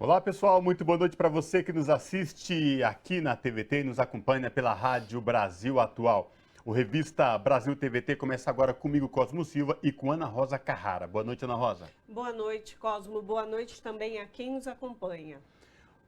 Olá pessoal, muito boa noite para você que nos assiste aqui na TVT e nos acompanha pela Rádio Brasil Atual. O Revista Brasil TVT começa agora comigo, Cosmo Silva, e com Ana Rosa Carrara. Boa noite, Ana Rosa. Boa noite, Cosmo. Boa noite também a quem nos acompanha.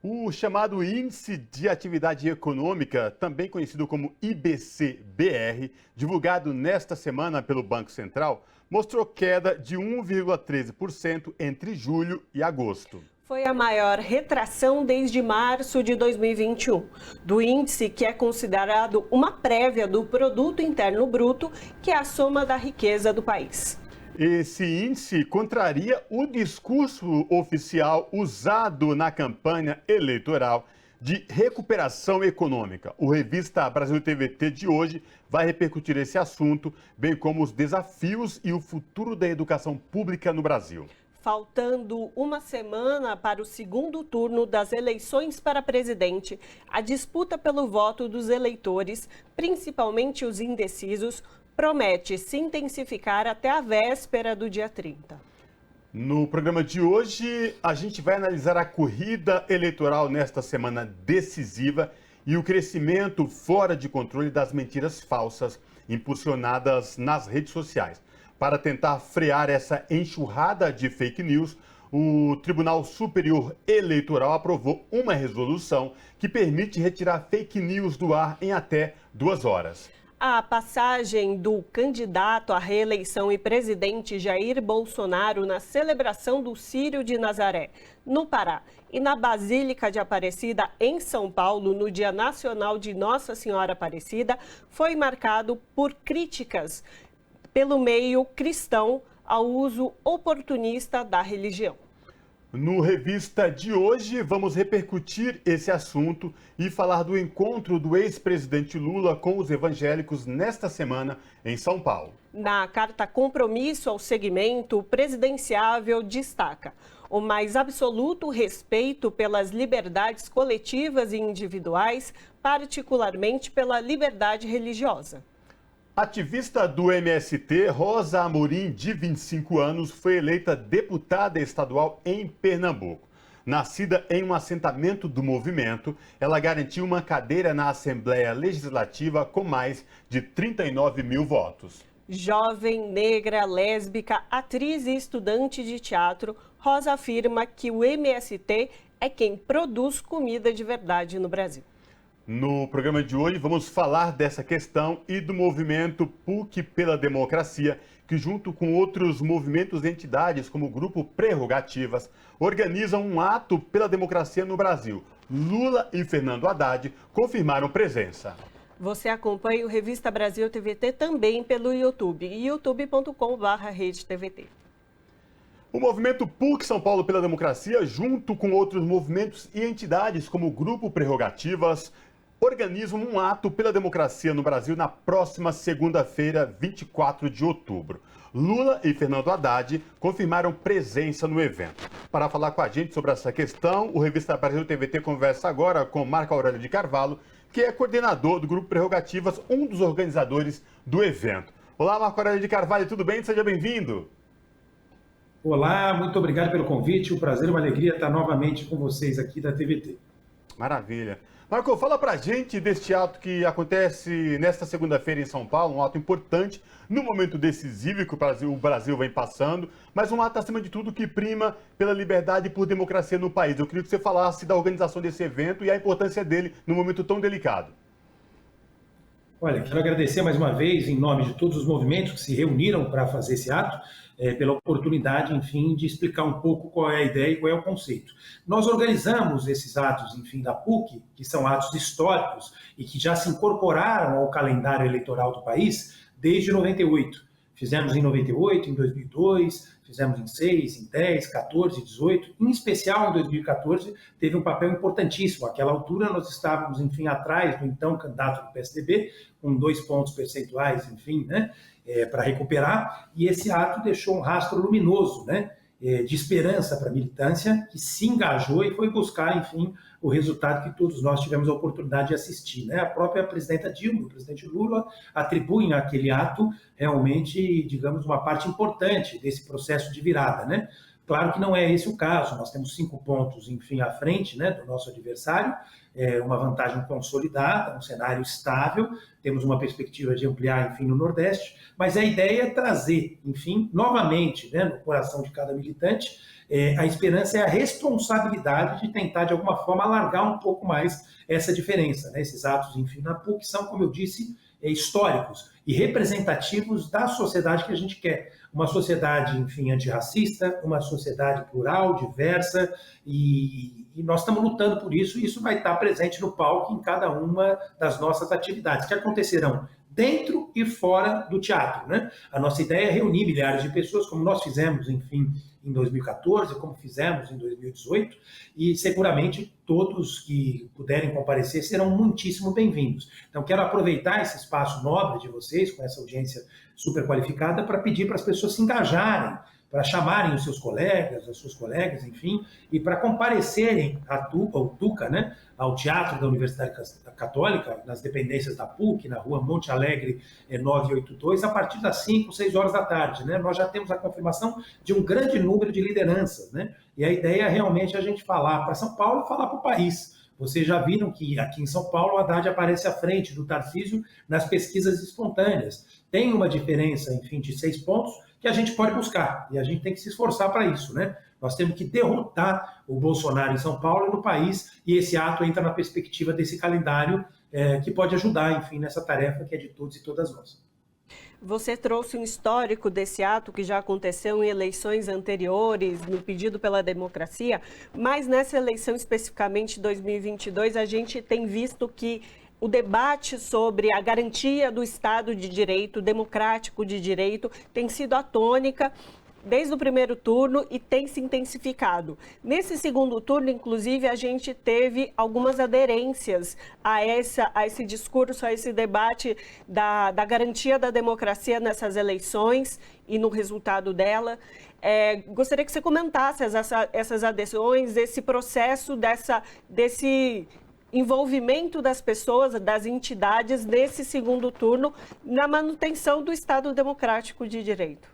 O chamado Índice de Atividade Econômica, também conhecido como IBC-BR, divulgado nesta semana pelo Banco Central, mostrou queda de 1,13% entre julho e agosto. Foi a maior retração desde março de 2021, do índice que é considerado uma prévia do Produto Interno Bruto, que é a soma da riqueza do país. Esse índice contraria o discurso oficial usado na campanha eleitoral de recuperação econômica. O Revista Brasil TVT de hoje vai repercutir esse assunto, bem como os desafios e o futuro da educação pública no Brasil. Faltando uma semana para o segundo turno das eleições para presidente, a disputa pelo voto dos eleitores, principalmente os indecisos, promete se intensificar até a véspera do dia 30. No programa de hoje, a gente vai analisar a corrida eleitoral nesta semana decisiva e o crescimento fora de controle das mentiras falsas impulsionadas nas redes sociais. Para tentar frear essa enxurrada de fake news, o Tribunal Superior Eleitoral aprovou uma resolução que permite retirar fake news do ar em até 2 horas. A passagem do candidato à reeleição e presidente Jair Bolsonaro na celebração do Círio de Nazaré, no Pará, e na Basílica de Aparecida, em São Paulo, no Dia Nacional de Nossa Senhora Aparecida, foi marcado por críticas pelo meio cristão ao uso oportunista da religião. No Revista de hoje, vamos repercutir esse assunto e falar do encontro do ex-presidente Lula com os evangélicos nesta semana em São Paulo. Na carta compromisso ao segmento presidenciável destaca o mais absoluto respeito pelas liberdades coletivas e individuais, particularmente pela liberdade religiosa. Ativista do MST, Rosa Amorim, de 25 anos, foi eleita deputada estadual em Pernambuco. Nascida em um assentamento do movimento, ela garantiu uma cadeira na Assembleia Legislativa com mais de 39 mil votos. Jovem, negra, lésbica, atriz e estudante de teatro, Rosa afirma que o MST é quem produz comida de verdade no Brasil. No programa de hoje, vamos falar dessa questão e do movimento PUC pela Democracia, que junto com outros movimentos e entidades, como o Grupo Prerrogativas, organizam um ato pela democracia no Brasil. Lula e Fernando Haddad confirmaram presença. Você acompanha o Revista Brasil TVT também pelo YouTube, youtube.com/redetvt. O movimento PUC São Paulo pela Democracia, junto com outros movimentos e entidades, como o Grupo Prerrogativas, organizam um ato pela democracia no Brasil na próxima segunda-feira, 24 de outubro. Lula e Fernando Haddad confirmaram presença no evento. Para falar com a gente sobre essa questão, o Revista Brasil TVT conversa agora com Marco Aurélio de Carvalho, que é coordenador do Grupo Prerrogativas, um dos organizadores do evento. Olá, Marco Aurélio de Carvalho, tudo bem? Seja bem-vindo. Olá, muito obrigado pelo convite. Um prazer e uma alegria estar novamente com vocês aqui da TVT. Maravilha. Marco, fala pra gente deste ato que acontece nesta segunda-feira em São Paulo, um ato importante, no momento decisivo que o Brasil vem passando, mas um ato, acima de tudo, que prima pela liberdade e por democracia no país. Eu queria que você falasse da organização desse evento e a importância dele num momento tão delicado. Olha, quero agradecer mais uma vez, em nome de todos os movimentos que se reuniram para fazer esse ato, pela oportunidade, enfim, de explicar um pouco qual é a ideia e qual é o conceito. Nós organizamos esses atos, enfim, da PUC, que são atos históricos e que já se incorporaram ao calendário eleitoral do país desde 98. Fizemos em 98, em 2002, fizemos em 6, em 10, 14, 18. Em especial, em 2014, teve um papel importantíssimo. Àquela altura, nós estávamos, enfim, atrás do então candidato do PSDB, com 2 pontos percentuais, enfim, né, para recuperar. E esse ato deixou um rastro luminoso, né, de esperança para a militância, que se engajou e foi buscar, enfim, o resultado que todos nós tivemos a oportunidade de assistir, né? A própria presidenta Dilma e o presidente Lula atribuem àquele ato realmente, digamos, uma parte importante desse processo de virada, né? Claro que não é esse o caso, nós temos 5 pontos, enfim, à frente, né, do nosso adversário, uma vantagem consolidada, um cenário estável, temos uma perspectiva de ampliar, enfim, no Nordeste, mas a ideia é trazer, enfim, novamente, né, no coração de cada militante, a esperança é a responsabilidade de tentar, de alguma forma, alargar um pouco mais essa diferença, né? Esses atos, enfim, na PUC são, como eu disse, históricos e representativos da sociedade que a gente quer. Uma sociedade, enfim, antirracista, uma sociedade plural, diversa, e nós estamos lutando por isso, e isso vai estar presente no palco em cada uma das nossas atividades, que acontecerão dentro e fora do teatro, né? A nossa ideia é reunir milhares de pessoas, como nós fizemos, enfim, em 2014, como fizemos em 2018, e seguramente todos que puderem comparecer serão muitíssimo bem-vindos. Então, quero aproveitar esse espaço nobre de vocês, com essa audiência super qualificada, para pedir para as pessoas se engajarem, para chamarem os seus colegas, as suas colegas, enfim, e para comparecerem ao Tuca, né, ao Teatro da Universidade Católica, nas dependências da PUC, na rua Monte Alegre 982, a partir das 5, 6 horas da tarde. Né? Nós já temos a confirmação de um grande número de lideranças, né? E a ideia é realmente a gente falar para São Paulo e falar para o país. Vocês já viram que aqui em São Paulo o Haddad aparece à frente do Tarcísio nas pesquisas espontâneas. Tem uma diferença, enfim, de 6 pontos que a gente pode buscar, e a gente tem que se esforçar para isso, né? Nós temos que derrotar o Bolsonaro em São Paulo e no país, e esse ato entra na perspectiva desse calendário que pode ajudar, enfim, nessa tarefa que é de todos e todas nós. Você trouxe um histórico desse ato que já aconteceu em eleições anteriores, no pedido pela democracia, mas nessa eleição especificamente 2022, a gente tem visto que o debate sobre a garantia do Estado de Direito, democrático de direito, tem sido a tônica desde o primeiro turno e tem se intensificado. Nesse segundo turno, inclusive, a gente teve algumas aderências a esse discurso, a esse debate da garantia da democracia nessas eleições e no resultado dela. Gostaria que você comentasse essas adesões, esse processo desse envolvimento das pessoas, das entidades nesse segundo turno na manutenção do Estado democrático de direito.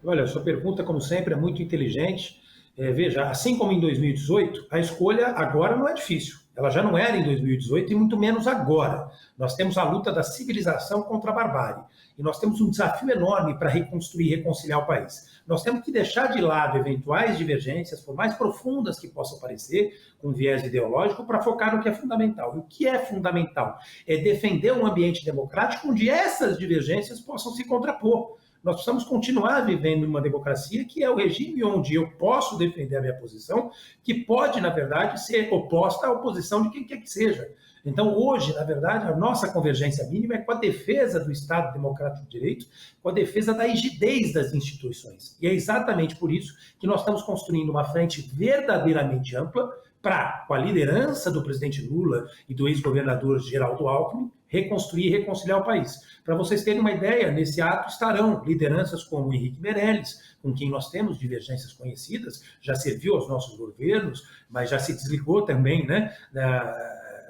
Olha, sua pergunta, como sempre, é muito inteligente. Veja, assim como em 2018, a escolha agora não é difícil. Ela já não era em 2018 e muito menos agora. Nós temos a luta da civilização contra a barbárie. E nós temos um desafio enorme para reconstruir e reconciliar o país. Nós temos que deixar de lado eventuais divergências, por mais profundas que possam parecer, com viés ideológico, para focar no que é fundamental. E o que é fundamental é defender um ambiente democrático onde essas divergências possam se contrapor. Nós precisamos continuar vivendo uma democracia que é o regime onde eu posso defender a minha posição, que pode, na verdade, ser oposta à oposição de quem quer que seja. Então, hoje, na verdade, a nossa convergência mínima é com a defesa do Estado Democrático de Direito, com a defesa da rigidez das instituições. E é exatamente por isso que nós estamos construindo uma frente verdadeiramente ampla para, com a liderança do presidente Lula e do ex-governador Geraldo Alckmin, reconstruir e reconciliar o país. Para vocês terem uma ideia, nesse ato estarão lideranças como Henrique Meirelles, com quem nós temos divergências conhecidas, já serviu aos nossos governos, mas já se desligou também, né,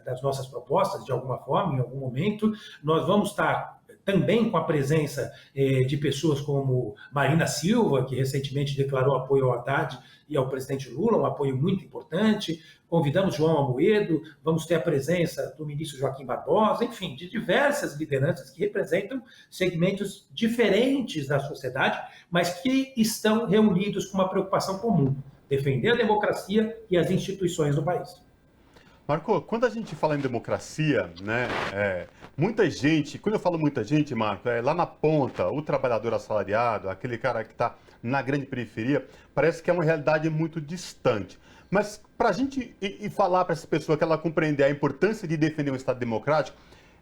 das nossas propostas, de alguma forma, em algum momento. Nós vamos estar também com a presença de pessoas como Marina Silva, que recentemente declarou apoio ao Haddad e ao presidente Lula, um apoio muito importante. Convidamos João Amoedo, vamos ter a presença do ministro Joaquim Barbosa, enfim, de diversas lideranças que representam segmentos diferentes da sociedade, mas que estão reunidos com uma preocupação comum: defender a democracia e as instituições do país. Marco, quando a gente fala em democracia, né, muita gente, quando eu falo muita gente, Marco, lá na ponta, o trabalhador assalariado, aquele cara que está na grande periferia, parece que é uma realidade muito distante. Mas para a gente falar para essa pessoa que ela compreender a importância de defender um Estado democrático,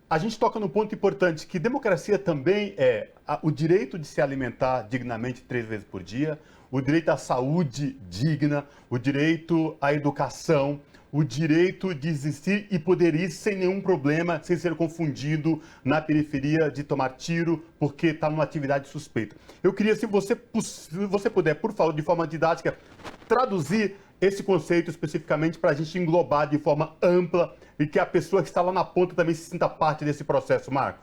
a gente toca num ponto importante, que democracia também é o direito de se alimentar dignamente 3 vezes por dia, o direito à saúde digna, o direito à educação, o direito de existir e poder ir sem nenhum problema, sem ser confundido na periferia, de tomar tiro porque está numa atividade suspeita. Eu queria, se você puder, por favor, de forma didática, traduzir esse conceito especificamente para a gente englobar de forma ampla e que a pessoa que está lá na ponta também se sinta parte desse processo, Marco.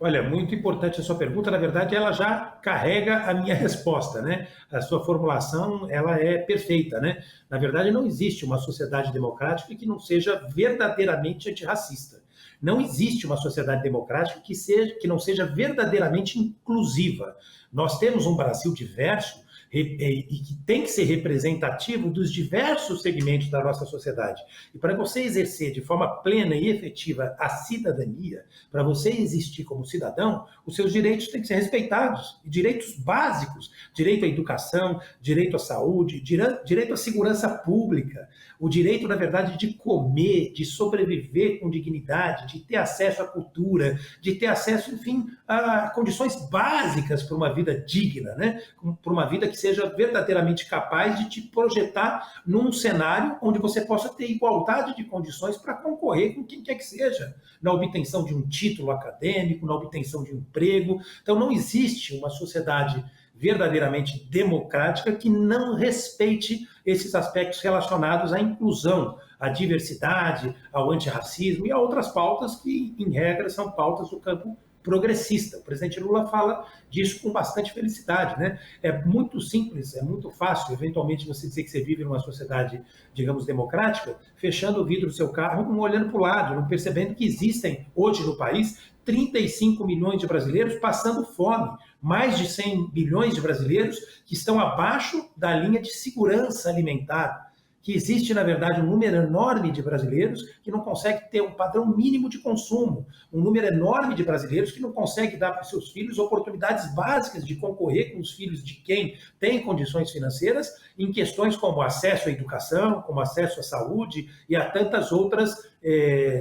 Olha, muito importante a sua pergunta. Na verdade, ela já carrega a minha resposta, né? A sua formulação, ela é perfeita, né? Na verdade, não existe uma sociedade democrática que não seja verdadeiramente antirracista. Não existe uma sociedade democrática que não seja verdadeiramente inclusiva. Nós temos um Brasil diverso e que tem que ser representativo dos diversos segmentos da nossa sociedade. E para você exercer de forma plena e efetiva a cidadania, para você existir como cidadão, os seus direitos têm que ser respeitados. E direitos básicos, direito à educação, direito à saúde, direito à segurança pública, o direito, na verdade, de comer, de sobreviver com dignidade, de ter acesso à cultura, de ter acesso, enfim, a condições básicas para uma vida digna, né? Para uma vida que seja verdadeiramente capaz de te projetar num cenário onde você possa ter igualdade de condições para concorrer com quem quer que seja, na obtenção de um título acadêmico, na obtenção de um emprego. Então, não existe uma sociedade verdadeiramente democrática que não respeite esses aspectos relacionados à inclusão, à diversidade, ao antirracismo e a outras pautas que, em regra, são pautas do campo progressista. O presidente Lula fala disso com bastante felicidade, né? É muito simples, é muito fácil, eventualmente, você dizer que você vive numa sociedade, digamos, democrática, fechando o vidro do seu carro, não olhando para o lado, não percebendo que existem, hoje no país, 35 milhões de brasileiros passando fome, mais de 100 milhões de brasileiros que estão abaixo da linha de segurança alimentar, que existe, na verdade, um número enorme de brasileiros que não consegue ter um padrão mínimo de consumo, um número enorme de brasileiros que não consegue dar para os seus filhos oportunidades básicas de concorrer com os filhos de quem tem condições financeiras em questões como acesso à educação, como acesso à saúde e a tantas outras,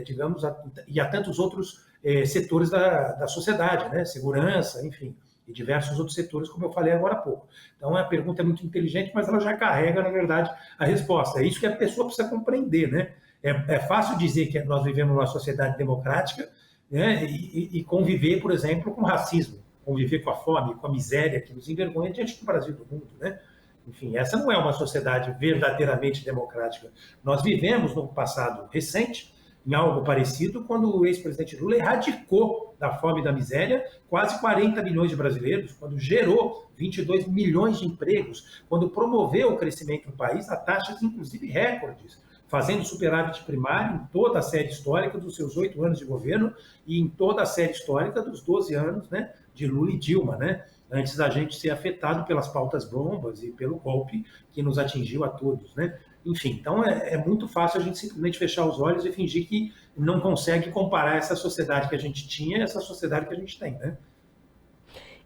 digamos, e a tantos outros setores da sociedade, né? Segurança, enfim, e diversos outros setores, como eu falei agora há pouco. Então, a pergunta é muito inteligente, mas ela já carrega, na verdade, a resposta. É isso que a pessoa precisa compreender, né? É fácil dizer que nós vivemos numa sociedade democrática, né? E conviver, por exemplo, com o racismo, conviver com a fome, com a miséria que nos envergonha diante do Brasil e do mundo, né? Enfim, essa não é uma sociedade verdadeiramente democrática. Nós vivemos, no passado recente, em algo parecido, quando o ex-presidente Lula erradicou da fome e da miséria quase 40 milhões de brasileiros, quando gerou 22 milhões de empregos, quando promoveu o crescimento no país a taxas, inclusive, recordes, fazendo superávit primário em toda a série histórica dos seus 8 anos de governo e em toda a série histórica dos 12 anos, né, de Lula e Dilma, né? Antes da gente ser afetado pelas pautas bombas e pelo golpe que nos atingiu a todos, né? Enfim, então é muito fácil a gente simplesmente fechar os olhos e fingir que não consegue comparar essa sociedade que a gente tinha e essa sociedade que a gente tem, né?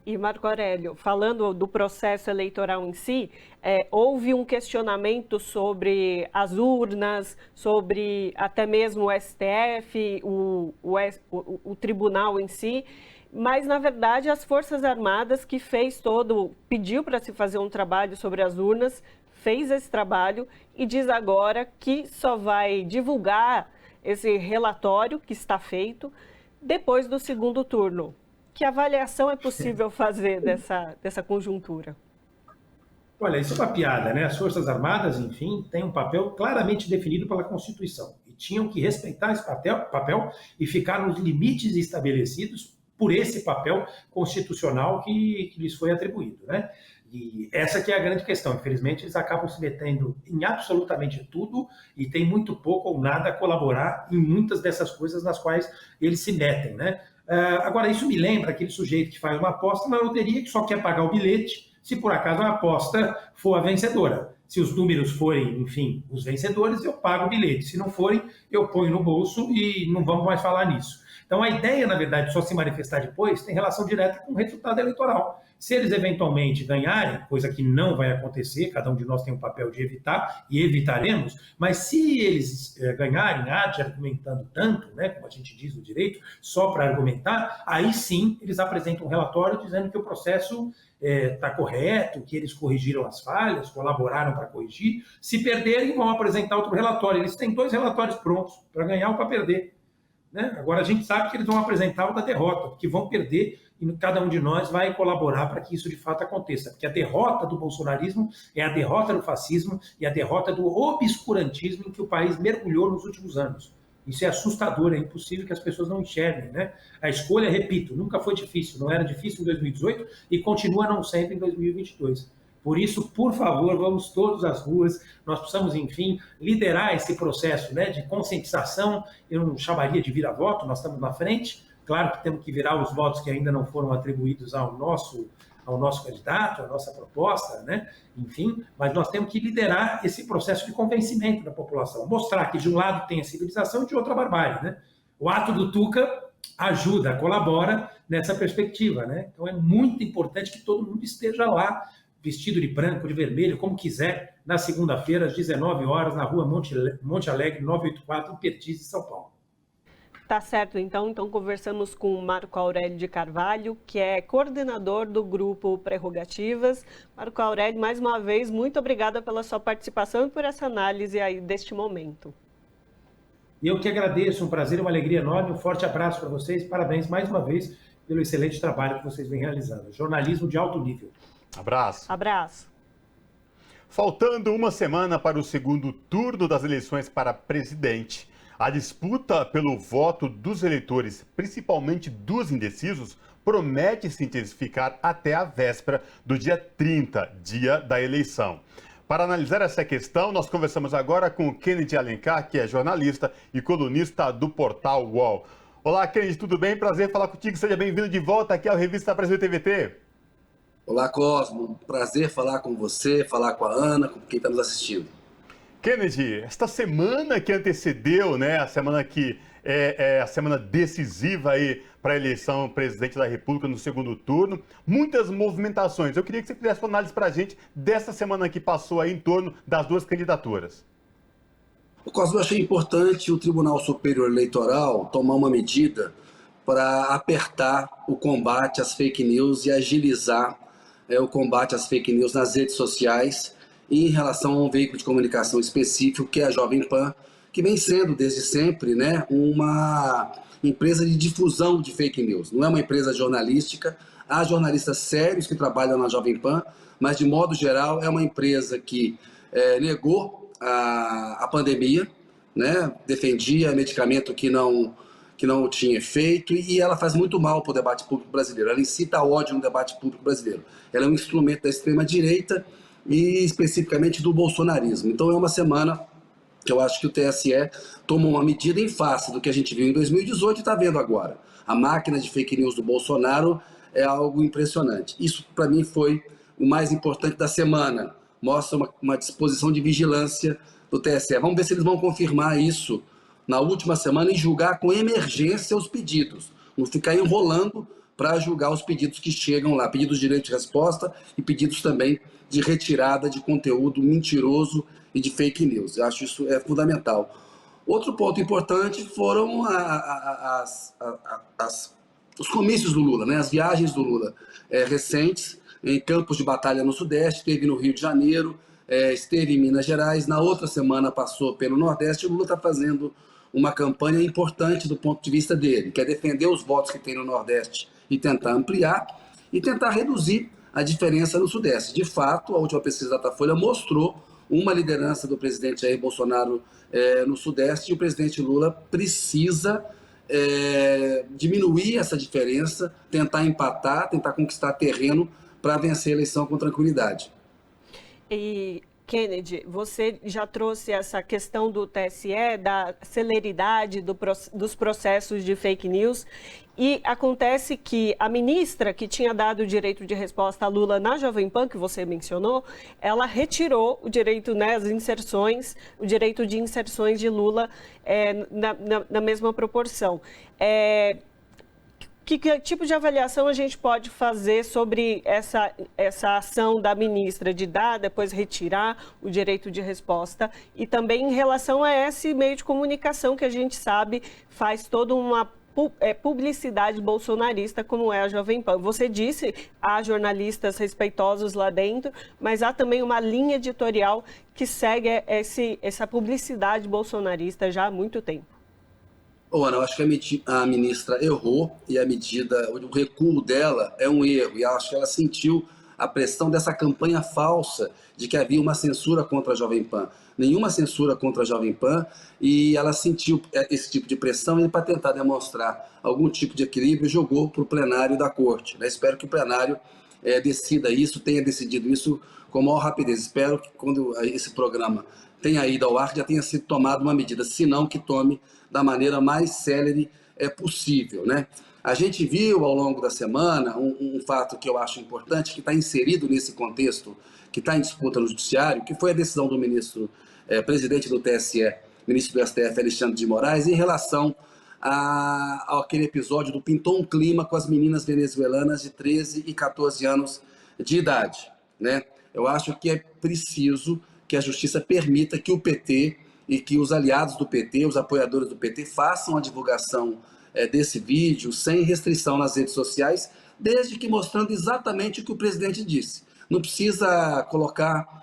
E, Marco Aurélio, falando do processo eleitoral em si, houve um questionamento sobre as urnas, sobre até mesmo o STF, o tribunal em si, mas, na verdade, as Forças Armadas que pediu para se fazer um trabalho sobre as urnas, fez esse trabalho e diz agora que só vai divulgar esse relatório que está feito depois do segundo turno. Que avaliação é possível fazer dessa conjuntura? Olha, isso é uma piada, né? As Forças Armadas, enfim, têm um papel claramente definido pela Constituição e tinham que respeitar esse papel e ficar nos limites estabelecidos por esse papel constitucional que lhes foi atribuído, né? E essa que é a grande questão. Infelizmente, eles acabam se metendo em absolutamente tudo e tem muito pouco ou nada a colaborar em muitas dessas coisas nas quais eles se metem, né? Agora, isso me lembra aquele sujeito que faz uma aposta na loteria que só quer pagar o bilhete se por acaso a aposta for a vencedora. Se os números forem, enfim, os vencedores, eu pago o bilhete. Se não forem, eu ponho no bolso e não vamos mais falar nisso. Então, a ideia, na verdade, só se manifestar depois tem relação direta com o resultado eleitoral. Se eles eventualmente ganharem, coisa que não vai acontecer, cada um de nós tem um papel de evitar, e evitaremos, mas se eles ganharem, argumentando tanto, né, como a gente diz no direito, só para argumentar, aí sim eles apresentam um relatório dizendo que o processo está correto, que eles corrigiram as falhas, colaboraram para corrigir. Se perderem, vão apresentar outro relatório. Eles têm 2 relatórios prontos, para ganhar ou para perder. Né? Agora, a gente sabe que eles vão apresentar o da derrota, que vão perder, e cada um de nós vai colaborar para que isso de fato aconteça. Porque a derrota do bolsonarismo é a derrota do fascismo e a derrota do obscurantismo em que o país mergulhou nos últimos anos. Isso é assustador, é impossível que as pessoas não enxerguem, né? A escolha, repito, nunca foi difícil, não era difícil em 2018 e continua não sendo em 2022. Por isso, por favor, vamos todos às ruas, nós precisamos, enfim, liderar esse processo, né, de conscientização. Eu não chamaria de vira-voto, nós estamos na frente, claro que temos que virar os votos que ainda não foram atribuídos ao nosso candidato, à nossa proposta, né? Enfim, mas nós temos que liderar esse processo de convencimento da população, mostrar que de um lado tem a civilização e de outro a barbárie, né? O ato do Tuca ajuda, colabora nessa perspectiva, né? Então é muito importante que todo mundo esteja lá, vestido de branco, de vermelho, como quiser, na segunda-feira, às 19 horas, na rua Monte Alegre, 984, em Pertis, São Paulo. Tá certo, então conversamos com o Marco Aurélio de Carvalho, que é coordenador do Grupo Prerrogativas. Marco Aurélio, mais uma vez, muito obrigada pela sua participação e por essa análise aí deste momento. Eu que agradeço, um prazer e uma alegria enorme, um forte abraço para vocês, parabéns mais uma vez pelo excelente trabalho que vocês vêm realizando. Jornalismo de alto nível. Abraço. Abraço. Faltando uma semana para o segundo turno das eleições para presidente, a disputa pelo voto dos eleitores, principalmente dos indecisos, promete se intensificar até a véspera do dia 30, dia da eleição. Para analisar essa questão, nós conversamos agora com o Kennedy Alencar, que é jornalista e colunista do portal UOL. Olá, Kennedy, tudo bem? Prazer falar contigo. Seja bem-vindo de volta aqui ao Revista Brasil TVT. Olá, Cosmo. Prazer falar com você, falar com a Ana, com quem está nos assistindo. Kennedy, esta semana que antecedeu, né, a semana que é a semana decisiva aí para a eleição presidente da República no segundo turno, muitas movimentações. Eu queria que você fizesse uma análise para a gente dessa semana que passou aí em torno das duas candidaturas. Cosmo, eu achei importante o Tribunal Superior Eleitoral tomar uma medida para apertar o combate às fake news e agilizar o combate às fake news nas redes sociais, em relação a um veículo de comunicação específico, que é a Jovem Pan, que vem sendo, desde sempre, né, uma empresa de difusão de fake news. Não é uma empresa jornalística, há jornalistas sérios que trabalham na Jovem Pan, mas, de modo geral, é uma empresa que negou a pandemia, né, defendia medicamento que não tinha efeito, e ela faz muito mal para o debate público brasileiro. Ela incita ódio no debate público brasileiro. Ela é um instrumento da extrema-direita, e especificamente do bolsonarismo. Então é uma semana que eu acho que o TSE tomou uma medida em face do que a gente viu em 2018 e está vendo agora. A máquina de fake news do Bolsonaro é algo impressionante. Isso, para mim, foi o mais importante da semana. Mostra uma disposição de vigilância do TSE. Vamos ver se eles vão confirmar isso na última semana e julgar com emergência os pedidos. Não ficar enrolando para julgar os pedidos que chegam lá, pedidos de direito de resposta e pedidos também de retirada de conteúdo mentiroso e de fake news. Eu acho isso fundamental. Outro ponto importante foram os comícios do Lula, né? As viagens do Lula recentes, em campos de batalha no Sudeste, esteve no Rio de Janeiro, esteve em Minas Gerais, na outra semana passou pelo Nordeste. O Lula está fazendo uma campanha importante do ponto de vista dele, que é defender os votos que tem no Nordeste e tentar ampliar e tentar reduzir a diferença no Sudeste. De fato, a última pesquisa da Datafolha mostrou uma liderança do presidente Jair Bolsonaro no Sudeste, e o presidente Lula precisa diminuir essa diferença, tentar empatar, tentar conquistar terreno para vencer a eleição com tranquilidade. E, Kennedy, você já trouxe essa questão do TSE, da celeridade dos processos de fake news, e acontece que a ministra que tinha dado o direito de resposta a Lula na Jovem Pan, que você mencionou, ela retirou o direito, né, as inserções, o direito de inserções de Lula na mesma proporção. Que tipo de avaliação a gente pode fazer sobre essa ação da ministra de dar, depois retirar o direito de resposta, e também em relação a esse meio de comunicação que a gente sabe faz toda uma publicidade bolsonarista, como é a Jovem Pan? Você disse, há jornalistas respeitosos lá dentro, mas há também uma linha editorial que segue essa publicidade bolsonarista já há muito tempo. Ana, eu acho que a ministra errou, e o recuo dela é um erro, e acho que ela sentiu a pressão dessa campanha falsa de que havia uma censura contra a Jovem Pan. Nenhuma censura contra a Jovem Pan, e ela sentiu esse tipo de pressão e, para tentar demonstrar algum tipo de equilíbrio, jogou para o plenário da Corte, né? Espero que o plenário decida isso, tenha decidido isso com maior rapidez. Espero que quando esse programa tenha ido ao ar já tenha sido tomada uma medida, se não que tome da maneira mais célere possível, né? A gente viu ao longo da semana um fato que eu acho importante, que está inserido nesse contexto, que está em disputa no judiciário, que foi a decisão do ministro, presidente do TSE, ministro do STF, Alexandre de Moraes, em relação àquele episódio do Pintou um Clima com as meninas venezuelanas de 13 e 14 anos de idade, né? Eu acho que é preciso que a justiça permita que o PT e que os aliados do PT, os apoiadores do PT, façam a divulgação desse vídeo sem restrição nas redes sociais, desde que mostrando exatamente o que o presidente disse. Não precisa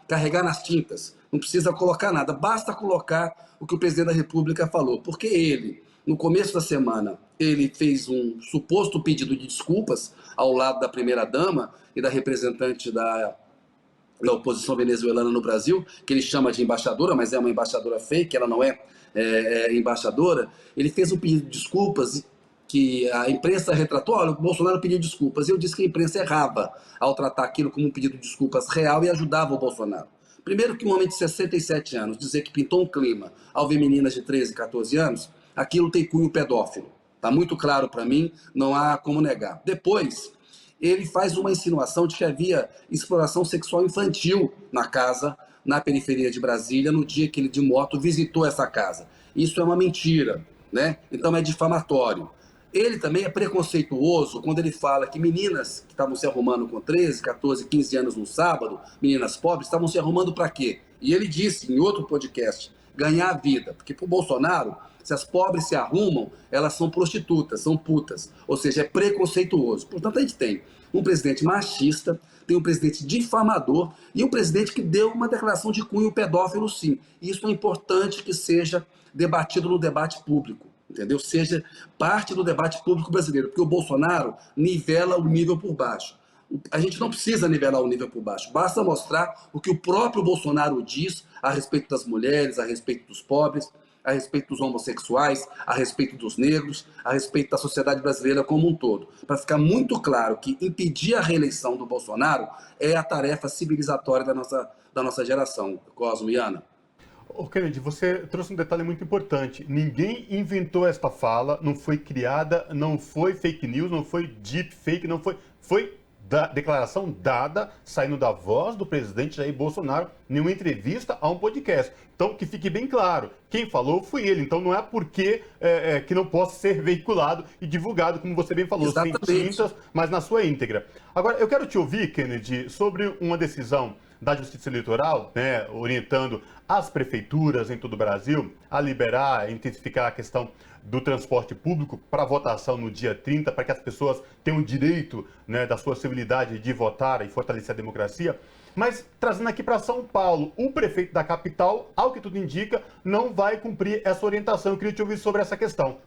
carregar nas tintas, não precisa colocar nada, basta colocar o que o presidente da República falou, porque ele, no começo da semana, ele fez um suposto pedido de desculpas ao lado da primeira-dama e da representante da oposição venezuelana no Brasil, que ele chama de embaixadora, mas é uma embaixadora fake, ela não é embaixadora. Ele fez um pedido de desculpas que a imprensa retratou. Olha, o Bolsonaro pediu desculpas. Eu disse que a imprensa errava ao tratar aquilo como um pedido de desculpas real e ajudava o Bolsonaro. Primeiro que um homem de 67 anos dizer que pintou um clima ao ver meninas de 13, 14 anos, aquilo tem cunho pedófilo. Está muito claro para mim, não há como negar. Depois, ele faz uma insinuação de que havia exploração sexual infantil na casa, na periferia de Brasília, no dia que ele de moto visitou essa casa. Isso é uma mentira, né? Então é difamatório. Ele também é preconceituoso quando ele fala que meninas que estavam se arrumando com 13, 14, 15 anos no sábado, meninas pobres, estavam se arrumando para quê? E ele disse em outro podcast, ganhar a vida, porque para o Bolsonaro, se as pobres se arrumam, elas são prostitutas, são putas, ou seja, é preconceituoso. Portanto, a gente tem um presidente machista, tem um presidente difamador e um presidente que deu uma declaração de cunho pedófilo, sim. Isso é importante que seja debatido no debate público, entendeu? Seja parte do debate público brasileiro, porque o Bolsonaro nivela o nível por baixo. A gente não precisa nivelar o nível por baixo, basta mostrar o que o próprio Bolsonaro diz a respeito das mulheres, a respeito dos pobres, a respeito dos homossexuais, a respeito dos negros, a respeito da sociedade brasileira como um todo. Para ficar muito claro que impedir a reeleição do Bolsonaro é a tarefa civilizatória da nossa geração. Cosmo e Ana. Kennedy, você trouxe um detalhe muito importante. Ninguém inventou esta fala, não foi criada, não foi fake news, não foi deep fake, não foi... Foi declaração dada, saindo da voz do presidente Jair Bolsonaro em uma entrevista a um podcast. Então, que fique bem claro, quem falou foi ele. Então, não é porque que não possa ser veiculado e divulgado, como você bem falou, exatamente, sem tintas, mas na sua íntegra. Agora, eu quero te ouvir, Kennedy, sobre uma decisão da Justiça Eleitoral, né, orientando as prefeituras em todo o Brasil a liberar, a intensificar a questão do transporte público para votação no dia 30, para que as pessoas tenham o direito, né, da sua civilidade de votar e fortalecer a democracia. Mas, trazendo aqui para São Paulo, o prefeito da capital, ao que tudo indica, não vai cumprir essa orientação. Eu queria te ouvir sobre essa questão.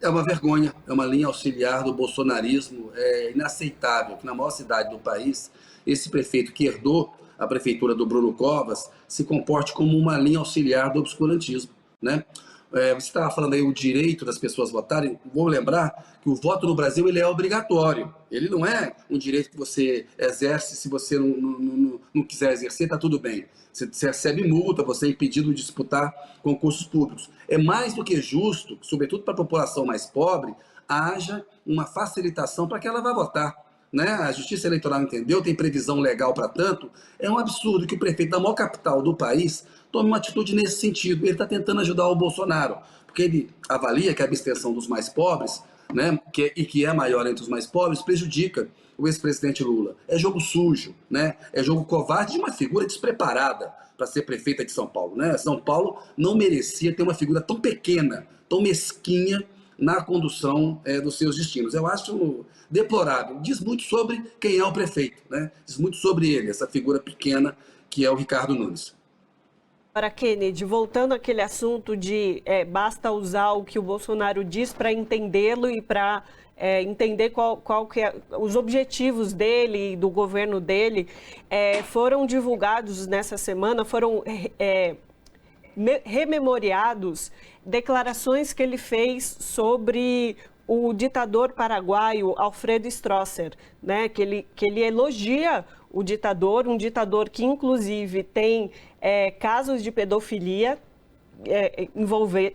É uma vergonha, é uma linha auxiliar do bolsonarismo. É inaceitável que na maior cidade do país, esse prefeito que herdou a prefeitura do Bruno Covas se comporte como uma linha auxiliar do obscurantismo, né? Você estava falando aí o direito das pessoas votarem. Vou lembrar que o voto no Brasil ele é obrigatório. Ele não é um direito que você exerce se você não quiser exercer, está tudo bem. Você recebe multa, você é impedido de disputar concursos públicos. É mais do que justo, sobretudo para a população mais pobre, haja uma facilitação para que ela vá votar, né? A Justiça Eleitoral entendeu, tem previsão legal para tanto. É um absurdo que o prefeito da maior capital do país tome uma atitude nesse sentido. Ele está tentando ajudar o Bolsonaro, porque ele avalia que a abstenção dos mais pobres, né, que é maior entre os mais pobres, prejudica o ex-presidente Lula. É jogo sujo, né? É jogo covarde de uma figura despreparada para ser prefeita de São Paulo, né? São Paulo não merecia ter uma figura tão pequena, tão mesquinha na condução dos seus destinos. Eu acho deplorável. Diz muito sobre quem é o prefeito, né? Diz muito sobre ele, essa figura pequena que é o Ricardo Nunes. Para Kennedy, voltando àquele assunto de basta usar o que o Bolsonaro diz para entendê-lo e para entender qual que é os objetivos dele e do governo dele, foram divulgados nessa semana, foram rememoriados declarações que ele fez sobre o ditador paraguaio Alfredo Stroessner, né? Que ele elogia o ditador, um ditador que inclusive tem casos de pedofilia,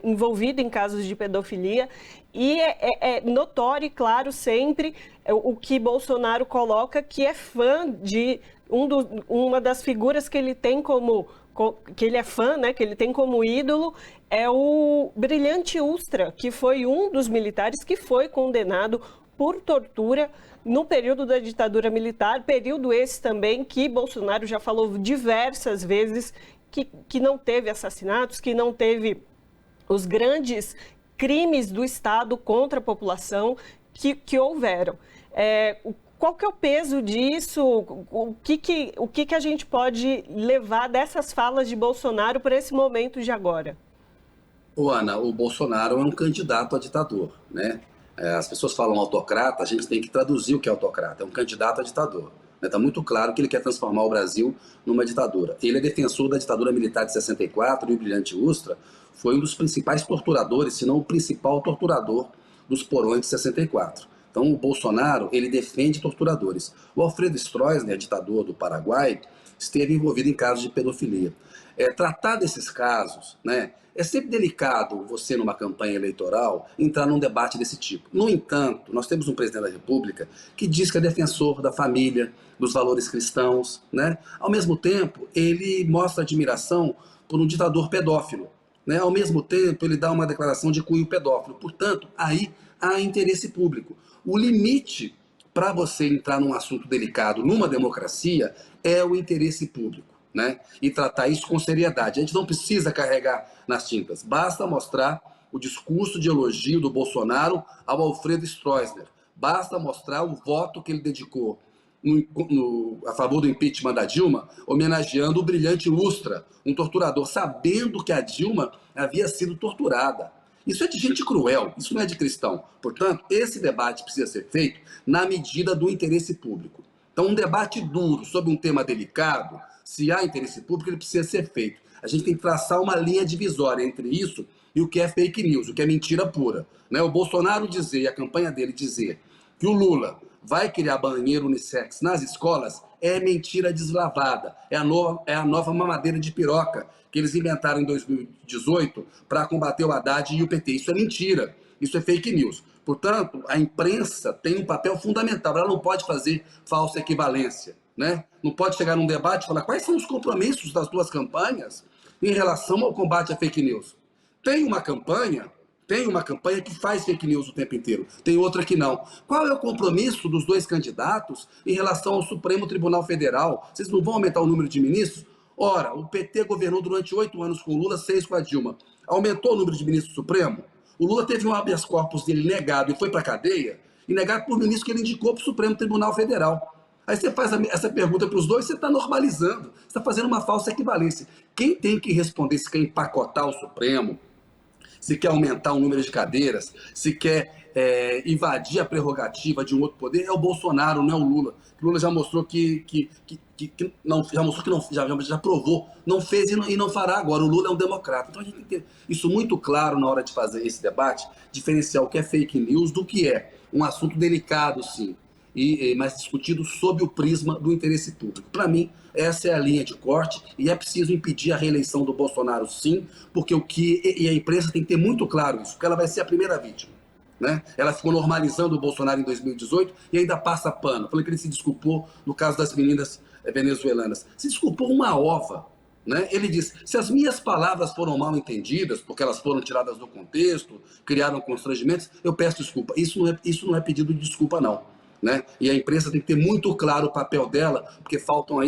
envolvido em casos de pedofilia, e é notório e claro sempre o que Bolsonaro coloca, que é fã de uma das figuras que ele tem que ele é fã, né, que ele tem como ídolo, é o Brilhante Ustra, que foi um dos militares que foi condenado por tortura no período da ditadura militar, período esse também que Bolsonaro já falou diversas vezes que não teve assassinatos, que não teve os grandes crimes do Estado contra a população que houveram. Qual que é o peso disso? O que a gente pode levar dessas falas de Bolsonaro para esse momento de agora? Ana, o Bolsonaro é um candidato a ditador, né? As pessoas falam autocrata, a gente tem que traduzir o que é autocrata. É um candidato a ditador. Está muito claro que ele quer transformar o Brasil numa ditadura. Ele é defensor da ditadura militar de 64 e o Brilhante Ustra foi um dos principais torturadores, se não o principal torturador dos porões de 64. Então o Bolsonaro, ele defende torturadores. O Alfredo Stroessner, ditador do Paraguai, esteve envolvido em casos de pedofilia. Tratar desses casos, né, é sempre delicado você, numa campanha eleitoral, entrar num debate desse tipo. No entanto, nós temos um presidente da República que diz que é defensor da família, dos valores cristãos, né? Ao mesmo tempo, ele mostra admiração por um ditador pedófilo, né? Ao mesmo tempo, ele dá uma declaração de cunho pedófilo. Portanto, aí há interesse público. O limite para você entrar num assunto delicado numa democracia é o interesse público, né? E tratar isso com seriedade. A gente não precisa carregar nas tintas. Basta mostrar o discurso de elogio do Bolsonaro ao Alfredo Stroessner. Basta mostrar o voto que ele dedicou a favor do impeachment da Dilma, homenageando o Brilhante Ustra, um torturador, sabendo que a Dilma havia sido torturada. Isso é de gente cruel, isso não é de cristão. Portanto, esse debate precisa ser feito na medida do interesse público. Então, um debate duro sobre um tema delicado, se há interesse público, ele precisa ser feito. A gente tem que traçar uma linha divisória entre isso e o que é fake news, o que é mentira pura, né? O Bolsonaro dizer, e a campanha dele dizer, que o Lula vai criar banheiro unissex nas escolas é mentira deslavada, é a nova mamadeira de piroca que eles inventaram em 2018 para combater o Haddad e o PT. Isso é mentira, isso é fake news. Portanto, a imprensa tem um papel fundamental, ela não pode fazer falsa equivalência, né? Não pode chegar num debate e falar quais são os compromissos das duas campanhas em relação ao combate à fake news. Tem uma campanha que faz fake news o tempo inteiro, tem outra que não. Qual é o compromisso dos dois candidatos em relação ao Supremo Tribunal Federal? Vocês não vão aumentar o número de ministros? Ora, o PT governou durante 8 anos com o Lula, 6 com a Dilma. Aumentou o número de ministros do Supremo? O Lula teve um habeas corpus dele negado e foi para a cadeia, e negado por ministro que ele indicou para o Supremo Tribunal Federal. Aí você faz essa pergunta para os dois, você está normalizando, você está fazendo uma falsa equivalência. Quem tem que responder se quer empacotar o Supremo, se quer aumentar o número de cadeiras, se quer invadir a prerrogativa de um outro poder, é o Bolsonaro, não é o Lula. O Lula já mostrou que não, já provou, não fez e não fará agora. O Lula é um democrata. Então a gente tem que ter isso muito claro na hora de fazer esse debate, diferenciar o que é fake news do que é um assunto delicado, sim, mas discutido sob o prisma do interesse público. Para mim, essa é a linha de corte e é preciso impedir a reeleição do Bolsonaro, sim, porque e a imprensa tem que ter muito claro isso, porque ela vai ser a primeira vítima, né? Ela ficou normalizando o Bolsonaro em 2018 e ainda passa pano. Falei que ele se desculpou no caso das meninas venezuelanas. Se desculpou uma ova, né? Ele disse, se as minhas palavras foram mal entendidas, porque elas foram tiradas do contexto, criaram constrangimentos, eu peço desculpa. Isso não é pedido de desculpa, não. Né? E a imprensa tem que ter muito claro o papel dela, porque faltam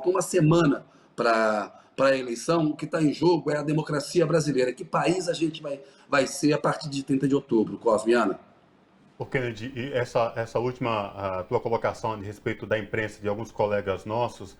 uma semana para a eleição. O que está em jogo é a democracia brasileira. Que país a gente vai ser a partir de 30 de outubro, Cosme e Ana? Kennedy, e essa última tua colocação a respeito da imprensa, de alguns colegas nossos,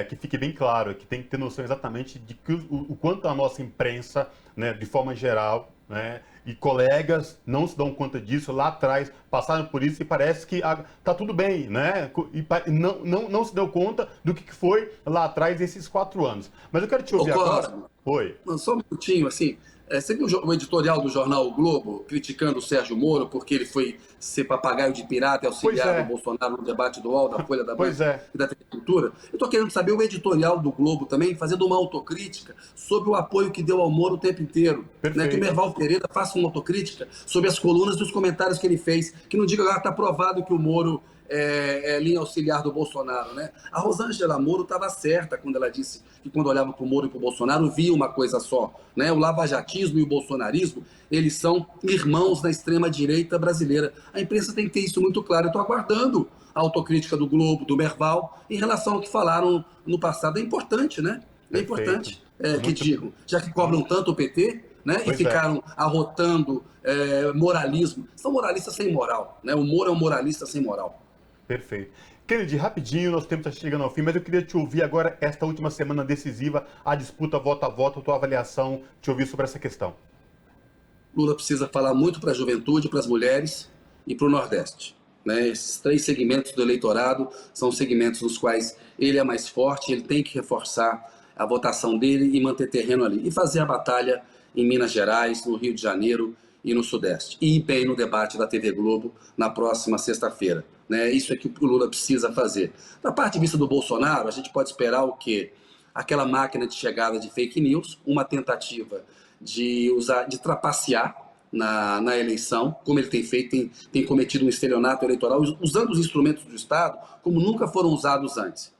que fique bem claro, que tem que ter noção exatamente de que o quanto a nossa imprensa, né, de forma geral, né, e colegas não se dão conta disso, lá atrás passaram por isso e parece que tá tudo bem, né? E não se deu conta do que foi lá atrás esses 4 anos. Mas eu quero te ouvir agora. Oi. Só um minutinho, assim. Você viu o editorial do jornal O Globo criticando o Sérgio Moro porque ele foi ser papagaio de pirata e auxiliar do Bolsonaro no debate do UOL, da Folha da Banca e da Cultura? Eu estou querendo saber o editorial do Globo também, fazendo uma autocrítica sobre o apoio que deu ao Moro o tempo inteiro. Né? Que o Merval Pereira faça uma autocrítica sobre as colunas dos comentários que ele fez, que não diga que está provado que o Moro é linha auxiliar do Bolsonaro, né? A Rosângela Moro estava certa quando ela disse que quando olhava para o Moro e para o Bolsonaro via uma coisa só, né? O lavajatismo e o bolsonarismo, eles são irmãos da extrema-direita brasileira. A imprensa tem que ter isso muito claro. Eu estou aguardando a autocrítica do Globo, do Merval, em relação ao que falaram no passado. É importante, né? É importante que digam, já que cobram tanto o PT, né? E ficaram arrotando moralismo. São moralistas sem moral, né? O Moro é um moralista sem moral. Perfeito. Kennedy, rapidinho, nosso tempo está chegando ao fim, mas eu queria te ouvir agora, esta última semana decisiva, a disputa voto a voto, a tua avaliação, te ouvir sobre essa questão. Lula precisa falar muito para a juventude, para as mulheres e para o Nordeste. Né? Esses 3 segmentos do eleitorado são segmentos nos quais ele é mais forte, ele tem que reforçar a votação dele e manter terreno ali. E fazer a batalha em Minas Gerais, no Rio de Janeiro e no Sudeste. E bem no debate da TV Globo na próxima sexta-feira. Né? Isso é que o Lula precisa fazer. Da parte de vista do Bolsonaro, a gente pode esperar o quê? Aquela máquina de chegada de fake news, uma tentativa de trapacear na eleição, como ele tem feito, tem cometido um estelionato eleitoral, usando os instrumentos do Estado como nunca foram usados antes,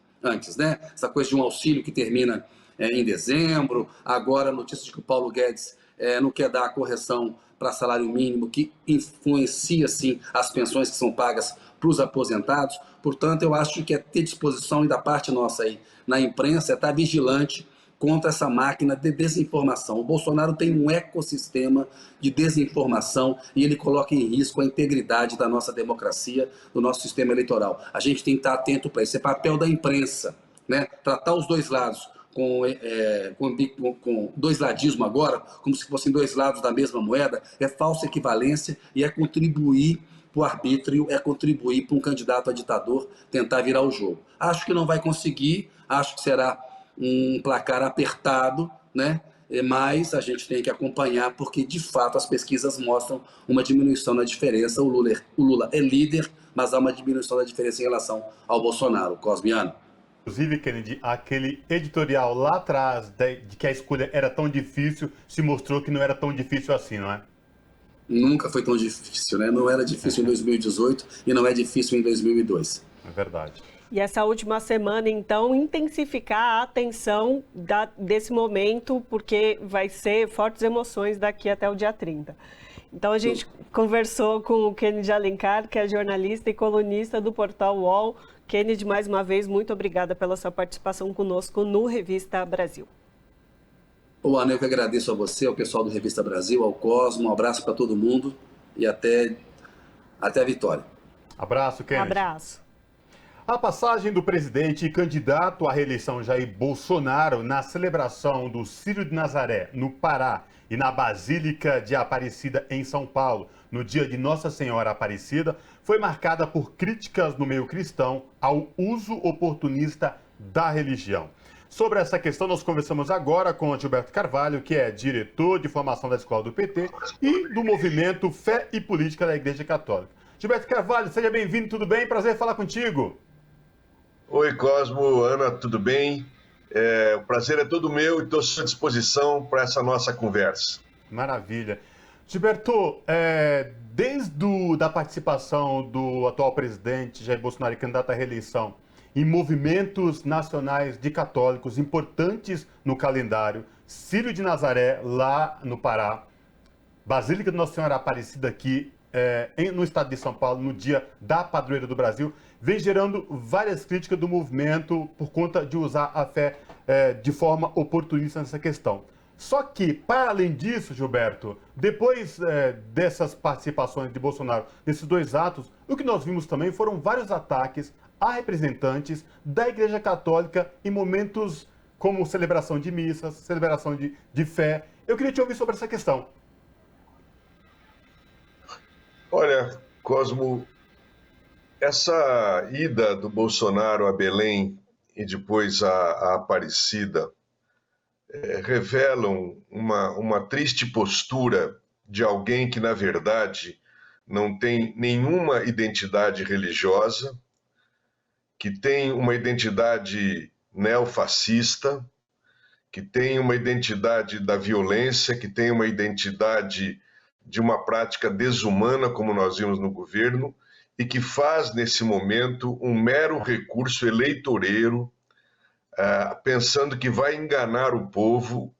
né? Essa coisa de um auxílio que termina em dezembro, agora a notícia de que o Paulo Guedes não quer dar a correção para salário mínimo, que influencia, sim, as pensões que são pagas para os aposentados. Portanto, eu acho que é ter disposição, e da parte nossa aí na imprensa, é estar vigilante contra essa máquina de desinformação. O Bolsonaro tem um ecossistema de desinformação e ele coloca em risco a integridade da nossa democracia, do nosso sistema eleitoral. A gente tem que estar atento para isso. É papel da imprensa, né? Tratar os dois lados com dois ladismo agora, como se fossem 2 lados da mesma moeda, é falsa equivalência e é contribuir para o arbítrio, é contribuir para um candidato a ditador tentar virar o jogo. Acho que não vai conseguir, acho que será um placar apertado, né? Mas a gente tem que acompanhar, porque de fato as pesquisas mostram uma diminuição na diferença. O Lula é líder, mas há uma diminuição da diferença em relação ao Bolsonaro, Cosmiano. Inclusive, Kennedy, aquele editorial lá atrás de que a escolha era tão difícil, se mostrou que não era tão difícil assim, não é? Nunca foi tão difícil, né? Não era difícil em 2018 e não é difícil em 2002. É verdade. E essa última semana, então, intensificar a atenção desse momento, porque vai ser fortes emoções daqui até o dia 30. Então, a gente conversou com o Kennedy Alencar, que é jornalista e colunista do portal UOL. Kennedy, mais uma vez, muito obrigada pela sua participação conosco no Revista Brasil. Ana, eu que agradeço a você, ao pessoal do Revista Brasil, ao Cosmo, um abraço para todo mundo e até a vitória. Abraço, Kennedy. Abraço. A passagem do presidente e candidato à reeleição Jair Bolsonaro na celebração do Círio de Nazaré, no Pará, e na Basílica de Aparecida, em São Paulo, no dia de Nossa Senhora Aparecida, foi marcada por críticas no meio cristão ao uso oportunista da religião. Sobre essa questão, nós conversamos agora com o Gilberto Carvalho, que é diretor de formação da Escola do PT e do movimento Fé e Política da Igreja Católica. Gilberto Carvalho, seja bem-vindo, tudo bem? Prazer falar contigo. Oi, Cosmo, Ana, tudo bem? O prazer é todo meu e estou à disposição para essa nossa conversa. Maravilha. Gilberto, desde a participação do atual presidente Jair Bolsonaro e candidato à reeleição em movimentos nacionais de católicos importantes no calendário, Círio de Nazaré, lá no Pará, Basílica de Nossa Senhora Aparecida aqui, no estado de São Paulo, no dia da Padroeira do Brasil, vem gerando várias críticas do movimento por conta de usar a fé de forma oportunista nessa questão. Só que, para além disso, Gilberto, depois dessas participações de Bolsonaro, desses dois atos, o que nós vimos também foram vários ataques a representantes da Igreja Católica em momentos como celebração de missas, celebração de fé. Eu queria te ouvir sobre essa questão. Olha, Cosmo, essa ida do Bolsonaro a Belém e depois a Aparecida revelam uma triste postura de alguém que, na verdade, não tem nenhuma identidade religiosa, que tem uma identidade neofascista, que tem uma identidade da violência, que tem uma identidade de uma prática desumana, como nós vimos no governo, e que faz, nesse momento, um mero recurso eleitoreiro, pensando que vai enganar o povo,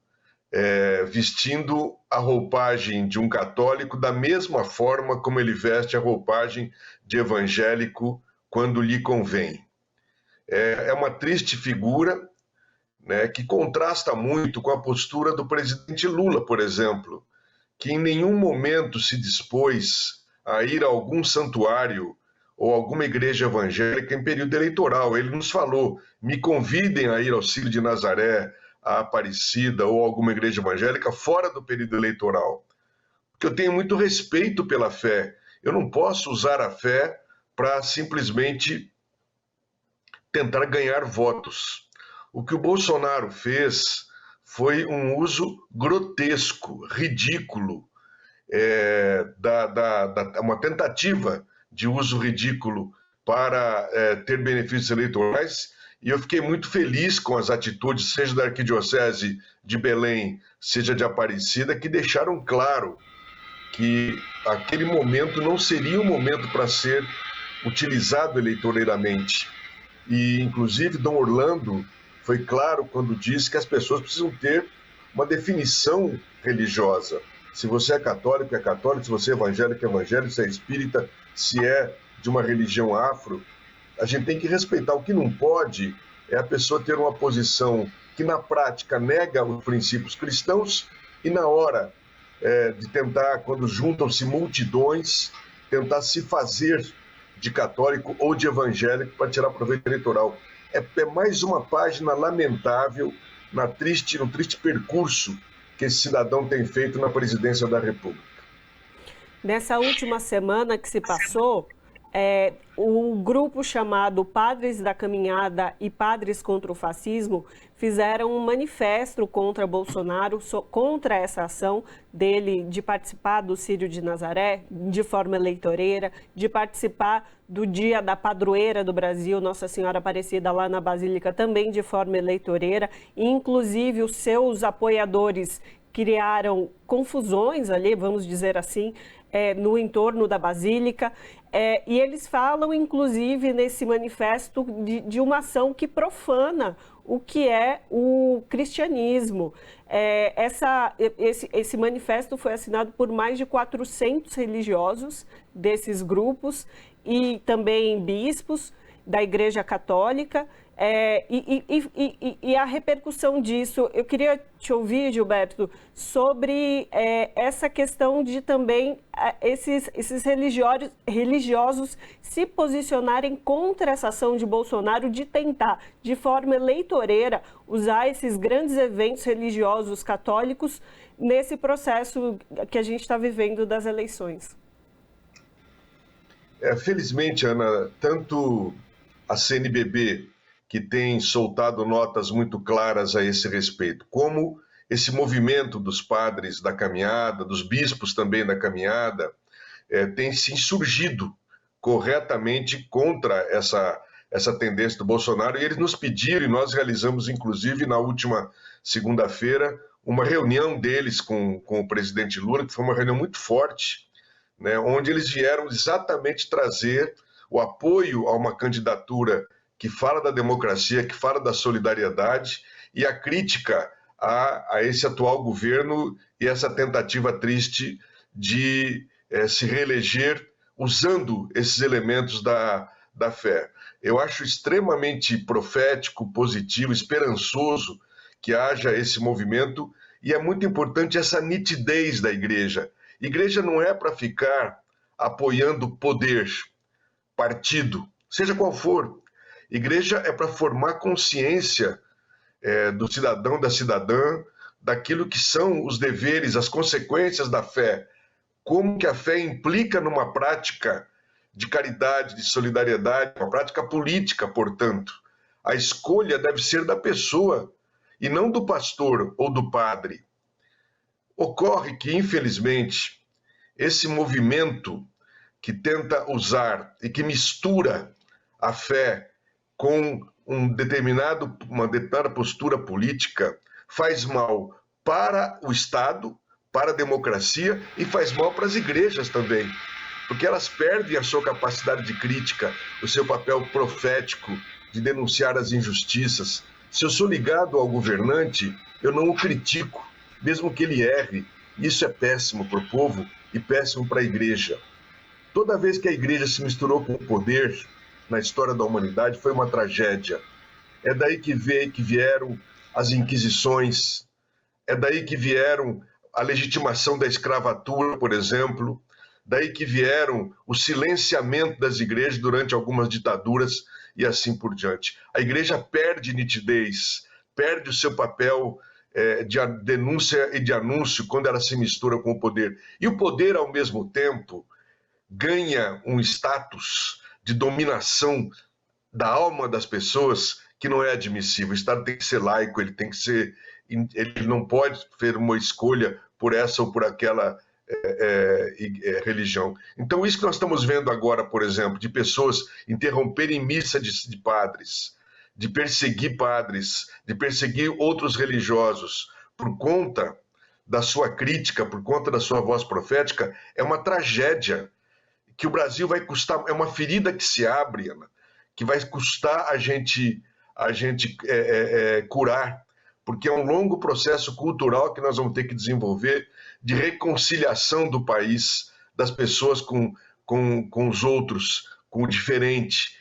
vestindo a roupagem de um católico da mesma forma como ele veste a roupagem de evangélico quando lhe convém. É uma triste figura, né, que contrasta muito com a postura do presidente Lula, por exemplo, que em nenhum momento se dispôs a ir a algum santuário ou alguma igreja evangélica em período eleitoral. Ele nos falou, me convidem a ir ao Círio de Nazaré, a Aparecida ou alguma igreja evangélica fora do período eleitoral. Porque eu tenho muito respeito pela fé. Eu não posso usar a fé para simplesmente tentar ganhar votos. O que o Bolsonaro fez foi um uso grotesco, ridículo, uma tentativa de uso ridículo para ter benefícios eleitorais, e eu fiquei muito feliz com as atitudes, seja da Arquidiocese de Belém, seja de Aparecida, que deixaram claro que aquele momento não seria um momento para ser utilizado eleitoreiramente. E, inclusive, Dom Orlando foi claro quando disse que as pessoas precisam ter uma definição religiosa. Se você é católico, se você é evangélico, se é espírita, se é de uma religião afro, a gente tem que respeitar. O que não pode é a pessoa ter uma posição que, na prática, nega os princípios cristãos e, na hora de tentar, quando juntam-se multidões, tentar se fazer de católico ou de evangélico para tirar proveito eleitoral. É mais uma página lamentável no triste percurso que esse cidadão tem feito na presidência da República. Nessa última semana que se passou, o grupo chamado Padres da Caminhada e Padres contra o Fascismo fizeram um manifesto contra Bolsonaro, contra essa ação dele de participar do Círio de Nazaré de forma eleitoreira, de participar do Dia da Padroeira do Brasil, Nossa Senhora Aparecida, lá na Basílica, também de forma eleitoreira. E, inclusive, os seus apoiadores criaram confusões ali, vamos dizer assim, no entorno da Basílica. E eles falam, inclusive, nesse manifesto de uma ação que profana o que é o cristianismo. Esse manifesto foi assinado por mais de 400 religiosos desses grupos e também bispos da Igreja Católica. E a repercussão disso, eu queria te ouvir, Gilberto, sobre essa questão de também esses religiosos se posicionarem contra essa ação de Bolsonaro de tentar, de forma eleitoreira, usar esses grandes eventos religiosos católicos nesse processo que a gente está vivendo das eleições. Felizmente, Ana, tanto a CNBB, que tem soltado notas muito claras a esse respeito, como esse movimento dos padres da caminhada, dos bispos também da caminhada, tem se insurgido corretamente contra essa tendência do Bolsonaro, e eles nos pediram, e nós realizamos, inclusive, na última segunda-feira, uma reunião deles com o presidente Lula, que foi uma reunião muito forte, né, onde eles vieram exatamente trazer o apoio a uma candidatura que fala da democracia, que fala da solidariedade, e a crítica a esse atual governo e essa tentativa triste de se reeleger usando esses elementos da fé. Eu acho extremamente profético, positivo, esperançoso que haja esse movimento, E é muito importante essa nitidez da igreja. Igreja não é para ficar apoiando poder, partido, seja qual for. Igreja é para formar consciência do cidadão, da cidadã, daquilo que são os deveres, as consequências da fé. Como que a fé implica numa prática de caridade, de solidariedade, uma prática política, portanto. A escolha deve ser da pessoa e não do pastor ou do padre. Ocorre que, infelizmente, esse movimento que tenta usar e que mistura a fé com uma determinada postura política faz mal para o Estado, para a democracia e faz mal para as igrejas também, porque elas perdem a sua capacidade de crítica, o seu papel profético de denunciar as injustiças. Se eu sou ligado ao governante, eu não o critico, mesmo que ele erre. Isso é péssimo para o povo e péssimo para a igreja. Toda vez que a igreja se misturou com o poder na história da humanidade, foi uma tragédia. É daí que vieram as inquisições, é daí que vieram a legitimação da escravatura, por exemplo, daí que vieram o silenciamento das igrejas durante algumas ditaduras e assim por diante. A igreja perde nitidez, perde o seu papel de denúncia e de anúncio quando ela se mistura com o poder. E o poder, ao mesmo tempo, ganha um status de dominação da alma das pessoas que não é admissível. O Estado tem que ser laico, ele não pode ter uma escolha por essa ou por aquela religião. Então, isso que nós estamos vendo agora, por exemplo, de pessoas interromperem missa de padres, de perseguir padres, de perseguir outros religiosos por conta da sua crítica, por conta da sua voz profética, é uma tragédia que o Brasil vai custar, é uma ferida que se abre, Ana, que vai custar a gente curar, porque é um longo processo cultural que nós vamos ter que desenvolver de reconciliação do país, das pessoas com os outros, com o diferente.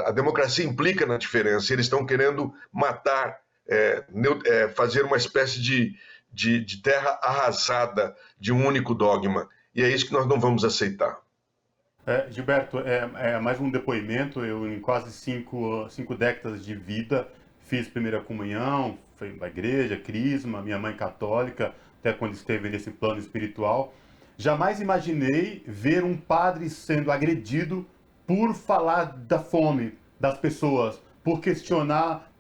A democracia implica na diferença, eles estão querendo matar, fazer uma espécie de terra arrasada de um único dogma, e é isso que nós não vamos aceitar. Gilberto, mais um depoimento. Eu, em quase cinco décadas de vida, fiz primeira comunhão, fui na igreja, crisma, minha mãe católica, até quando esteve nesse plano espiritual. Jamais imaginei ver um padre sendo agredido por falar da fome das pessoas, por questionar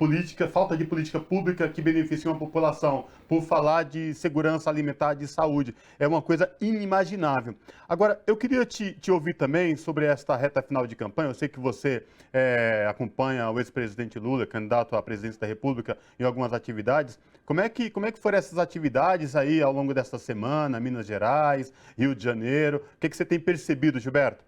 falta de política pública que beneficia uma população, por falar de segurança alimentar, de saúde. É uma coisa inimaginável. Agora, eu queria te ouvir também sobre esta reta final de campanha. Eu sei que você acompanha o ex-presidente Lula, candidato à presidência da República, em algumas atividades. Como é que foram essas atividades aí ao longo desta semana, Minas Gerais, Rio de Janeiro? O que você tem percebido, Gilberto?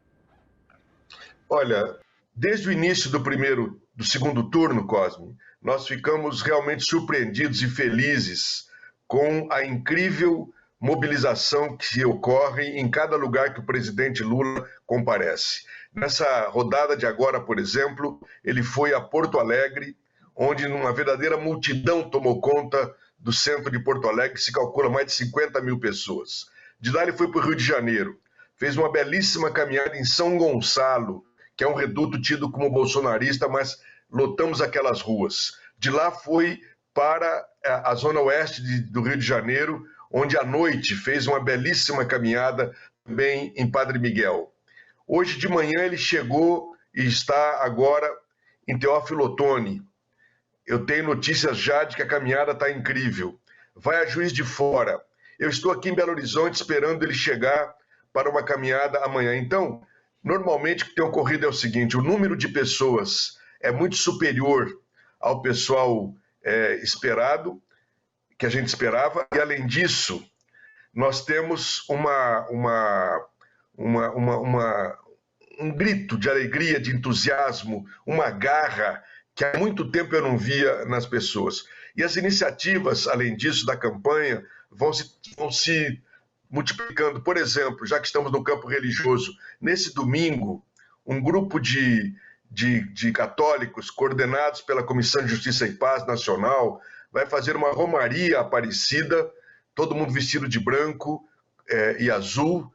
Olha, desde o início do segundo turno, Cosme, nós ficamos realmente surpreendidos e felizes com a incrível mobilização que ocorre em cada lugar que o presidente Lula comparece. Nessa rodada de agora, por exemplo, ele foi a Porto Alegre, onde uma verdadeira multidão tomou conta do centro de Porto Alegre, que se calcula mais de 50 mil pessoas. De lá ele foi para o Rio de Janeiro, fez uma belíssima caminhada em São Gonçalo, que é um reduto tido como bolsonarista, mas lotamos aquelas ruas. De lá foi para a zona oeste do Rio de Janeiro, onde à noite fez uma belíssima caminhada também em Padre Miguel. Hoje de manhã ele chegou e está agora em Teófilo Otoni. Eu tenho notícias já de que a caminhada está incrível. Vai a Juiz de Fora. Eu estou aqui em Belo Horizonte esperando ele chegar para uma caminhada amanhã. Então, normalmente o que tem ocorrido é o seguinte: o número de pessoas é muito superior ao pessoal esperado, que a gente esperava, e além disso, nós temos um grito de alegria, de entusiasmo, uma garra que há muito tempo eu não via nas pessoas. E as iniciativas, além disso, da campanha, vão se multiplicando. Por exemplo, já que estamos no campo religioso, nesse domingo, um grupo de católicos coordenados pela Comissão de Justiça e Paz Nacional vai fazer uma romaria Aparecida, todo mundo vestido de branco e azul,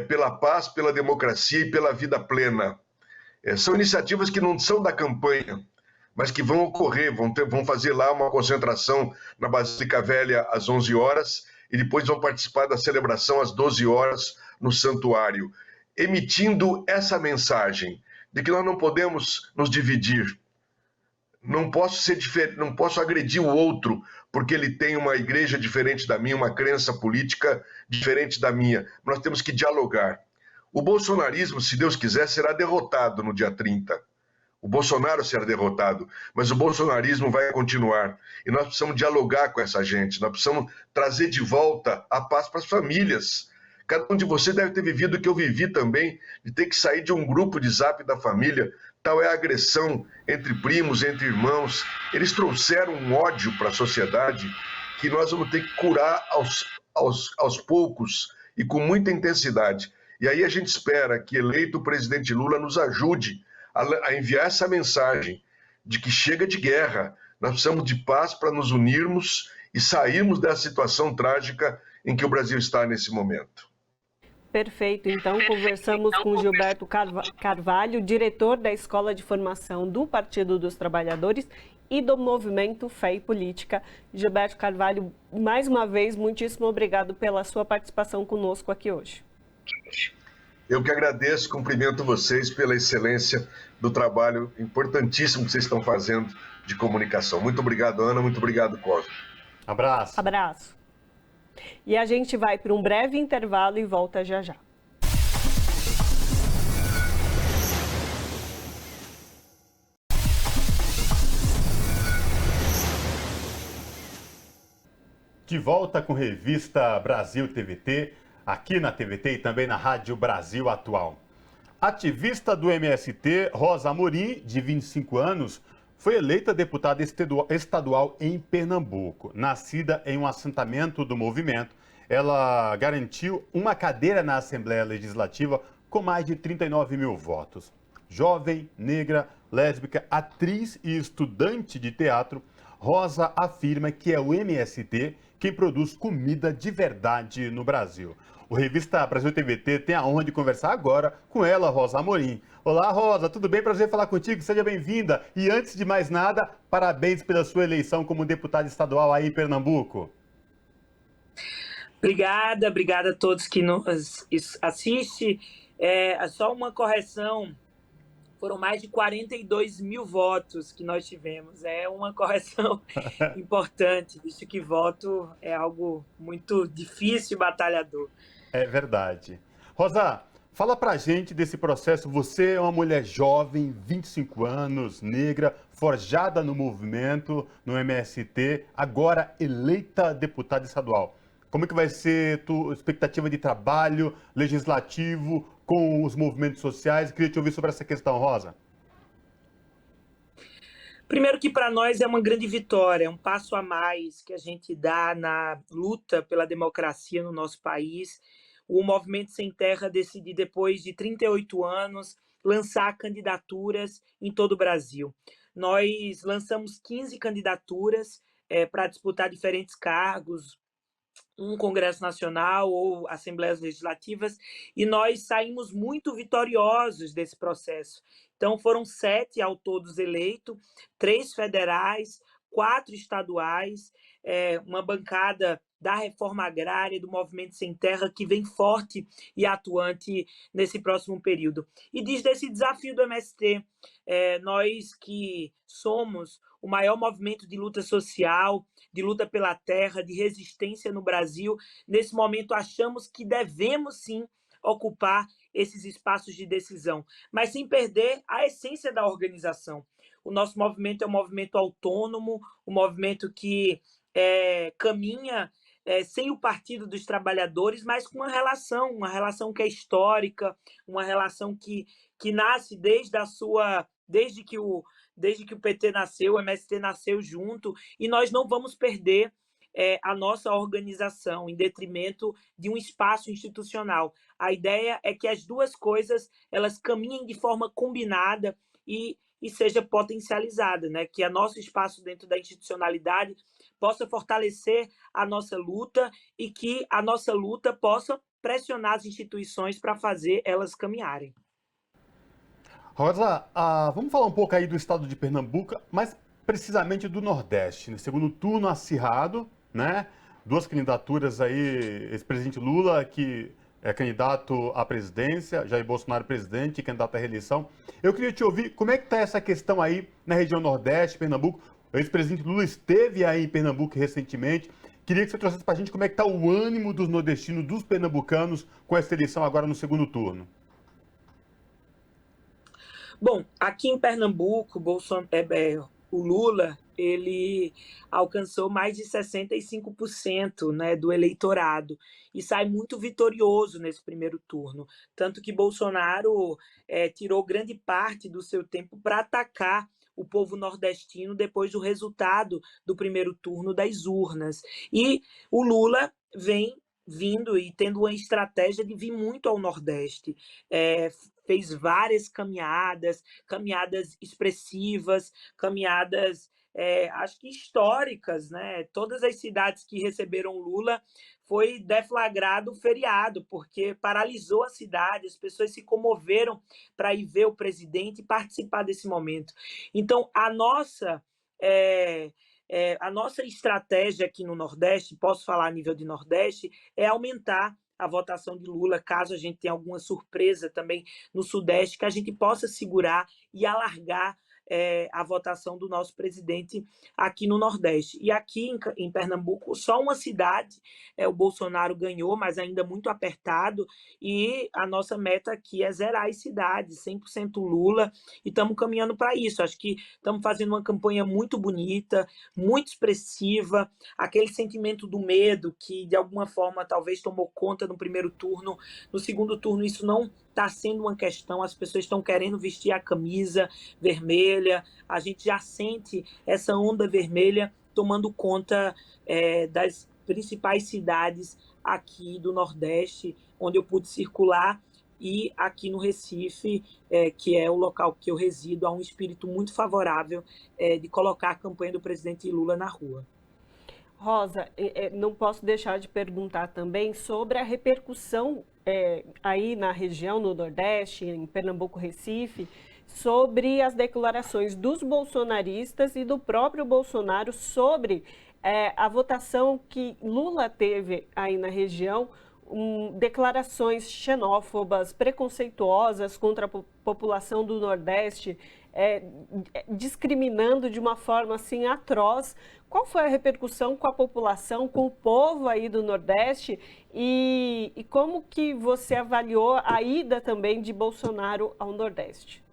pela paz, pela democracia e pela vida plena. São iniciativas que não são da campanha, mas que vão ocorrer, vão fazer lá uma concentração na Basílica Velha às 11 horas e depois vão participar da celebração às 12 horas no santuário, emitindo essa mensagem de que nós não podemos nos dividir. Não posso agredir o outro porque ele tem uma igreja diferente da minha, uma crença política diferente da minha. Nós temos que dialogar. O bolsonarismo, se Deus quiser, será derrotado no dia 30. O Bolsonaro será derrotado, mas o bolsonarismo vai continuar. E nós precisamos dialogar com essa gente, nós precisamos trazer de volta a paz para as famílias. Cada um de vocês deve ter vivido o que eu vivi também, de ter que sair de um grupo de zap da família. Tal é a agressão entre primos, entre irmãos. Eles trouxeram um ódio para a sociedade que nós vamos ter que curar aos poucos e com muita intensidade. E aí a gente espera que, eleito o presidente Lula, nos ajude a enviar essa mensagem de que chega de guerra. Nós precisamos de paz para nos unirmos e sairmos dessa situação trágica em que o Brasil está nesse momento. Perfeito. Então, conversamos com Gilberto Carvalho, diretor da Escola de Formação do Partido dos Trabalhadores e do Movimento Fé e Política. Gilberto Carvalho, mais uma vez, muitíssimo obrigado pela sua participação conosco aqui hoje. Eu que agradeço, cumprimento vocês pela excelência do trabalho importantíssimo que vocês estão fazendo de comunicação. Muito obrigado, Ana, muito obrigado, Cosmo. Abraço. Abraço. E a gente vai para um breve intervalo e volta já já. De volta com Revista Brasil TVT, aqui na TVT e também na Rádio Brasil Atual. Ativista do MST, Rosa Amorim, de 25 anos, foi eleita deputada estadual em Pernambuco. Nascida em um assentamento do movimento, ela garantiu uma cadeira na Assembleia Legislativa com mais de 39 mil votos. Jovem, negra, lésbica, atriz e estudante de teatro, Rosa afirma que é o MST quem produz comida de verdade no Brasil. O Revista Brasil TVT tem a honra de conversar agora com ela, Rosa Amorim. Olá, Rosa, tudo bem? Prazer falar contigo, seja bem-vinda. E antes de mais nada, parabéns pela sua eleição como deputada estadual aí em Pernambuco. Obrigada a todos que nos assistem. Só uma correção, foram mais de 42 mil votos que nós tivemos. É uma correção importante, visto que voto é algo muito difícil e batalhador. É verdade. Rosa, fala pra gente desse processo. Você é uma mulher jovem, 25 anos, negra, forjada no movimento, no MST, agora eleita deputada estadual. Como é que vai ser a tua expectativa de trabalho legislativo com os movimentos sociais? Queria te ouvir sobre essa questão, Rosa. Primeiro que para nós é uma grande vitória, um passo a mais que a gente dá na luta pela democracia no nosso país. O Movimento Sem Terra decidiu, depois de 38 anos, lançar candidaturas em todo o Brasil. Nós lançamos 15 candidaturas para disputar diferentes cargos, um Congresso Nacional ou Assembleias Legislativas, e nós saímos muito vitoriosos desse processo. Então, foram 7 ao todos eleitos, 3 federais, 4 estaduais, uma bancada da reforma agrária, do Movimento Sem Terra, que vem forte e atuante nesse próximo período. E diz desse desafio do MST, nós que somos o maior movimento de luta social, de luta pela terra, de resistência no Brasil, nesse momento achamos que devemos sim ocupar esses espaços de decisão, mas sem perder a essência da organização. O nosso movimento é um movimento autônomo, um movimento que caminha sem o Partido dos Trabalhadores, mas com uma relação que é histórica, uma relação que nasce desde que o PT nasceu, o MST nasceu junto, e nós não vamos perder a nossa organização em detrimento de um espaço institucional. A ideia é que as duas coisas elas caminhem de forma combinada e seja potencializada, né? Que o nosso espaço dentro da institucionalidade possa fortalecer a nossa luta e que a nossa luta possa pressionar as instituições para fazer elas caminharem. Rosa, vamos falar um pouco aí do estado de Pernambuco, mais precisamente do Nordeste. No segundo turno acirrado, né? Duas candidaturas aí, ex-presidente Lula, que é candidato à presidência, Jair Bolsonaro presidente e candidato à reeleição. Eu queria te ouvir, como é que está essa questão aí na região Nordeste, Pernambuco? O ex-presidente Lula esteve aí em Pernambuco recentemente. Queria que você trouxesse para a gente como é que está o ânimo dos nordestinos, dos pernambucanos, com essa eleição agora no segundo turno. Bom, aqui em Pernambuco, o Lula ele alcançou mais de 65%, né, do eleitorado e sai muito vitorioso nesse primeiro turno. Tanto que Bolsonaro tirou grande parte do seu tempo para atacar o povo nordestino depois do resultado do primeiro turno das urnas. E o Lula vem vindo e tendo uma estratégia de vir muito ao Nordeste. Fez várias caminhadas expressivas, caminhadas, acho que históricas, né? Todas as cidades que receberam Lula foi deflagrado feriado, porque paralisou a cidade, as pessoas se comoveram para ir ver o presidente e participar desse momento. Então, a nossa estratégia aqui no Nordeste, posso falar a nível de Nordeste, é aumentar a votação de Lula, caso a gente tenha alguma surpresa também no Sudeste, que a gente possa segurar e alargar a votação do nosso presidente aqui no Nordeste. E aqui em Pernambuco, só uma cidade, o Bolsonaro ganhou, mas ainda muito apertado, e a nossa meta aqui é zerar as cidades, 100% Lula, e estamos caminhando para isso. Acho que estamos fazendo uma campanha muito bonita, muito expressiva, aquele sentimento do medo que, de alguma forma, talvez tomou conta no primeiro turno. No segundo turno, isso não está sendo uma questão, as pessoas estão querendo vestir a camisa vermelha, a gente já sente essa onda vermelha tomando conta das principais cidades aqui do Nordeste, onde eu pude circular, e aqui no Recife, que é o local que eu resido, há um espírito muito favorável de colocar a campanha do presidente Lula na rua. Rosa, não posso deixar de perguntar também sobre a repercussão aí na região, no Nordeste, em Pernambuco, Recife, sobre as declarações dos bolsonaristas e do próprio Bolsonaro sobre a votação que Lula teve aí na região, declarações xenófobas, preconceituosas contra a população do Nordeste, discriminando de uma forma assim atroz. Qual foi a repercussão com a população, com o povo aí do Nordeste e como que você avaliou a ida também de Bolsonaro ao Nordeste?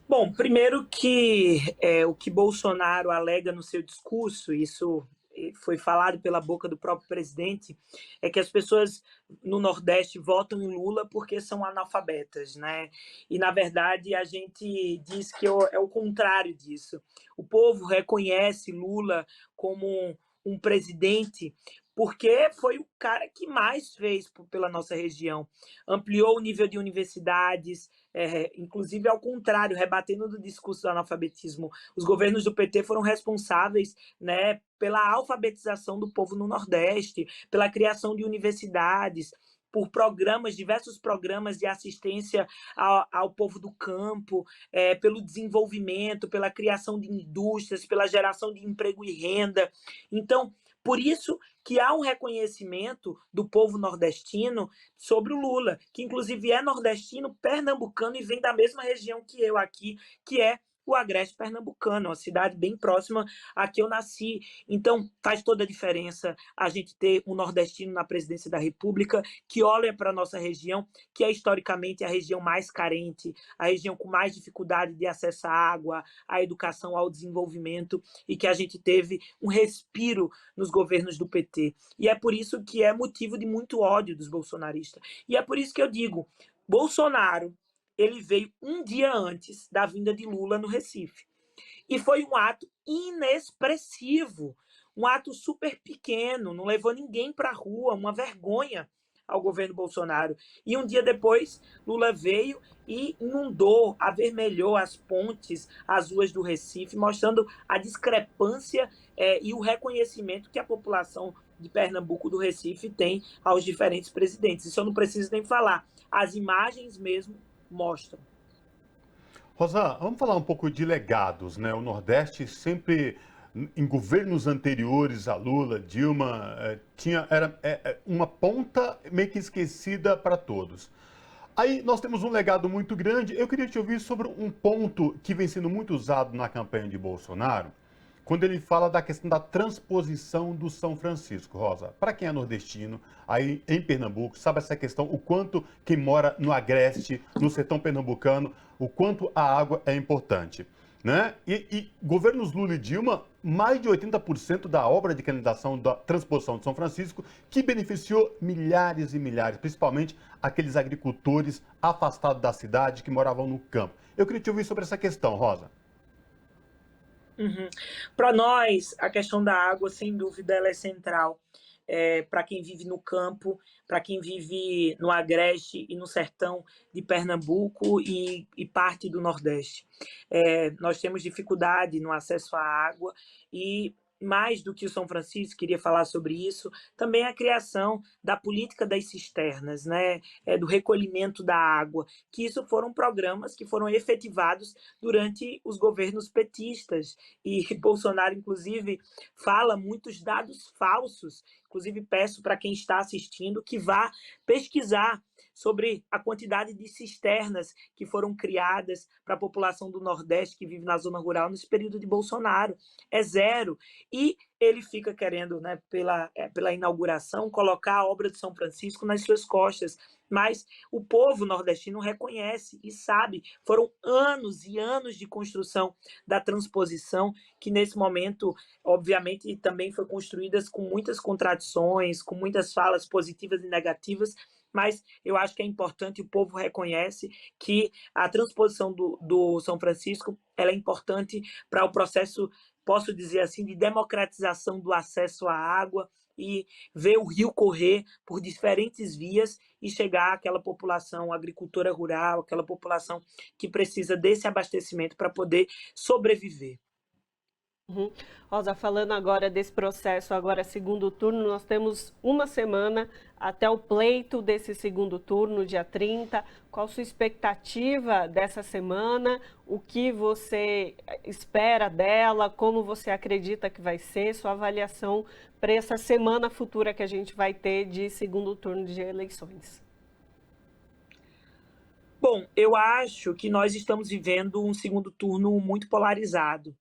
Bom, primeiro que o que Bolsonaro alega no seu discurso, isso foi falado pela boca do próprio presidente, é que as pessoas no Nordeste votam em Lula porque são analfabetas, né? E, na verdade, a gente diz que é o contrário disso. O povo reconhece Lula como um presidente porque foi o cara que mais fez pela nossa região. Ampliou o nível de universidades, inclusive ao contrário, rebatendo do discurso do analfabetismo. Os governos do PT foram responsáveis, né, pela alfabetização do povo no Nordeste, pela criação de universidades, por diversos programas de assistência ao povo do campo, pelo desenvolvimento, pela criação de indústrias, pela geração de emprego e renda. Então, por isso que há um reconhecimento do povo nordestino sobre o Lula, que inclusive é nordestino, pernambucano e vem da mesma região que eu aqui, que é o Agreste Pernambucano, uma cidade bem próxima a que eu nasci. Então, faz toda a diferença a gente ter um nordestino na presidência da República que olha para a nossa região, que é historicamente a região mais carente, a região com mais dificuldade de acesso à água, à educação, ao desenvolvimento, e que a gente teve um respiro nos governos do PT. E é por isso que é motivo de muito ódio dos bolsonaristas. E é por isso que eu digo, Bolsonaro, ele veio um dia antes da vinda de Lula no Recife. E foi um ato inexpressivo, um ato super pequeno, não levou ninguém para a rua, uma vergonha ao governo Bolsonaro. E um dia depois, Lula veio e inundou, avermelhou as pontes, as ruas do Recife, mostrando a discrepância e o reconhecimento que a população de Pernambuco, do Recife, tem aos diferentes presidentes. Isso eu não preciso nem falar. As imagens mesmo mostram. Rosa, vamos falar um pouco de legados, né? O Nordeste sempre, em governos anteriores a Lula, Dilma, era uma ponta meio que esquecida para todos. Aí nós temos um legado muito grande. Eu queria te ouvir sobre um ponto que vem sendo muito usado na campanha de Bolsonaro, quando ele fala da questão da transposição do São Francisco, Rosa. Para quem é nordestino, aí em Pernambuco, sabe essa questão, o quanto quem mora no Agreste, no sertão pernambucano, o quanto a água é importante, né? E governos Lula e Dilma, mais de 80% da obra de canalização da transposição de São Francisco, que beneficiou milhares e milhares, principalmente aqueles agricultores afastados da cidade que moravam no campo. Eu queria te ouvir sobre essa questão, Rosa. Uhum. Para nós, a questão da água, sem dúvida, ela é central. Para quem vive no campo, para quem vive no Agreste e no sertão de Pernambuco e parte do Nordeste. Nós temos dificuldade no acesso à água e, mais do que o São Francisco, queria falar sobre isso, também a criação da política das cisternas, né? Do recolhimento da água, que isso foram programas que foram efetivados durante os governos petistas. E Bolsonaro, inclusive, fala muitos dados falsos. Inclusive, peço para quem está assistindo que vá pesquisar sobre a quantidade de cisternas que foram criadas para a população do Nordeste que vive na zona rural nesse período de Bolsonaro. É zero. E ele fica querendo, né, pela inauguração, colocar a obra de São Francisco nas suas costas. Mas o povo nordestino reconhece e sabe, foram anos e anos de construção da transposição, que nesse momento, obviamente, também foi construídas com muitas contradições, com muitas falas positivas e negativas, mas eu acho que é importante, o povo reconhece que a transposição do São Francisco ela é importante para o processo, posso dizer assim, de democratização do acesso à água e ver o rio correr por diferentes vias e chegar àquela população agricultora rural, aquela população que precisa desse abastecimento para poder sobreviver. Uhum. Rosa, falando agora desse processo, agora segundo turno, nós temos uma semana até o pleito desse segundo turno, dia 30. Qual a sua expectativa dessa semana? O que você espera dela? Como você acredita que vai ser? Sua avaliação para essa semana futura que a gente vai ter de segundo turno de eleições. Bom, eu acho que nós estamos vivendo um segundo turno muito polarizado.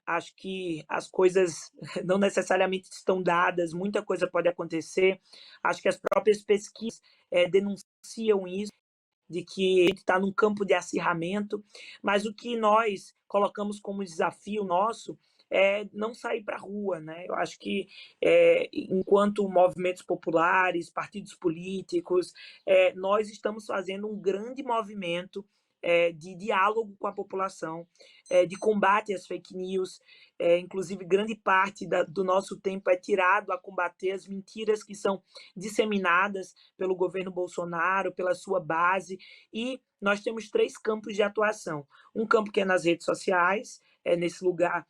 Acho que as coisas não necessariamente estão dadas, muita coisa pode acontecer. Acho que as próprias pesquisas denunciam isso, de que a gente está num campo de acirramento, mas o que nós colocamos como desafio nosso é não sair para a rua, né? Eu acho que, enquanto movimentos populares, partidos políticos, nós estamos fazendo um grande movimento de diálogo com a população, de combate às fake news. Inclusive, grande parte do nosso tempo é tirado a combater as mentiras que são disseminadas pelo governo Bolsonaro, pela sua base. E nós temos 3 campos de atuação. Um campo que é nas redes sociais, nesse lugar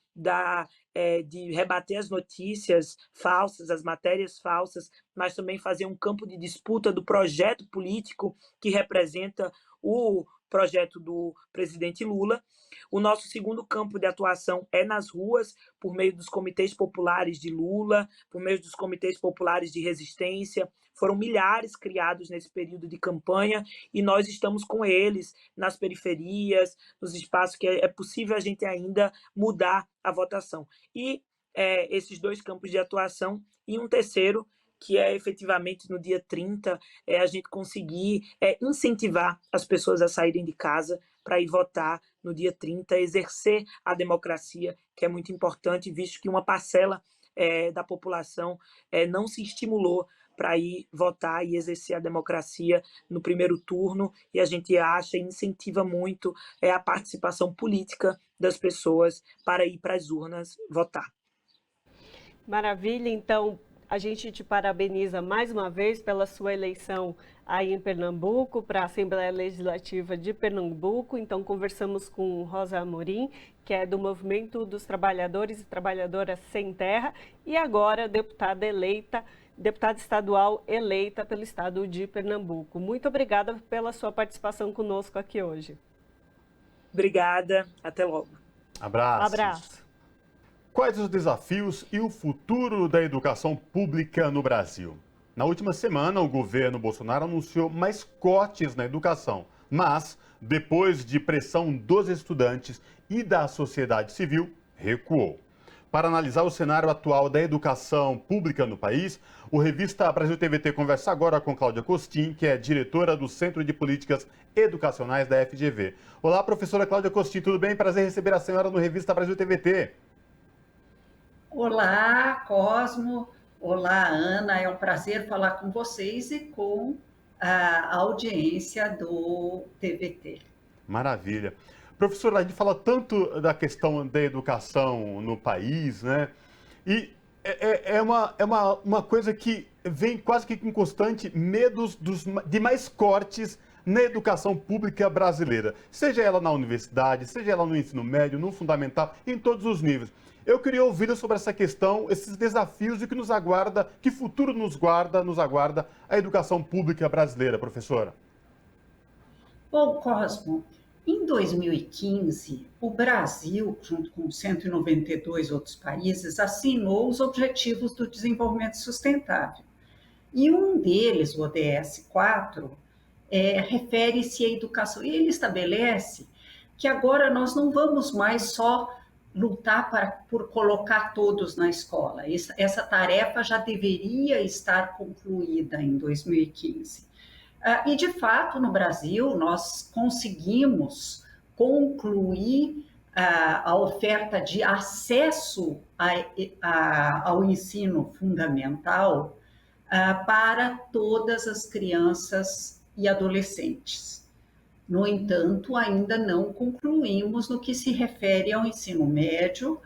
de rebater as notícias falsas, as matérias falsas, mas também fazer um campo de disputa do projeto político que representa o projeto do presidente Lula. O nosso segundo campo de atuação é nas ruas, por meio dos comitês populares de Lula, por meio dos comitês populares de resistência. Foram milhares criados nesse período de campanha e nós estamos com eles nas periferias, nos espaços que é possível a gente ainda mudar a votação. E esses 2 campos de atuação e um terceiro, que é efetivamente no dia 30, a gente conseguir incentivar as pessoas a saírem de casa para ir votar no dia 30, exercer a democracia, que é muito importante, visto que uma parcela da população não se estimulou para ir votar e exercer a democracia no primeiro turno, e a gente acha e incentiva muito a participação política das pessoas para ir para as urnas votar. Maravilha, então, A gente te parabeniza mais uma vez pela sua eleição aí em Pernambuco, para a Assembleia Legislativa de Pernambuco. Então, conversamos com Rosa Amorim, que é do Movimento dos Trabalhadores e Trabalhadoras Sem Terra, e agora deputada estadual eleita pelo estado de Pernambuco. Muito obrigada pela sua participação conosco aqui hoje. Obrigada, até logo. Abraço. Quais os desafios e o futuro da educação pública no Brasil? Na última semana, o governo Bolsonaro anunciou mais cortes na educação, mas, depois de pressão dos estudantes e da sociedade civil, recuou. Para analisar o cenário atual da educação pública no país, o Revista Brasil TVT conversa agora com Cláudia Costin, que é diretora do Centro de Políticas Educacionais da FGV. Olá, professora Cláudia Costin, tudo bem? Prazer receber a senhora no Revista Brasil TVT. Olá, Cosmo. Olá, Ana. É um prazer falar com vocês e com a audiência do TVT. Maravilha. Professora, a gente fala tanto da questão da educação no país, né? E é uma coisa que vem quase que com constante medos de mais cortes na educação pública brasileira. Seja ela na universidade, seja ela no ensino médio, no fundamental, em todos os níveis. Eu queria ouvir sobre essa questão, esses desafios e o que nos aguarda, que futuro nos aguarda a educação pública brasileira, professora. Bom, Cosmo, em 2015, o Brasil, junto com 192 outros países, assinou os Objetivos do Desenvolvimento Sustentável. E um deles, o ODS 4, refere-se à educação. E ele estabelece que agora nós não vamos mais só lutar por colocar todos na escola. Essa tarefa já deveria estar concluída em 2015. E, de fato, no Brasil, nós conseguimos concluir a oferta de acesso ao ensino fundamental para todas as crianças e adolescentes. No entanto, ainda não concluímos no que se refere ao ensino médio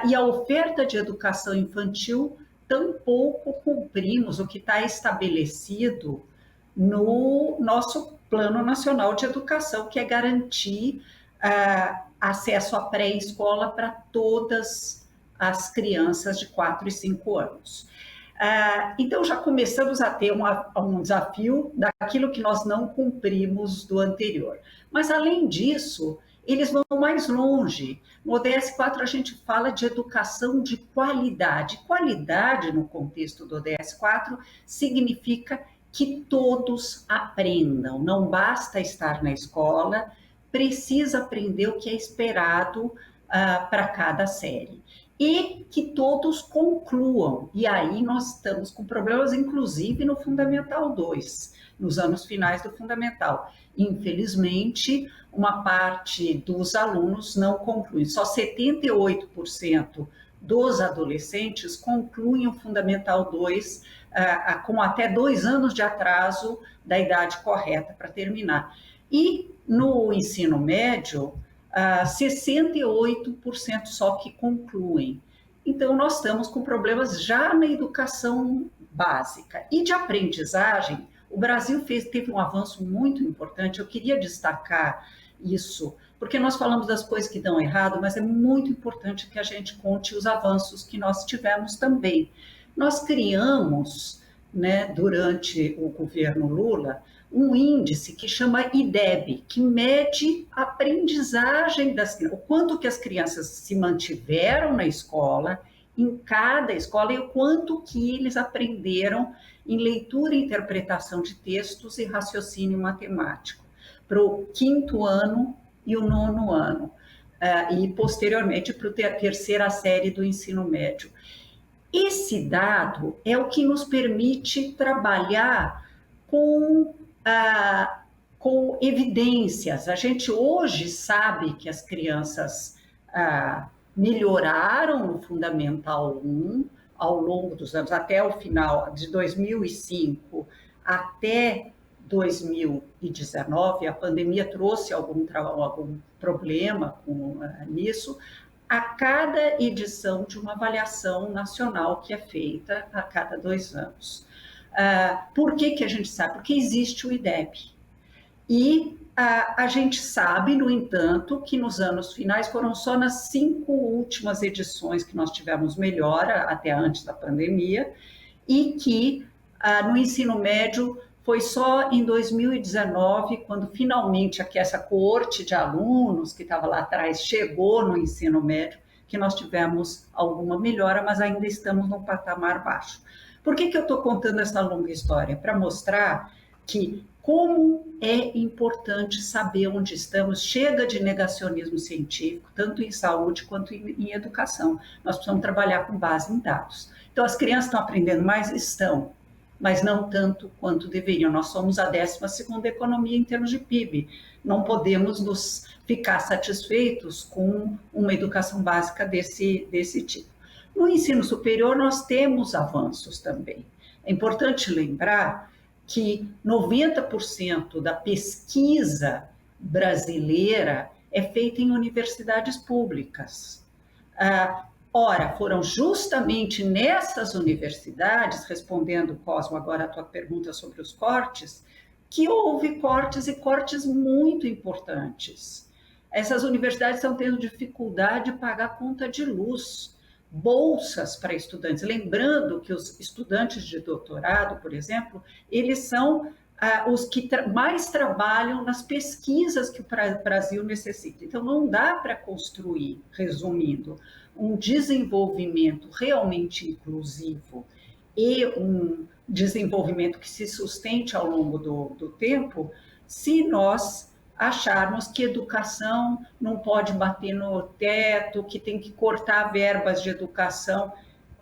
e a oferta de educação infantil, tampouco cumprimos o que está estabelecido no nosso Plano Nacional de Educação, que é garantir acesso à pré-escola para todas as crianças de 4 e 5 anos. Então, já começamos a ter um desafio daquilo que nós não cumprimos do anterior. Mas, além disso, eles vão mais longe. No ODS 4, a gente fala de educação de qualidade. Qualidade, no contexto do ODS 4, significa que todos aprendam. Não basta estar na escola, precisa aprender o que é esperado para cada série. E que todos concluam. E aí nós estamos com problemas, inclusive no Fundamental 2, nos anos finais do Fundamental. Infelizmente, uma parte dos alunos não conclui. Só 78% dos adolescentes concluem o Fundamental 2 com até 2 anos de atraso da idade correta para terminar. E no ensino médio, 68% só que concluem. Então, nós estamos com problemas já na educação básica. E de aprendizagem, o Brasil teve um avanço muito importante. Eu queria destacar isso, porque nós falamos das coisas que dão errado, mas é muito importante que a gente conte os avanços que nós tivemos também. Nós criamos, durante o governo Lula, um índice que chama IDEB, que mede a aprendizagem das crianças, o quanto que as crianças se mantiveram na escola, em cada escola, e o quanto que eles aprenderam em leitura e interpretação de textos e raciocínio matemático, para o 5º ano e o 9º ano, e posteriormente para a 3ª série do ensino médio. Esse dado é o que nos permite trabalhar com evidências. A gente hoje sabe que as crianças melhoraram no Fundamental 1 ao longo dos anos, até o final de 2005 até 2019, a pandemia trouxe algum problema nisso. a cada edição de uma avaliação nacional que é feita a cada 2 anos. Por que a gente sabe? Porque existe o IDEB. E a gente sabe, no entanto, que nos anos finais foram só nas 5 últimas edições que nós tivemos melhora, até antes da pandemia, e que no ensino médio foi só em 2019, quando finalmente aqui essa coorte de alunos que estava lá atrás chegou no ensino médio, que nós tivemos alguma melhora, mas ainda estamos num patamar baixo. Por que eu estou contando essa longa história? Para mostrar que como é importante saber onde estamos, chega de negacionismo científico, tanto em saúde quanto em educação. Nós precisamos trabalhar com base em dados. Então, as crianças estão aprendendo mais? Estão, mas não tanto quanto deveriam. Nós somos a 12ª economia em termos de PIB. Não podemos nos ficar satisfeitos com uma educação básica desse tipo. No ensino superior, nós temos avanços também. É importante lembrar que 90% da pesquisa brasileira é feita em universidades públicas. Ora, foram justamente nessas universidades, respondendo, Cosmo, agora a tua pergunta sobre os cortes, que houve cortes e cortes muito importantes. Essas universidades estão tendo dificuldade de pagar conta de luz, bolsas para estudantes. Lembrando que os estudantes de doutorado, por exemplo, eles são os que mais trabalham nas pesquisas que o Brasil necessita. Então, não dá para construir, resumindo, um desenvolvimento realmente inclusivo e um desenvolvimento que se sustente ao longo do tempo, se nós acharmos que educação não pode bater no teto, que tem que cortar verbas de educação.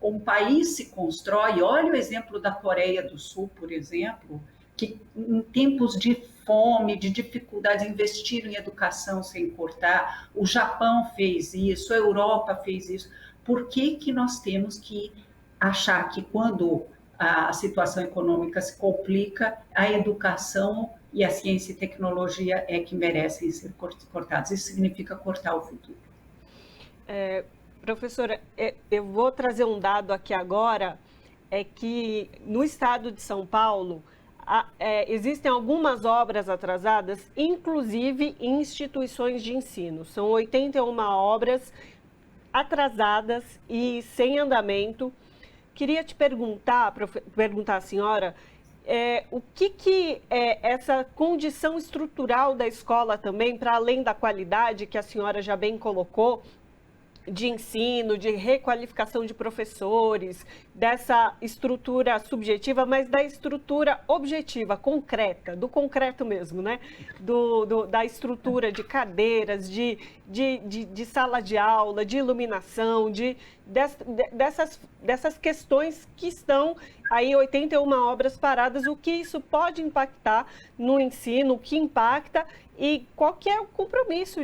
Um país se constrói, olha o exemplo da Coreia do Sul, por exemplo, que em tempos de fome, de dificuldades, investiram em educação sem cortar. O Japão fez isso, a Europa fez isso. Por que nós temos que achar que quando a situação econômica se complica, a educação e a ciência e tecnologia é que merecem ser cortados? Isso significa cortar o futuro. Professora, eu vou trazer um dado aqui agora, é que no estado de São Paulo, existem algumas obras atrasadas, inclusive em instituições de ensino. São 81 obras atrasadas e sem andamento. Queria te perguntar à senhora, o que é essa condição estrutural da escola também, para além da qualidade que a senhora já bem colocou, de ensino, de requalificação de professores, dessa estrutura subjetiva, mas da estrutura objetiva, concreta, do concreto mesmo, né? Da estrutura de cadeiras, de sala de aula, de iluminação, dessas questões que estão aí 81 obras paradas, o que isso pode impactar no ensino, o que impacta e qual que é o compromisso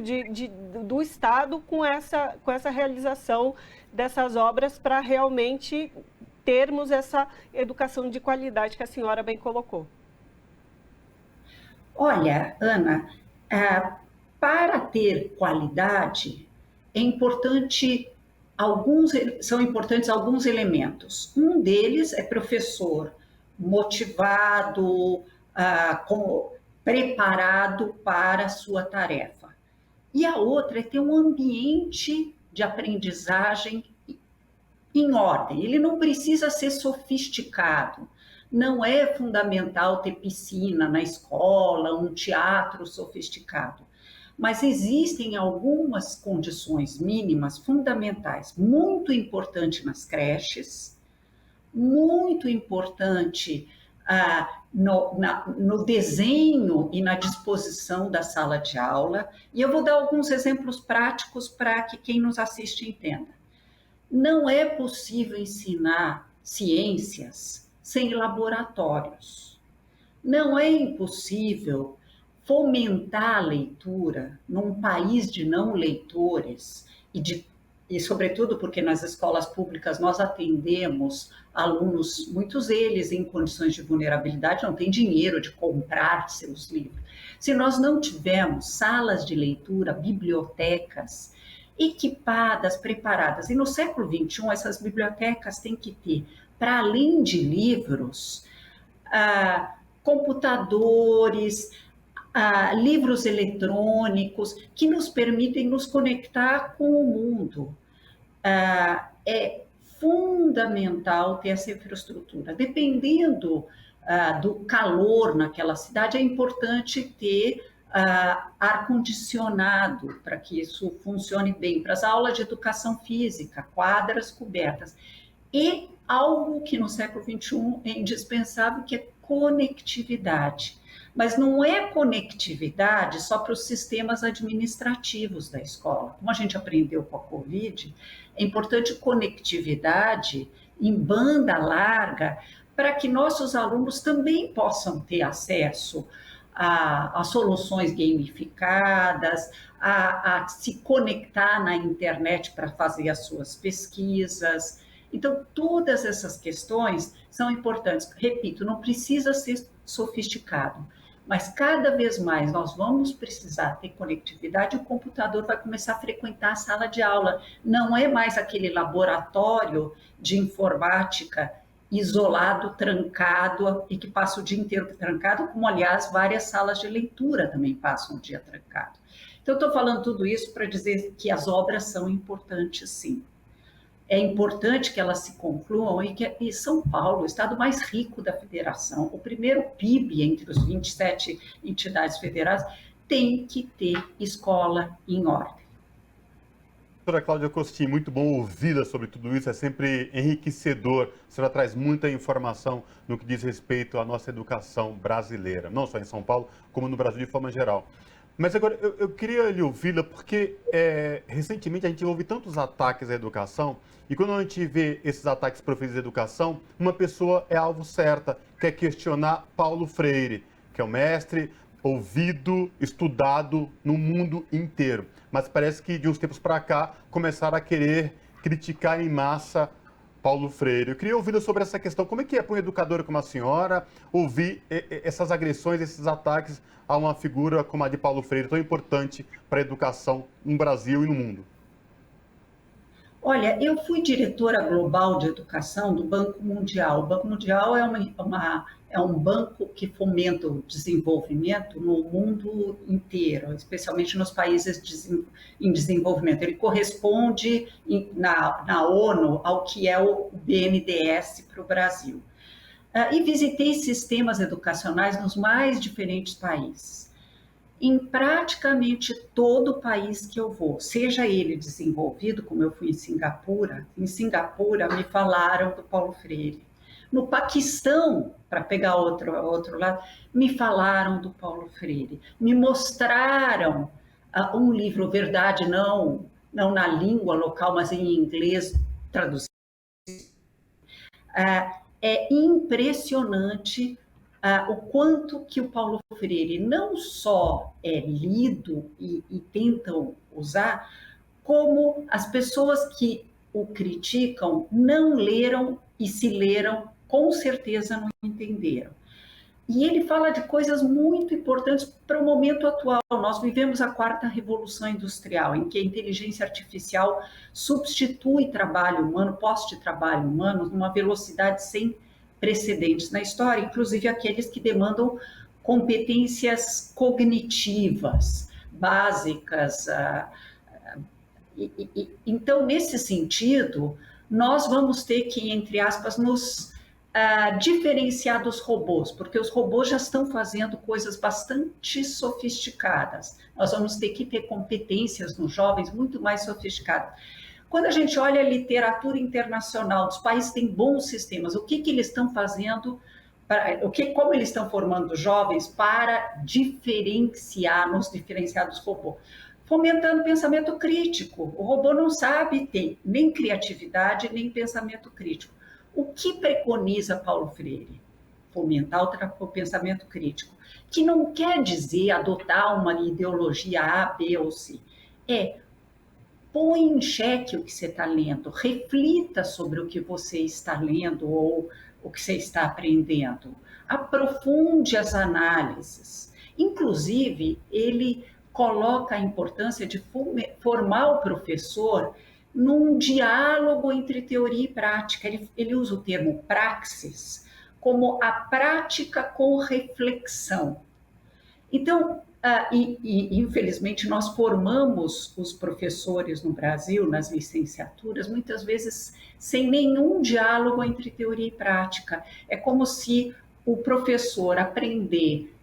do Estado com essa realização dessas obras para realmente termos essa educação de qualidade que a senhora bem colocou. Olha, Ana, para ter qualidade são importantes alguns elementos. Um deles é professor motivado, preparado para a sua tarefa. E a outra é ter um ambiente de aprendizagem em ordem. Ele não precisa ser sofisticado. Não é fundamental ter piscina na escola, um teatro sofisticado. Mas existem algumas condições mínimas fundamentais, muito importante nas creches, muito importante no desenho e na disposição da sala de aula. E eu vou dar alguns exemplos práticos para que quem nos assiste entenda. Não é possível ensinar ciências sem laboratórios. Não é impossível fomentar a leitura num país de não leitores e sobretudo porque nas escolas públicas nós atendemos alunos, muitos deles em condições de vulnerabilidade, não têm dinheiro de comprar seus livros. Se nós não tivermos salas de leitura, bibliotecas equipadas, preparadas. E no século XXI, essas bibliotecas têm que ter, para além de livros, computadores, livros eletrônicos que nos permitem nos conectar com o mundo. É fundamental ter essa infraestrutura. Dependendo do calor naquela cidade, é importante ter ar-condicionado para que isso funcione bem, para as aulas de educação física, quadras cobertas. E algo que no século XXI é indispensável, que é conectividade. Mas não é conectividade só para os sistemas administrativos da escola. Como a gente aprendeu com a Covid, é importante conectividade em banda larga para que nossos alunos também possam ter acesso a soluções gamificadas, a se conectar na internet para fazer as suas pesquisas. Então, todas essas questões são importantes. Repito, não precisa ser sofisticado, mas cada vez mais nós vamos precisar ter conectividade e o computador vai começar a frequentar a sala de aula. Não é mais aquele laboratório de informática isolado, trancado, e que passa o dia inteiro trancado, como, aliás, várias salas de leitura também passam o dia trancado. Então, eu estou falando tudo isso para dizer que as obras são importantes, sim. É importante que elas se concluam e São Paulo, o estado mais rico da federação, o primeiro PIB entre os 27 entidades federadas, tem que ter escola em ordem. Doutora Cláudia Costin, muito bom ouvi-la sobre tudo isso, é sempre enriquecedor. A senhora traz muita informação no que diz respeito à nossa educação brasileira, não só em São Paulo, como no Brasil de forma geral. Mas agora, eu queria lhe ouvi-la porque recentemente a gente ouve tantos ataques à educação e quando a gente vê esses ataques proferidos à educação, uma pessoa é alvo certa, quer questionar Paulo Freire, que é o mestre ouvido, estudado no mundo inteiro. Mas parece que de uns tempos para cá começaram a querer criticar em massa Paulo Freire. Eu queria ouvir sobre essa questão. Como é que é para uma educadora como a senhora ouvir essas agressões, esses ataques a uma figura como a de Paulo Freire, tão importante para a educação no Brasil e no mundo? Olha, eu fui diretora global de educação do Banco Mundial. O Banco Mundial é um banco que fomenta o desenvolvimento no mundo inteiro, especialmente nos países em desenvolvimento. Ele corresponde na ONU ao que é o BNDES para o Brasil. E visitei sistemas educacionais nos mais diferentes países. Em praticamente todo o país que eu vou, seja ele desenvolvido, como eu fui em Singapura me falaram do Paulo Freire. No Paquistão, para pegar outro lado, me falaram do Paulo Freire. Me mostraram um livro, verdade, não na língua local, mas em inglês traduzido. É impressionante o quanto que o Paulo Freire não só é lido e tentam usar, como as pessoas que o criticam não leram e se leram, com certeza não entenderam. E ele fala de coisas muito importantes para o momento atual. Nós vivemos a quarta revolução industrial, em que a inteligência artificial substitui trabalho humano, poste de trabalho humano, numa velocidade sem precedentes na história, inclusive aqueles que demandam competências cognitivas básicas. Então, nesse sentido, nós vamos ter que, entre aspas, nos diferenciar dos robôs, porque os robôs já estão fazendo coisas bastante sofisticadas. Nós vamos ter que ter competências nos jovens muito mais sofisticadas. Quando a gente olha a literatura internacional, os países têm bons sistemas, o que eles estão fazendo, como eles estão formando jovens para nos diferenciar dos robôs? Fomentando pensamento crítico. O robô não sabe ter nem criatividade, nem pensamento crítico. O que preconiza Paulo Freire? Fomentar o pensamento crítico, que não quer dizer adotar uma ideologia A, B ou C. Põe em xeque o que você está lendo, reflita sobre o que você está lendo ou o que você está aprendendo, aprofunde as análises. Inclusive, ele coloca a importância de formar o professor num diálogo entre teoria e prática. Ele usa o termo praxis como a prática com reflexão. Então, infelizmente, nós formamos os professores no Brasil, nas licenciaturas, muitas vezes sem nenhum diálogo entre teoria e prática. É como se o professor aprender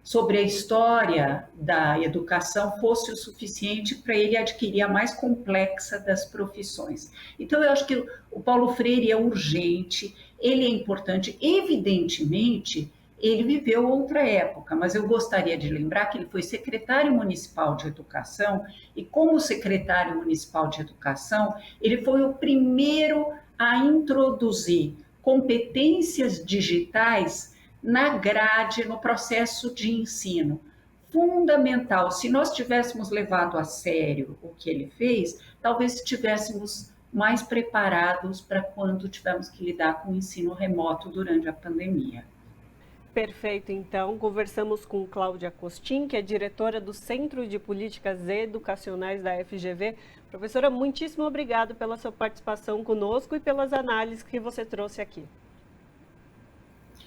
sobre a história da educação fosse o suficiente para ele adquirir a mais complexa das profissões. Então, eu acho que o Paulo Freire é urgente, ele é importante, evidentemente. Ele viveu outra época, mas eu gostaria de lembrar que ele foi secretário municipal de educação e, como secretário municipal de educação, ele foi o primeiro a introduzir competências digitais na grade, no processo de ensino. Fundamental. Se nós tivéssemos levado a sério o que ele fez, talvez estivéssemos mais preparados para quando tivermos que lidar com o ensino remoto durante a pandemia. Perfeito, então. Conversamos com Cláudia Costin, que é diretora do Centro de Políticas Educacionais da FGV. Professora, muitíssimo obrigado pela sua participação conosco e pelas análises que você trouxe aqui.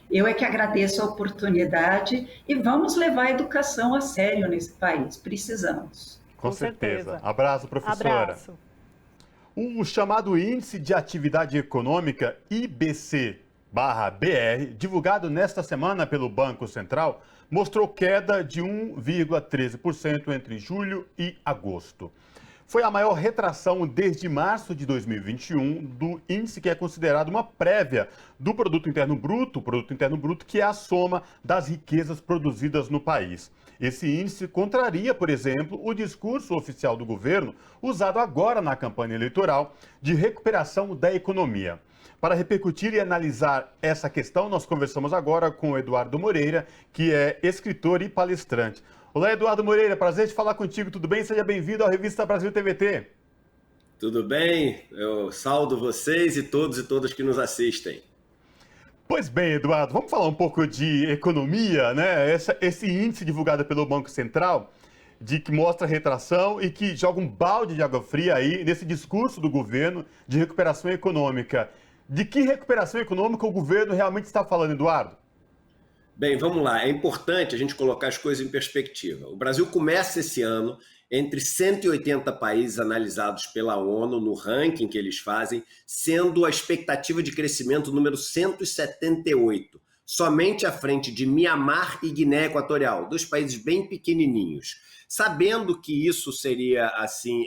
Eu é que agradeço a oportunidade e vamos levar a educação a sério nesse país. Precisamos. Com certeza. Abraço, professora. Abraço. O chamado Índice de Atividade Econômica, IBC, BR, divulgado nesta semana pelo Banco Central, mostrou queda de 1,13% entre julho e agosto. Foi a maior retração desde março de 2021 do índice, que é considerado uma prévia do Produto Interno Bruto, que é a soma das riquezas produzidas no país. Esse índice contraria, por exemplo, o discurso oficial do governo, usado agora na campanha eleitoral, de recuperação da economia. Para repercutir e analisar essa questão, nós conversamos agora com o Eduardo Moreira, que é escritor e palestrante. Olá, Eduardo Moreira, prazer de falar contigo, tudo bem? Seja bem-vindo à Revista Brasil TVT. Tudo bem, eu saúdo vocês e todas que nos assistem. Pois bem, Eduardo, vamos falar um pouco de economia, né? Esse índice divulgado pelo Banco Central, que mostra retração e que joga um balde de água fria aí nesse discurso do governo de recuperação econômica. De que recuperação econômica o governo realmente está falando, Eduardo? Bem, vamos lá. É importante a gente colocar as coisas em perspectiva. O Brasil começa esse ano entre 180 países analisados pela ONU no ranking que eles fazem, sendo a expectativa de crescimento número 178, somente à frente de Mianmar e Guiné Equatorial, dois países bem pequenininhos. Sabendo que isso seria assim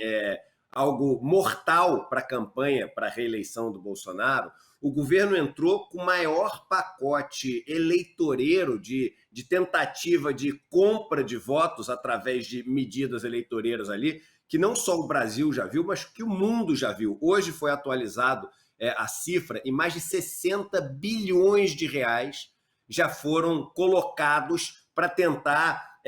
algo mortal para a campanha, para a reeleição do Bolsonaro, o governo entrou com o maior pacote eleitoreiro de tentativa de compra de votos através de medidas eleitoreiras ali, que não só o Brasil já viu, mas que o mundo já viu. Hoje foi atualizado a cifra e mais de 60 bilhões de reais já foram colocados para tentar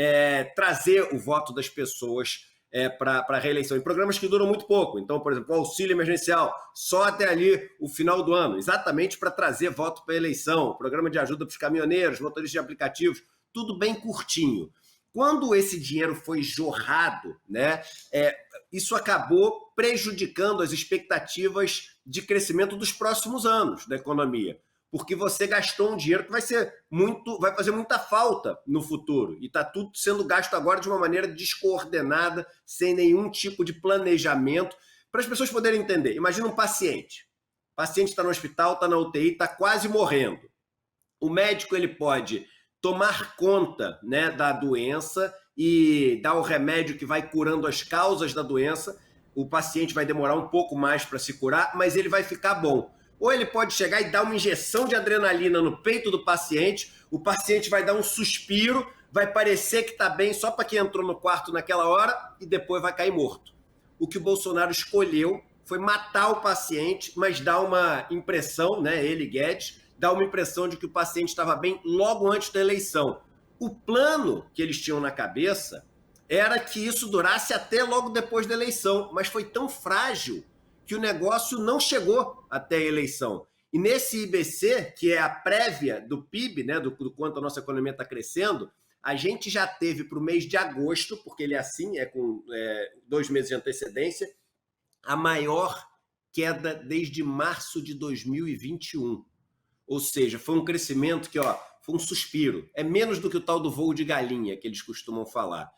trazer o voto das pessoas para a reeleição, em programas que duram muito pouco. Então, por exemplo, o auxílio emergencial, só até ali o final do ano, exatamente para trazer voto para a eleição, o programa de ajuda para os caminhoneiros, motoristas de aplicativos, tudo bem curtinho. Quando esse dinheiro foi jorrado, né, isso acabou prejudicando as expectativas de crescimento dos próximos anos da economia, porque você gastou um dinheiro que vai fazer muita falta no futuro. E está tudo sendo gasto agora de uma maneira descoordenada, sem nenhum tipo de planejamento, para as pessoas poderem entender. Imagina um paciente. O paciente está no hospital, está na UTI, está quase morrendo. O médico ele pode tomar conta, né, da doença e dar o remédio que vai curando as causas da doença. O paciente vai demorar um pouco mais para se curar, mas ele vai ficar bom. Ou ele pode chegar e dar uma injeção de adrenalina no peito do paciente, o paciente vai dar um suspiro, vai parecer que está bem só para quem entrou no quarto naquela hora e depois vai cair morto. O que o Bolsonaro escolheu foi matar o paciente, mas dar uma impressão, né, ele, Guedes, dá uma impressão de que o paciente estava bem logo antes da eleição. O plano que eles tinham na cabeça era que isso durasse até logo depois da eleição, mas foi tão frágil que o negócio não chegou até a eleição. E nesse IBC, que é a prévia do PIB, né, do quanto a nossa economia está crescendo, A gente já teve para o mês de agosto, porque ele é assim, com 2 meses de antecedência, a maior queda desde março de 2021. Ou seja, foi um crescimento que foi um suspiro. É menos do que o tal do voo de galinha que eles costumam falar.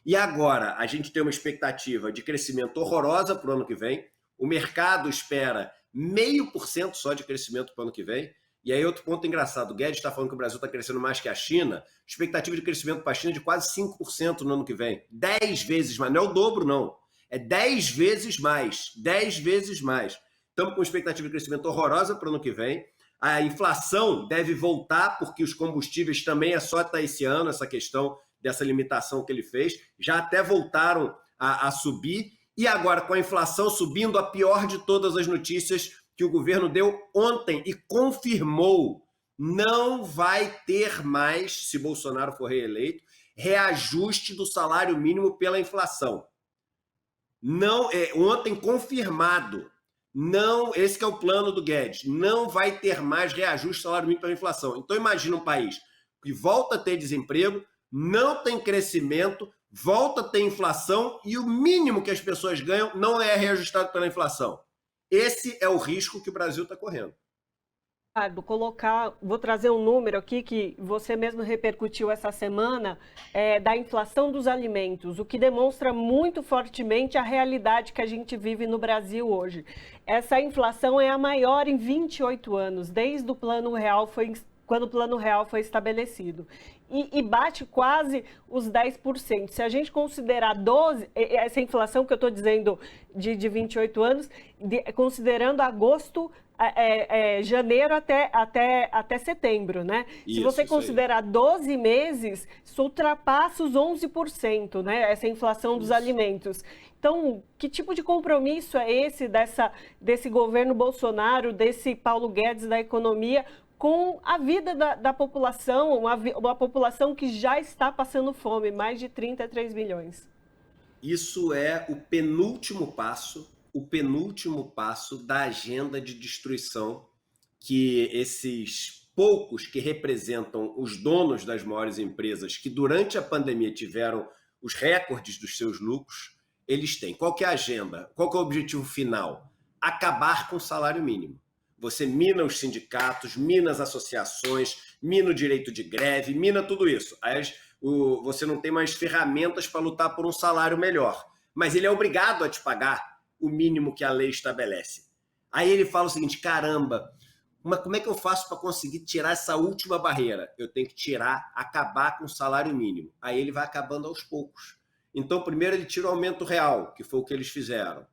E agora a gente tem uma expectativa de crescimento horrorosa para o ano que vem. O mercado espera 0,5% só de crescimento para o ano que vem. E aí outro ponto engraçado, o Guedes está falando que o Brasil está crescendo mais que a China. Expectativa de crescimento para a China é de quase 5% no ano que vem. 10 vezes mais, não é o dobro não. É 10 vezes mais. 10 vezes mais. Estamos com expectativa de crescimento horrorosa para o ano que vem. A inflação deve voltar, porque os combustíveis também é só até esse ano, essa questão dessa limitação que ele fez. Já até voltaram a subir. E agora, com a inflação subindo, a pior de todas as notícias que o governo deu ontem e confirmou, não vai ter mais, se Bolsonaro for reeleito, reajuste do salário mínimo pela inflação. Não, ontem confirmado. Não, esse que é o plano do Guedes. Não vai ter mais reajuste do salário mínimo pela inflação. Então imagina um país que volta a ter desemprego, não tem crescimento, volta a ter inflação e o mínimo que as pessoas ganham não é reajustado pela inflação. Esse é o risco que o Brasil está correndo. Vou trazer um número aqui que você mesmo repercutiu essa semana, da inflação dos alimentos, o que demonstra muito fortemente a realidade que a gente vive no Brasil hoje. Essa inflação é a maior em 28 anos, desde o Plano Real quando o Plano Real foi estabelecido. E bate quase os 10%. Se a gente considerar essa inflação que eu estou dizendo de 28 anos, considerando agosto, janeiro até setembro, né? Isso, se você considerar 12 meses, isso ultrapassa os 11%, né? Essa inflação dos alimentos. Então, que tipo de compromisso é esse desse governo Bolsonaro, desse Paulo Guedes da economia, com a vida da população, uma população que já está passando fome, mais de 33 milhões? Isso é o penúltimo passo da agenda de destruição que esses poucos que representam os donos das maiores empresas, que durante a pandemia tiveram os recordes dos seus lucros, eles têm. Qual que é a agenda? Qual que é o objetivo final? Acabar com o salário mínimo. Você mina os sindicatos, mina as associações, mina o direito de greve, mina tudo isso. Aí você não tem mais ferramentas para lutar por um salário melhor. Mas ele é obrigado a te pagar o mínimo que a lei estabelece. Aí ele fala o seguinte, caramba, mas como é que eu faço para conseguir tirar essa última barreira? Eu tenho que acabar com o salário mínimo. Aí ele vai acabando aos poucos. Então, primeiro ele tira o aumento real, que foi o que eles fizeram.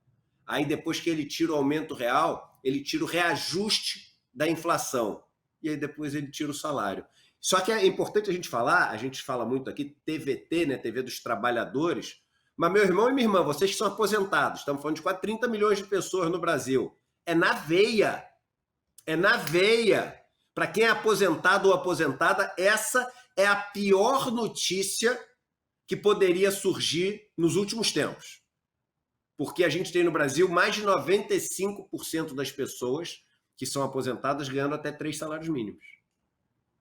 Aí depois que ele tira o aumento real, ele tira o reajuste da inflação. E aí depois ele tira o salário. Só que é importante a gente fala muito aqui, TVT, né, TV dos Trabalhadores, mas meu irmão e minha irmã, vocês que são aposentados, estamos falando de quase 30 milhões de pessoas no Brasil. É na veia. É na veia. Para quem é aposentado ou aposentada, essa é a pior notícia que poderia surgir nos últimos tempos. Porque a gente tem no Brasil mais de 95% das pessoas que são aposentadas ganhando até 3 salários mínimos.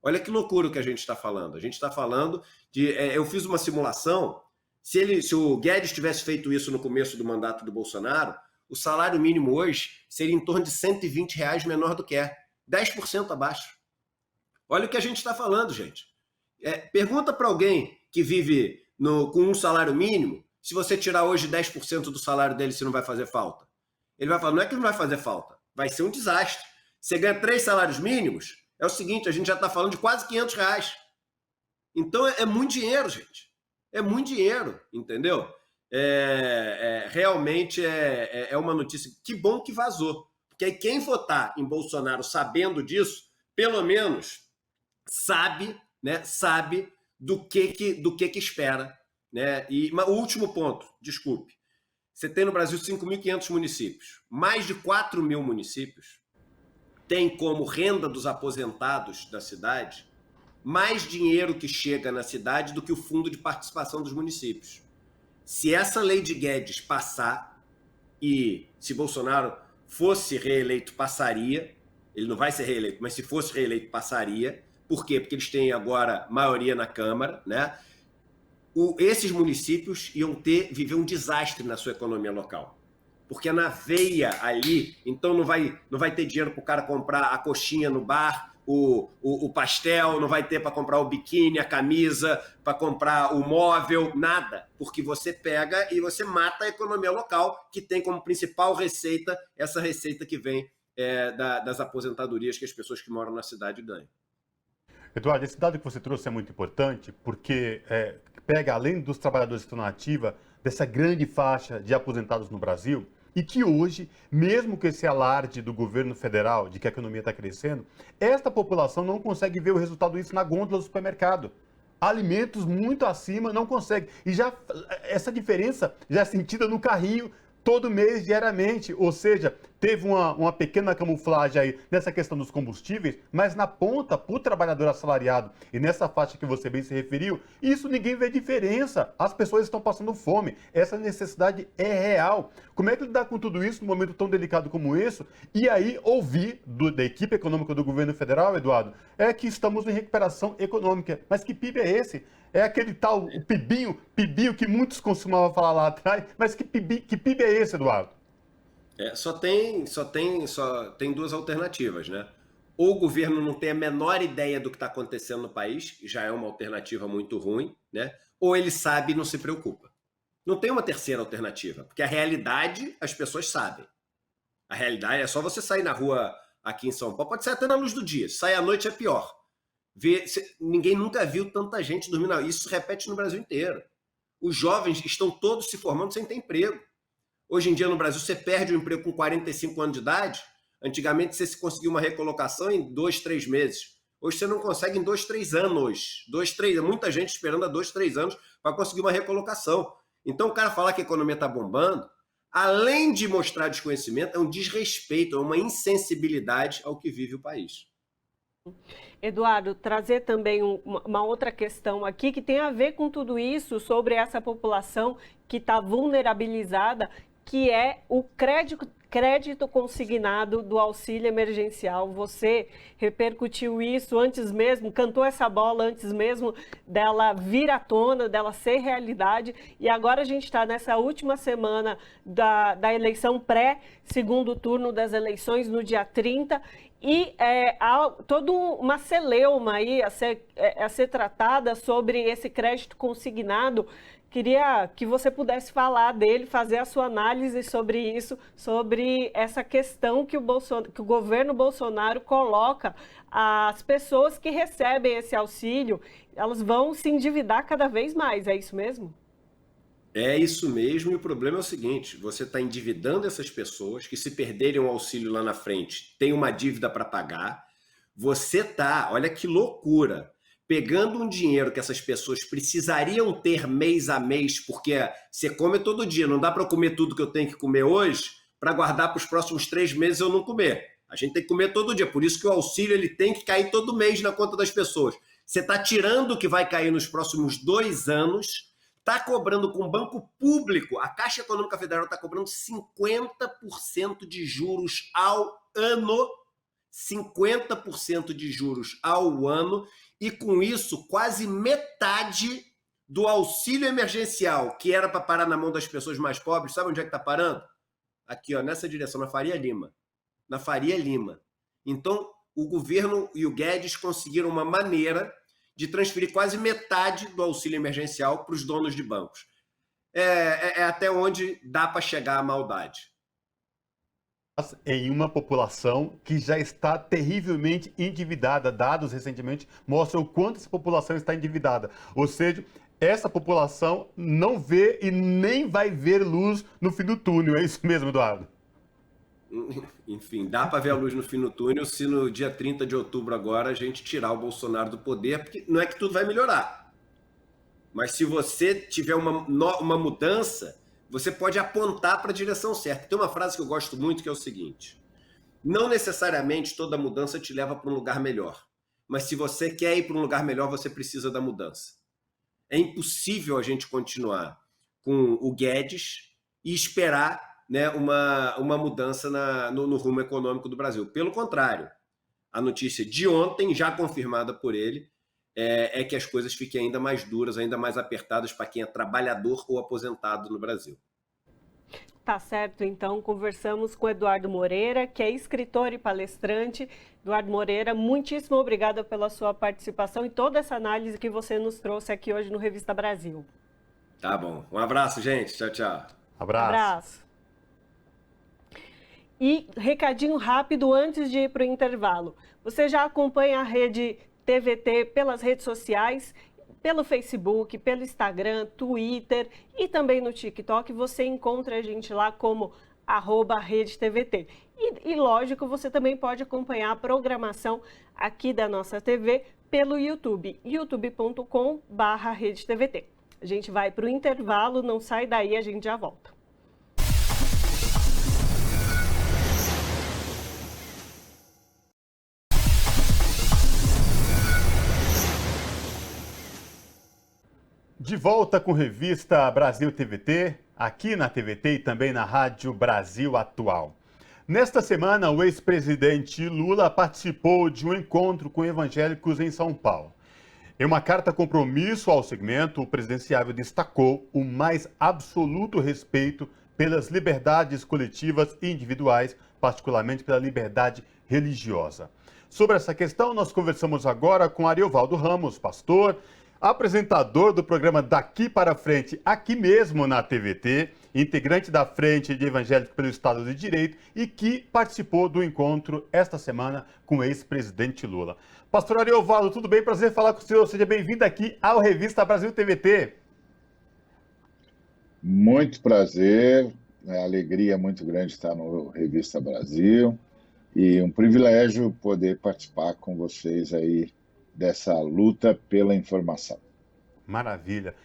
Olha que loucura o que a gente está falando. A gente está falando de... eu fiz uma simulação, se o Guedes tivesse feito isso no começo do mandato do Bolsonaro, o salário mínimo hoje seria em torno de R$120 menor do que é. 10% abaixo. Olha o que a gente está falando, gente. Pergunta para alguém que vive com um salário mínimo, se você tirar hoje 10% do salário dele, se não vai fazer falta. Ele vai falar, não é que não vai fazer falta, vai ser um desastre. Você ganha 3 salários mínimos, é o seguinte, a gente já está falando de quase R$500. Então é muito dinheiro, gente. É muito dinheiro, entendeu? Realmente é uma notícia. Que bom que vazou. Porque aí quem votar em Bolsonaro sabendo disso, pelo menos sabe, né, do que espera. Né? Mas o último ponto, desculpe. Você tem no Brasil 5.500 municípios. Mais de 4.000 municípios têm como renda dos aposentados da cidade mais dinheiro que chega na cidade do que o fundo de participação dos municípios. Se essa lei de Guedes passar, e se Bolsonaro fosse reeleito, passaria, ele não vai ser reeleito, mas se fosse reeleito, passaria, Por quê? Porque eles têm agora maioria na Câmara, né? Esses municípios iam viver um desastre na sua economia local. Porque na veia ali, então não vai ter dinheiro para o cara comprar a coxinha no bar, o pastel, não vai ter para comprar o biquíni, a camisa, para comprar o móvel, nada. Porque você pega e você mata a economia local, que tem como principal receita essa receita que vem das aposentadorias que as pessoas que moram na cidade ganham. Eduardo, esse dado que você trouxe é muito importante, porque pega, além dos trabalhadores que estão na ativa, dessa grande faixa de aposentados no Brasil, e que hoje, mesmo com esse alarde do governo federal de que a economia está crescendo, esta população não consegue ver o resultado disso na gôndola do supermercado. Alimentos muito acima, não consegue. E já essa diferença já é sentida no carrinho todo mês, diariamente. Ou seja, teve uma pequena camuflagem aí nessa questão dos combustíveis, mas na ponta, para o trabalhador assalariado e nessa faixa que você bem se referiu, isso ninguém vê diferença. As pessoas estão passando fome. Essa necessidade é real. Como é que lidar com tudo isso num momento tão delicado como esse? E aí, ouvir da equipe econômica do governo federal, Eduardo, é que estamos em recuperação econômica. Mas que PIB é esse? É aquele tal, o PIBinho que muitos costumavam falar lá atrás, mas que PIB é esse, Eduardo? Só tem duas alternativas, né? Ou o governo não tem a menor ideia do que está acontecendo no país, já é uma alternativa muito ruim, né? Ou ele sabe e não se preocupa. Não tem uma terceira alternativa, porque a realidade as pessoas sabem. A realidade é só você sair na rua aqui em São Paulo, pode ser até na luz do dia, se sair à noite é pior. Ninguém nunca viu tanta gente dormindo. Isso se repete no Brasil inteiro. Os jovens estão todos se formando sem ter emprego. Hoje em dia no Brasil você perde o emprego com 45 anos de idade. Antigamente você conseguia uma recolocação em 2, 3 meses. Hoje você não consegue em 2, 3 anos. 2, 3, muita gente esperando há 2, 3 anos para conseguir uma recolocação. Então o cara falar que a economia está bombando, além de mostrar desconhecimento, é um desrespeito, é uma insensibilidade ao que vive o país. Eduardo, trazer também uma outra questão aqui que tem a ver com tudo isso, sobre essa população que está vulnerabilizada, que é o crédito consignado do auxílio emergencial. Você repercutiu isso antes mesmo, cantou essa bola antes mesmo dela vir à tona, dela ser realidade, e agora a gente está nessa última semana da eleição pré-segundo turno das eleições, no dia 30, e há toda uma celeuma aí a ser tratada sobre esse crédito consignado. Queria que você pudesse falar dele, fazer a sua análise sobre isso, sobre essa questão que o governo Bolsonaro coloca. As pessoas que recebem esse auxílio, elas vão se endividar cada vez mais, é isso mesmo? É isso mesmo, e o problema é o seguinte: você está endividando essas pessoas que, se perderem o auxílio lá na frente, tem uma dívida para pagar. Você está, olha que loucura, pegando um dinheiro que essas pessoas precisariam ter mês a mês, porque você come todo dia, não dá para comer tudo que eu tenho que comer hoje, para guardar para os próximos 3 meses eu não comer. A gente tem que comer todo dia, por isso que o auxílio ele tem que cair todo mês na conta das pessoas. Você está tirando o que vai cair nos próximos 2 anos, está cobrando com o banco público, a Caixa Econômica Federal está cobrando 50% de juros ao ano, 50% de juros ao ano, e com isso quase metade do auxílio emergencial, que era para parar na mão das pessoas mais pobres, sabe onde é que está parando? Aqui, ó, nessa direção, na Faria Lima. Na Faria Lima. Então, o governo e o Guedes conseguiram uma maneira de transferir quase metade do auxílio emergencial para os donos de bancos. É até onde dá para chegar a maldade. Em uma população que já está terrivelmente endividada. Dados recentemente mostram o quanto essa população está endividada. Ou seja, essa população não vê e nem vai ver luz no fim do túnel. É isso mesmo, Eduardo? Enfim, dá para ver a luz no fim do túnel se no dia 30 de outubro agora a gente tirar o Bolsonaro do poder, porque não é que tudo vai melhorar. Mas se você tiver uma mudança, você pode apontar para a direção certa. Tem uma frase que eu gosto muito que é o seguinte: não necessariamente toda mudança te leva para um lugar melhor, mas se você quer ir para um lugar melhor, você precisa da mudança. É impossível a gente continuar com o Guedes e esperar, né, uma mudança no rumo econômico do Brasil. Pelo contrário, A notícia de ontem, já confirmada por ele, é que as coisas fiquem ainda mais duras, ainda mais apertadas para quem é trabalhador ou aposentado no Brasil. Tá certo, então conversamos com Eduardo Moreira, que é escritor e palestrante. Eduardo Moreira, muitíssimo obrigada pela sua participação e toda essa análise que você nos trouxe aqui hoje no Revista Brasil. Tá bom. Um abraço, gente. Tchau, tchau. Abraço. E recadinho rápido antes de ir para o intervalo. Você já acompanha a rede TVT pelas redes sociais, pelo Facebook, pelo Instagram, Twitter e também no TikTok. Você encontra a gente lá como @RedeTVT. E lógico, você também pode acompanhar a programação aqui da nossa TV pelo YouTube, youtube.com/RedeTVT. A gente vai para o intervalo, não sai daí, a gente já volta. De volta com Revista Brasil TVT, aqui na TVT e também na Rádio Brasil Atual. Nesta semana, o ex-presidente Lula participou de um encontro com evangélicos em São Paulo. Em uma carta compromisso ao segmento, o presidenciável destacou o mais absoluto respeito pelas liberdades coletivas e individuais, particularmente pela liberdade religiosa. Sobre essa questão, nós conversamos agora com Ariovaldo Ramos, pastor, apresentador do programa Daqui para Frente, aqui mesmo na TVT, integrante da Frente de Evangélicos pelo Estado de Direito e que participou do encontro esta semana com o ex-presidente Lula. Pastor Ariovaldo, tudo bem? Prazer falar com o senhor. Seja bem-vindo aqui ao Revista Brasil TVT. Muito prazer, alegria muito grande estar no Revista Brasil e um privilégio poder participar com vocês aí dessa luta pela informação. Maravilha.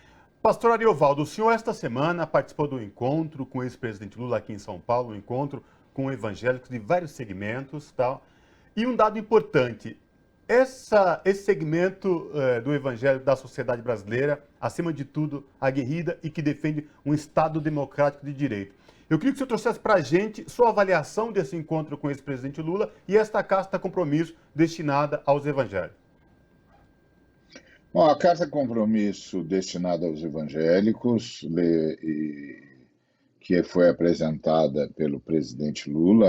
Pastor Ariovaldo, o senhor esta semana participou do encontro com o ex-presidente Lula aqui em São Paulo, um encontro com evangélicos de vários segmentos, tal. E um dado importante, esse segmento do evangelho da sociedade brasileira, acima de tudo, aguerrida e que defende um Estado democrático de direito. Eu queria que o senhor trouxesse para a gente sua avaliação desse encontro com o ex-presidente Lula e esta carta compromisso destinada aos evangélicos. Bom, a carta compromisso destinada aos evangélicos, que foi apresentada pelo presidente Lula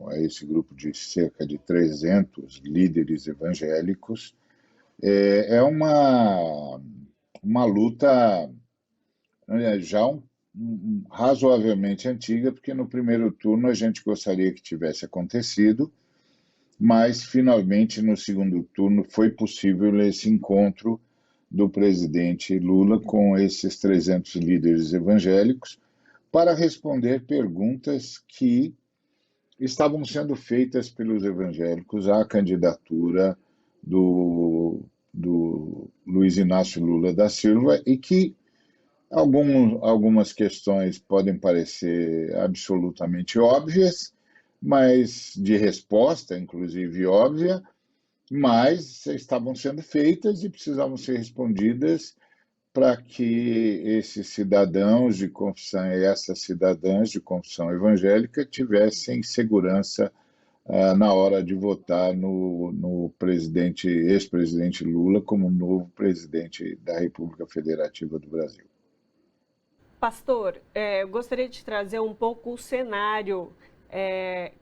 a esse grupo de cerca de 300 líderes evangélicos, é uma luta já razoavelmente antiga, porque no primeiro turno a gente gostaria que tivesse acontecido, mas finalmente no segundo turno foi possível esse encontro do presidente Lula com esses 300 líderes evangélicos para responder perguntas que estavam sendo feitas pelos evangélicos à candidatura do Luiz Inácio Lula da Silva e que algumas questões podem parecer absolutamente óbvias, mas de resposta, inclusive óbvia, mas estavam sendo feitas e precisavam ser respondidas para que esses cidadãos de confissão e essas cidadãs de confissão evangélica tivessem segurança na hora de votar no ex-presidente Lula como novo presidente da República Federativa do Brasil. Pastor, eu gostaria de trazer um pouco o cenário,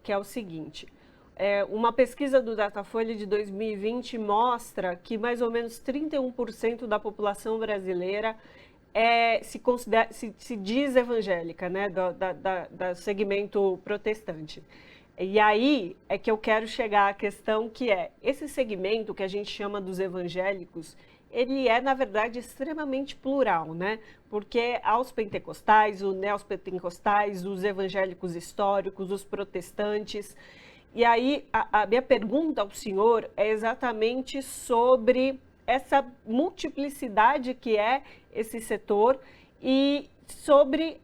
que é o seguinte. Uma pesquisa do Datafolha de 2020 mostra que mais ou menos 31% da população brasileira se diz evangélica, né, do segmento protestante. E aí é que eu quero chegar à questão que esse segmento que a gente chama dos evangélicos, ele é, na verdade, extremamente plural, né? Porque há os pentecostais, os neopentecostais, os evangélicos históricos, os protestantes. E aí, a minha pergunta ao senhor é exatamente sobre essa multiplicidade que é esse setor e sobre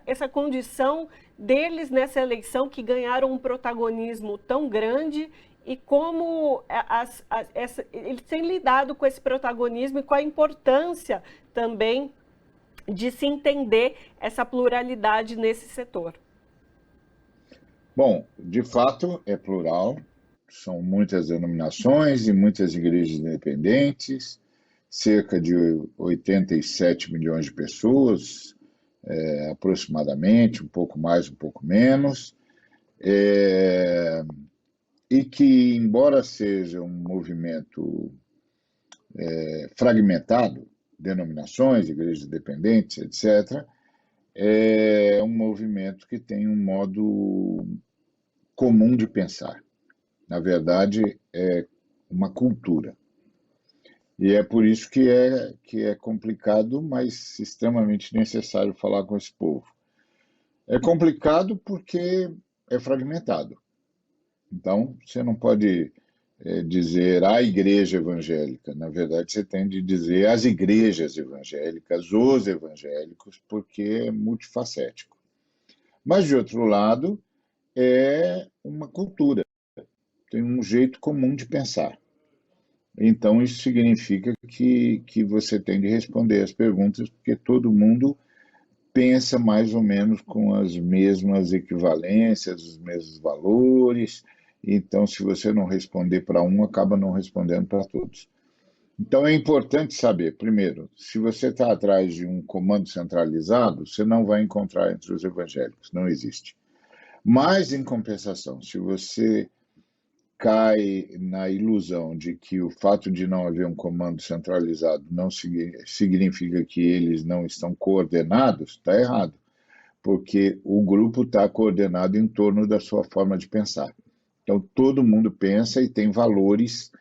essa condição deles nessa eleição que ganharam um protagonismo tão grande e como eles têm lidado com esse protagonismo e com a importância também de se entender essa pluralidade nesse setor. Bom, de fato é plural, são muitas denominações e muitas igrejas independentes, cerca de 87 milhões de pessoas, aproximadamente, um pouco mais, um pouco menos, e que, embora seja um movimento fragmentado, denominações, igrejas independentes, etc., é um movimento que tem um modo comum de pensar. Na verdade, é uma cultura. E é por isso que é complicado, mas extremamente necessário falar com esse povo. É complicado porque é fragmentado. Então, você não pode dizer a igreja evangélica. Na verdade, você tem de dizer as igrejas evangélicas, os evangélicos, porque é multifacético. Mas, de outro lado, é uma cultura, tem um jeito comum de pensar. Então, isso significa que você tem de responder as perguntas, porque todo mundo pensa mais ou menos com as mesmas equivalências, os mesmos valores. Então, se você não responder para um, acaba não respondendo para todos. Então, é importante saber, primeiro, se você está atrás de um comando centralizado, você não vai encontrar entre os evangélicos, não existe. Mas, em compensação, se você cai na ilusão de que o fato de não haver um comando centralizado não significa que eles não estão coordenados, está errado, porque o grupo está coordenado em torno da sua forma de pensar. Então, todo mundo pensa e tem valores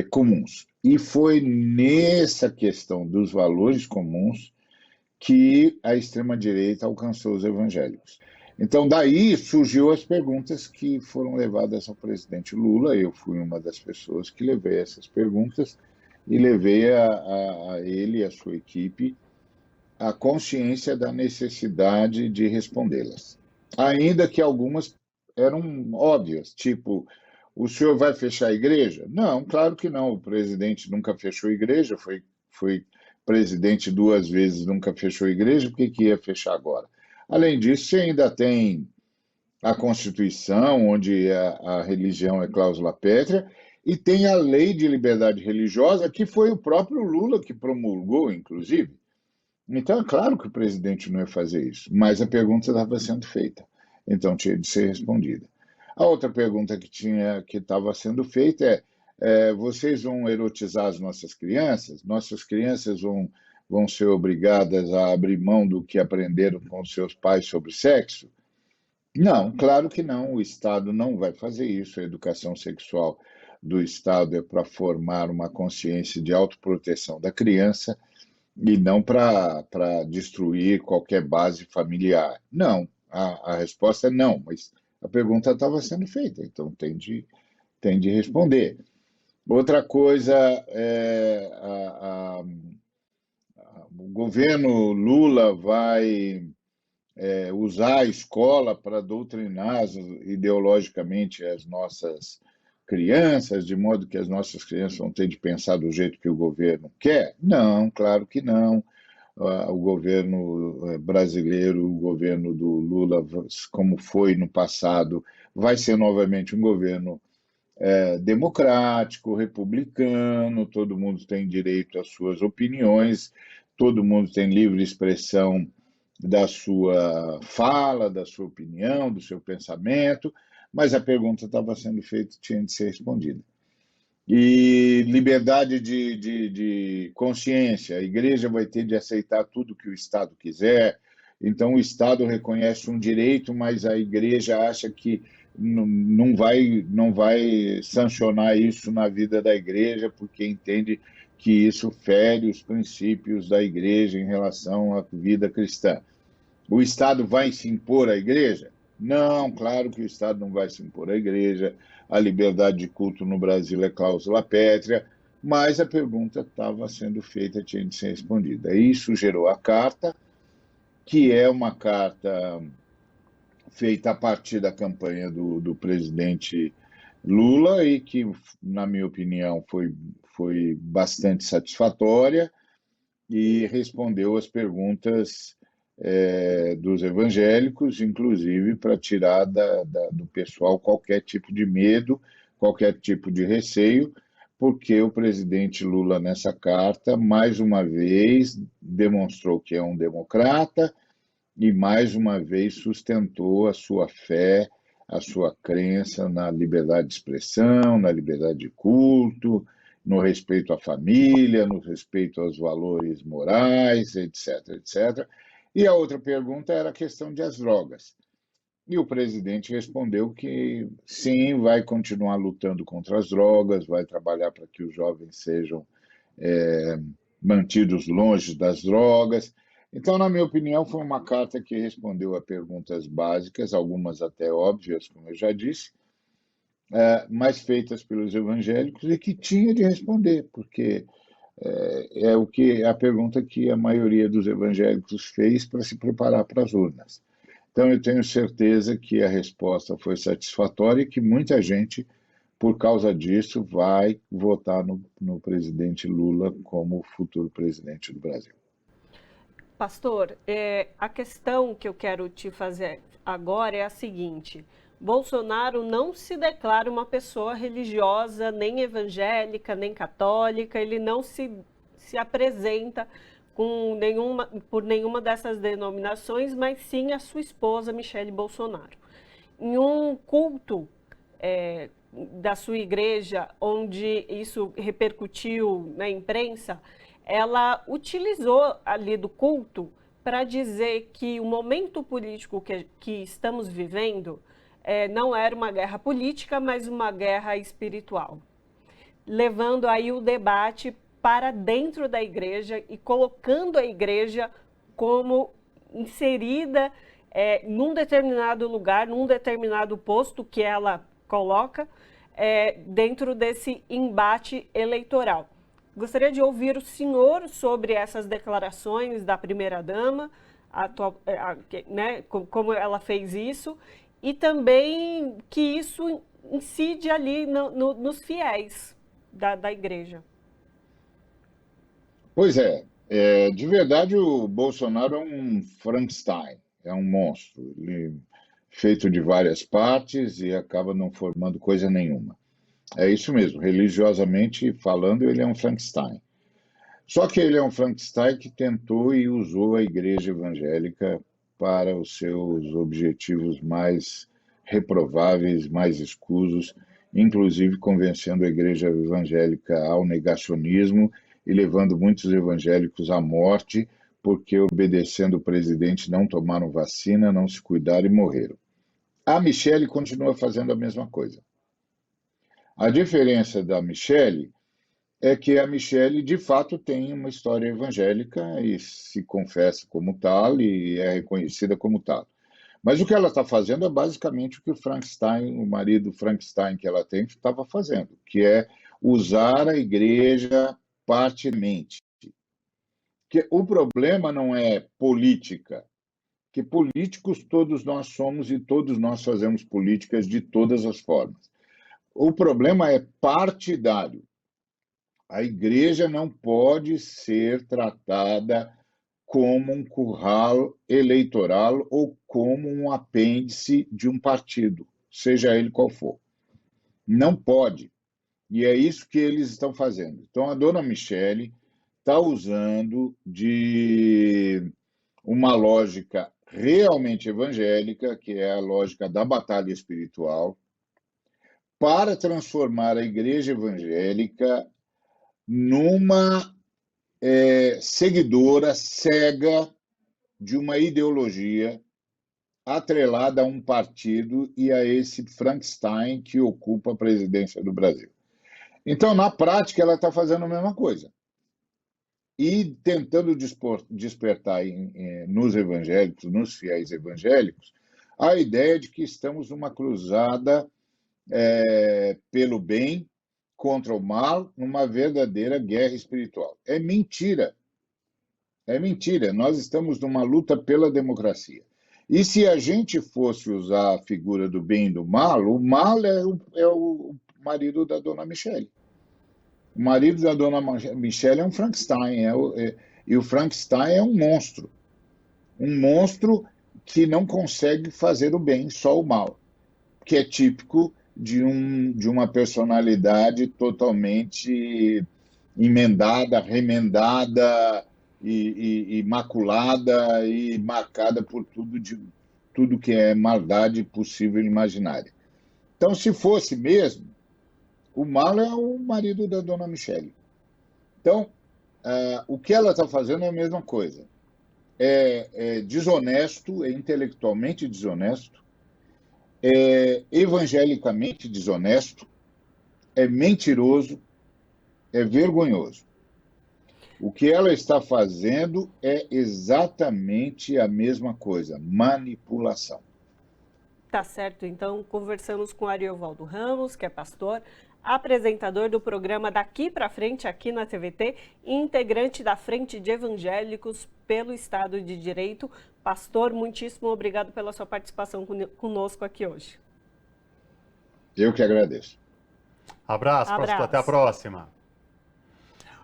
comuns. E foi nessa questão dos valores comuns que a extrema-direita alcançou os evangélicos. Então, daí surgiu as perguntas que foram levadas ao presidente Lula. Eu fui uma das pessoas que levei essas perguntas e levei a ele e a sua equipe a consciência da necessidade de respondê-las. Ainda que algumas eram óbvias, tipo, o senhor vai fechar a igreja? Não, claro que não. O presidente nunca fechou a igreja, foi presidente 2 vezes, nunca fechou a igreja, por que ia fechar agora? Além disso, você ainda tem a Constituição, onde a religião é cláusula pétrea, e tem a Lei de Liberdade Religiosa, que foi o próprio Lula que promulgou, inclusive. Então, é claro que o presidente não ia fazer isso, mas a pergunta estava sendo feita, então tinha de ser respondida. A outra pergunta que estava sendo feita vocês vão erotizar as nossas crianças? Nossas crianças vão ser obrigadas a abrir mão do que aprenderam com seus pais sobre sexo? Não, claro que não. O Estado não vai fazer isso. A educação sexual do Estado é para formar uma consciência de autoproteção da criança e não para destruir qualquer base familiar. Não, a resposta é não, mas a pergunta estava sendo feita, então tem de responder. Outra coisa o governo Lula vai usar a escola para doutrinar ideologicamente as nossas crianças, de modo que as nossas crianças vão ter de pensar do jeito que o governo quer? Não, claro que não. O governo brasileiro, o governo do Lula, como foi no passado, vai ser novamente um governo democrático, republicano, todo mundo tem direito às suas opiniões, todo mundo tem livre expressão da sua fala, da sua opinião, do seu pensamento, mas a pergunta estava sendo feita e tinha de ser respondida. E liberdade de consciência, a igreja vai ter de aceitar tudo que o Estado quiser, então o Estado reconhece um direito, mas a igreja acha que não vai sancionar isso na vida da igreja, porque entende que isso fere os princípios da igreja em relação à vida cristã. O Estado vai se impor à igreja? Não, claro que o Estado não vai se impor à igreja. A liberdade de culto no Brasil é cláusula pétrea, mas a pergunta estava sendo feita, tinha de ser respondida. Isso gerou a carta, que é uma carta feita a partir da campanha do presidente Lula e que, na minha opinião, foi bastante satisfatória e respondeu as perguntas dos evangélicos, inclusive para tirar do pessoal qualquer tipo de medo qualquer tipo de receio, porque o presidente Lula, nessa carta, mais uma vez demonstrou que é um democrata e, mais uma vez, sustentou a sua fé, a sua crença na liberdade de expressão, na liberdade de culto, no respeito à família, no respeito aos valores morais, etc, etc. E a outra pergunta era a questão das drogas. E o presidente respondeu que sim, vai continuar lutando contra as drogas, vai trabalhar para que os jovens sejam mantidos longe das drogas. Então, na minha opinião, foi uma carta que respondeu a perguntas básicas, algumas até óbvias, como eu já disse, mas feitas pelos evangélicos e que tinha de responder, porque é a pergunta que a maioria dos evangélicos fez para se preparar para as urnas. Então, eu tenho certeza que a resposta foi satisfatória e que muita gente, por causa disso, vai votar no presidente Lula como futuro presidente do Brasil. Pastor, a questão que eu quero te fazer agora é a seguinte: Bolsonaro não se declara uma pessoa religiosa, nem evangélica, nem católica, ele não se apresenta por nenhuma dessas denominações, mas sim a sua esposa, Michele Bolsonaro. Em um culto da sua igreja, onde isso repercutiu na imprensa, ela utilizou ali do culto para dizer que o momento político que estamos vivendo não era uma guerra política, mas uma guerra espiritual, levando aí o debate para dentro da igreja e colocando a igreja como inserida num determinado lugar, num determinado posto que ela coloca dentro desse embate eleitoral. Gostaria de ouvir o senhor sobre essas declarações da primeira-dama, né, como ela fez isso, e também que isso incide ali nos fiéis da igreja. Pois de verdade o Bolsonaro é um Frankenstein, é um monstro, ele feito de várias partes e acaba não formando coisa nenhuma. É isso mesmo, religiosamente falando, ele é um Frankenstein. Só que ele é um Frankenstein que tentou e usou a igreja evangélica para os seus objetivos mais reprováveis, mais escusos, inclusive convencendo a igreja evangélica ao negacionismo e levando muitos evangélicos à morte, porque obedecendo o presidente não tomaram vacina, não se cuidaram e morreram. A Michele continua fazendo a mesma coisa. A diferença da Michele é que a Michele, de fato, tem uma história evangélica e se confessa como tal e é reconhecida como tal. Mas o que ela está fazendo é basicamente o que o Frankenstein, o marido Frankenstein que ela tem, estava fazendo, que é usar a igreja parcialmente. Que o problema não é política, que políticos todos nós somos e todos nós fazemos políticas de todas as formas. O problema é partidário. A igreja não pode ser tratada como um curral eleitoral ou como um apêndice de um partido, seja ele qual for. Não pode. E é isso que eles estão fazendo. Então, a dona Michele está usando de uma lógica realmente evangélica, que é a lógica da batalha espiritual, para transformar a igreja evangélica numa seguidora cega de uma ideologia atrelada a um partido e a esse Frankenstein que ocupa a presidência do Brasil. Então, na prática, ela está fazendo a mesma coisa. E tentando despertar nos evangélicos, nos fiéis evangélicos, a ideia de que estamos numa cruzada pelo bem contra o mal, numa verdadeira guerra espiritual. É mentira. É mentira. Nós estamos numa luta pela democracia. E se a gente fosse usar a figura do bem e do mal, o mal é o marido da dona Michele. O marido da dona Michele é um Frankenstein, e o Frankenstein é um monstro que não consegue fazer o bem, só o mal, que é típico de uma personalidade totalmente emendada, remendada e maculada e marcada por tudo que é maldade possível e imaginária. Então, se fosse mesmo, o mal é o marido da dona Michele. Então, o que ela está fazendo é a mesma coisa. É desonesto, é intelectualmente desonesto, é evangelicamente desonesto, é mentiroso, é vergonhoso. O que ela está fazendo é exatamente a mesma coisa, manipulação. Tá certo, então conversamos com Ariovaldo Ramos, que é pastor, apresentador do programa Daqui para Frente aqui na TVT e integrante da Frente de Evangélicos pelo Estado de Direito. Pastor, muitíssimo obrigado pela sua participação conosco aqui hoje. Eu que agradeço. Abraço, pastor, até a próxima.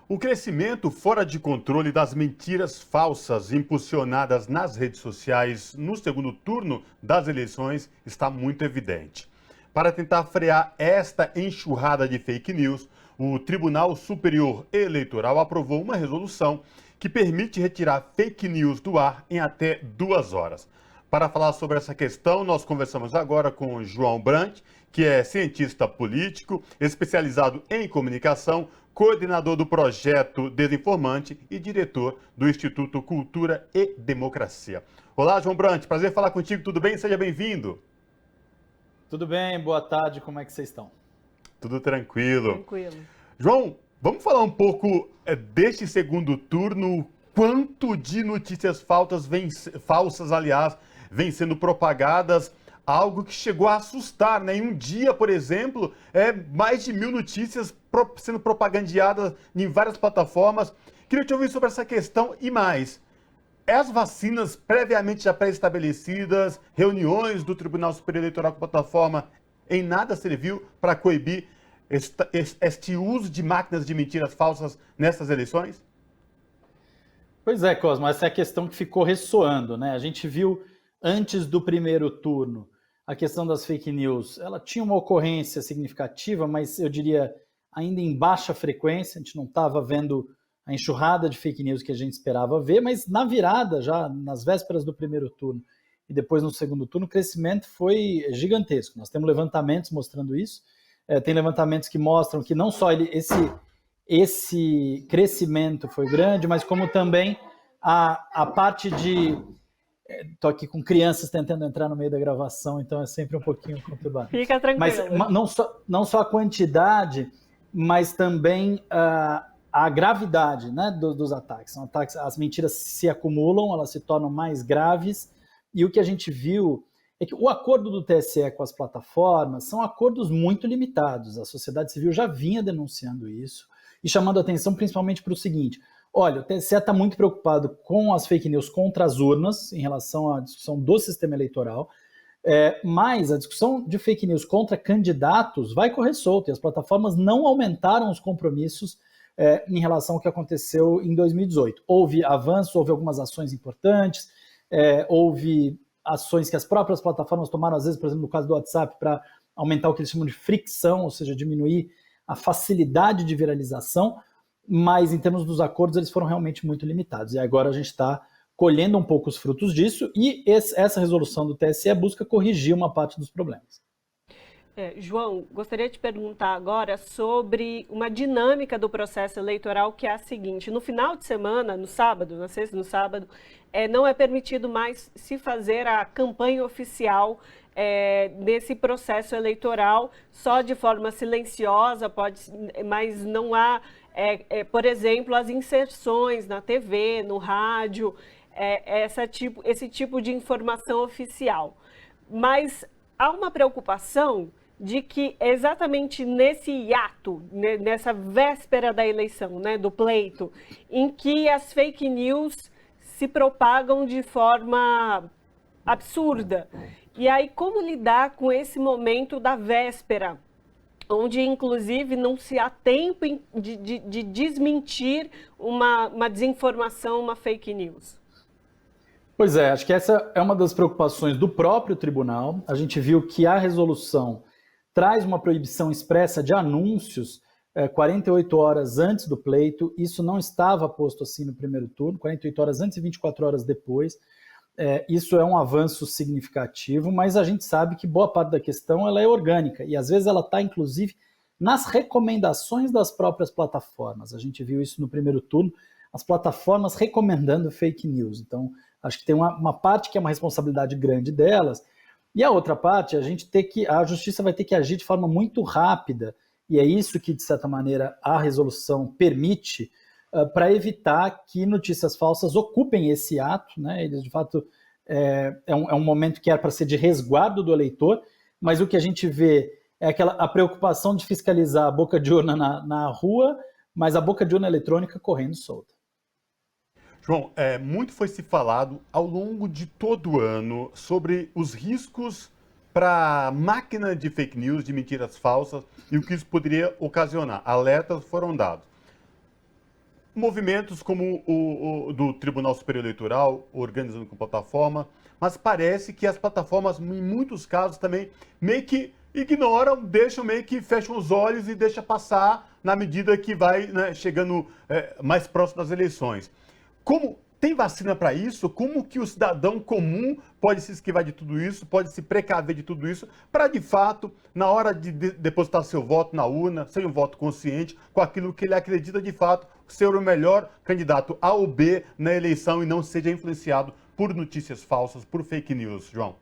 O crescimento fora de controle das mentiras falsas impulsionadas nas redes sociais no segundo turno das eleições está muito evidente. Para tentar frear esta enxurrada de fake news, o Tribunal Superior Eleitoral aprovou uma resolução que permite retirar fake news do ar em até 2 horas. Para falar sobre essa questão, nós conversamos agora com João Brandt, que é cientista político, especializado em comunicação, coordenador do projeto Desinformante e diretor do Instituto Cultura e Democracia. Olá, João Brandt, prazer falar contigo, tudo bem? Seja bem-vindo. Tudo bem, boa tarde, como é que vocês estão? Tudo tranquilo. Tranquilo. João, vamos falar um pouco deste segundo turno, quanto de notícias falsas, vem sendo propagadas, algo que chegou a assustar, né? Em um dia, por exemplo, mais de 1000 notícias sendo propagandeadas em várias plataformas. Queria te ouvir sobre essa questão e mais. As vacinas previamente já pré-estabelecidas, reuniões do Tribunal Superior Eleitoral com a plataforma, em nada serviu para coibir este uso de máquinas de mentiras falsas nessas eleições? Pois é, Cosmo, essa é a questão que ficou ressoando, né? A gente viu antes do primeiro turno a questão das fake news. Ela tinha uma ocorrência significativa, mas eu diria ainda em baixa frequência. A gente não estava vendo a enxurrada de fake news que a gente esperava ver, mas na virada, já nas vésperas do primeiro turno e depois no segundo turno, o crescimento foi gigantesco. Nós temos levantamentos mostrando isso. Tem levantamentos que mostram que não só esse crescimento foi grande, mas como também a parte de... Estou aqui com crianças tentando entrar no meio da gravação, então é sempre um pouquinho conturbado. Fica tranquilo. Mas não só a quantidade, mas também a gravidade, né, dos ataques. São ataques. As mentiras se acumulam, elas se tornam mais graves, e o que a gente viu é que o acordo do TSE com as plataformas são acordos muito limitados. A sociedade civil já vinha denunciando isso e chamando a atenção principalmente para o seguinte: olha, o TSE está muito preocupado com as fake news contra as urnas em relação à discussão do sistema eleitoral, mas a discussão de fake news contra candidatos vai correr solta e as plataformas não aumentaram os compromissos em relação ao que aconteceu em 2018. Houve avanço, houve algumas ações importantes, houve ações que as próprias plataformas tomaram, às vezes, por exemplo, no caso do WhatsApp, para aumentar o que eles chamam de fricção, ou seja, diminuir a facilidade de viralização, mas em termos dos acordos eles foram realmente muito limitados. E agora a gente está colhendo um pouco os frutos disso e essa resolução do TSE busca corrigir uma parte dos problemas. João, gostaria de perguntar agora sobre uma dinâmica do processo eleitoral que é a seguinte: no final de semana, no sábado, na sexta e no sábado, não é permitido mais se fazer a campanha oficial desse processo eleitoral, só de forma silenciosa, mas não há, por exemplo, as inserções na TV, no rádio, esse tipo de informação oficial. Mas há uma preocupação de que exatamente nesse hiato, nessa véspera da eleição, né, do pleito, em que as fake news se propagam de forma absurda. E aí, como lidar com esse momento da véspera, onde, inclusive, não se há tempo de desmentir uma desinformação, uma fake news? Pois acho que essa é uma das preocupações do próprio tribunal. A gente viu que a resolução traz uma proibição expressa de anúncios 48 horas antes do pleito. Isso não estava posto assim no primeiro turno, 48 horas antes e 24 horas depois. Isso é um avanço significativo, mas a gente sabe que boa parte da questão ela é orgânica, e às vezes ela está, inclusive, nas recomendações das próprias plataformas. A gente viu isso no primeiro turno, as plataformas recomendando fake news. Então, acho que tem uma parte que é uma responsabilidade grande delas, e a outra parte, a justiça vai ter que agir de forma muito rápida, e é isso que, de certa maneira, a resolução permite, para evitar que notícias falsas ocupem esse ato, né? Eles, de fato, é um momento que era para ser de resguardo do eleitor, mas o que a gente vê é a preocupação de fiscalizar a boca de urna na rua, mas a boca de urna eletrônica correndo solta. João, muito foi se falado ao longo de todo o ano sobre os riscos para a máquina de fake news, de mentiras falsas, e o que isso poderia ocasionar. Alertas foram dados. Movimentos como o do Tribunal Superior Eleitoral, organizando com plataforma, mas parece que as plataformas, em muitos casos, também meio que ignoram, fecham os olhos e deixam passar na medida que vai, né, chegando mais próximo das eleições. Como tem vacina para isso? Como que o cidadão comum pode se esquivar de tudo isso, pode se precaver de tudo isso, para, de fato, na hora de depositar seu voto na urna, seja um voto consciente, com aquilo que ele acredita, de fato, ser o melhor candidato A ou B na eleição e não seja influenciado por notícias falsas, por fake news, João?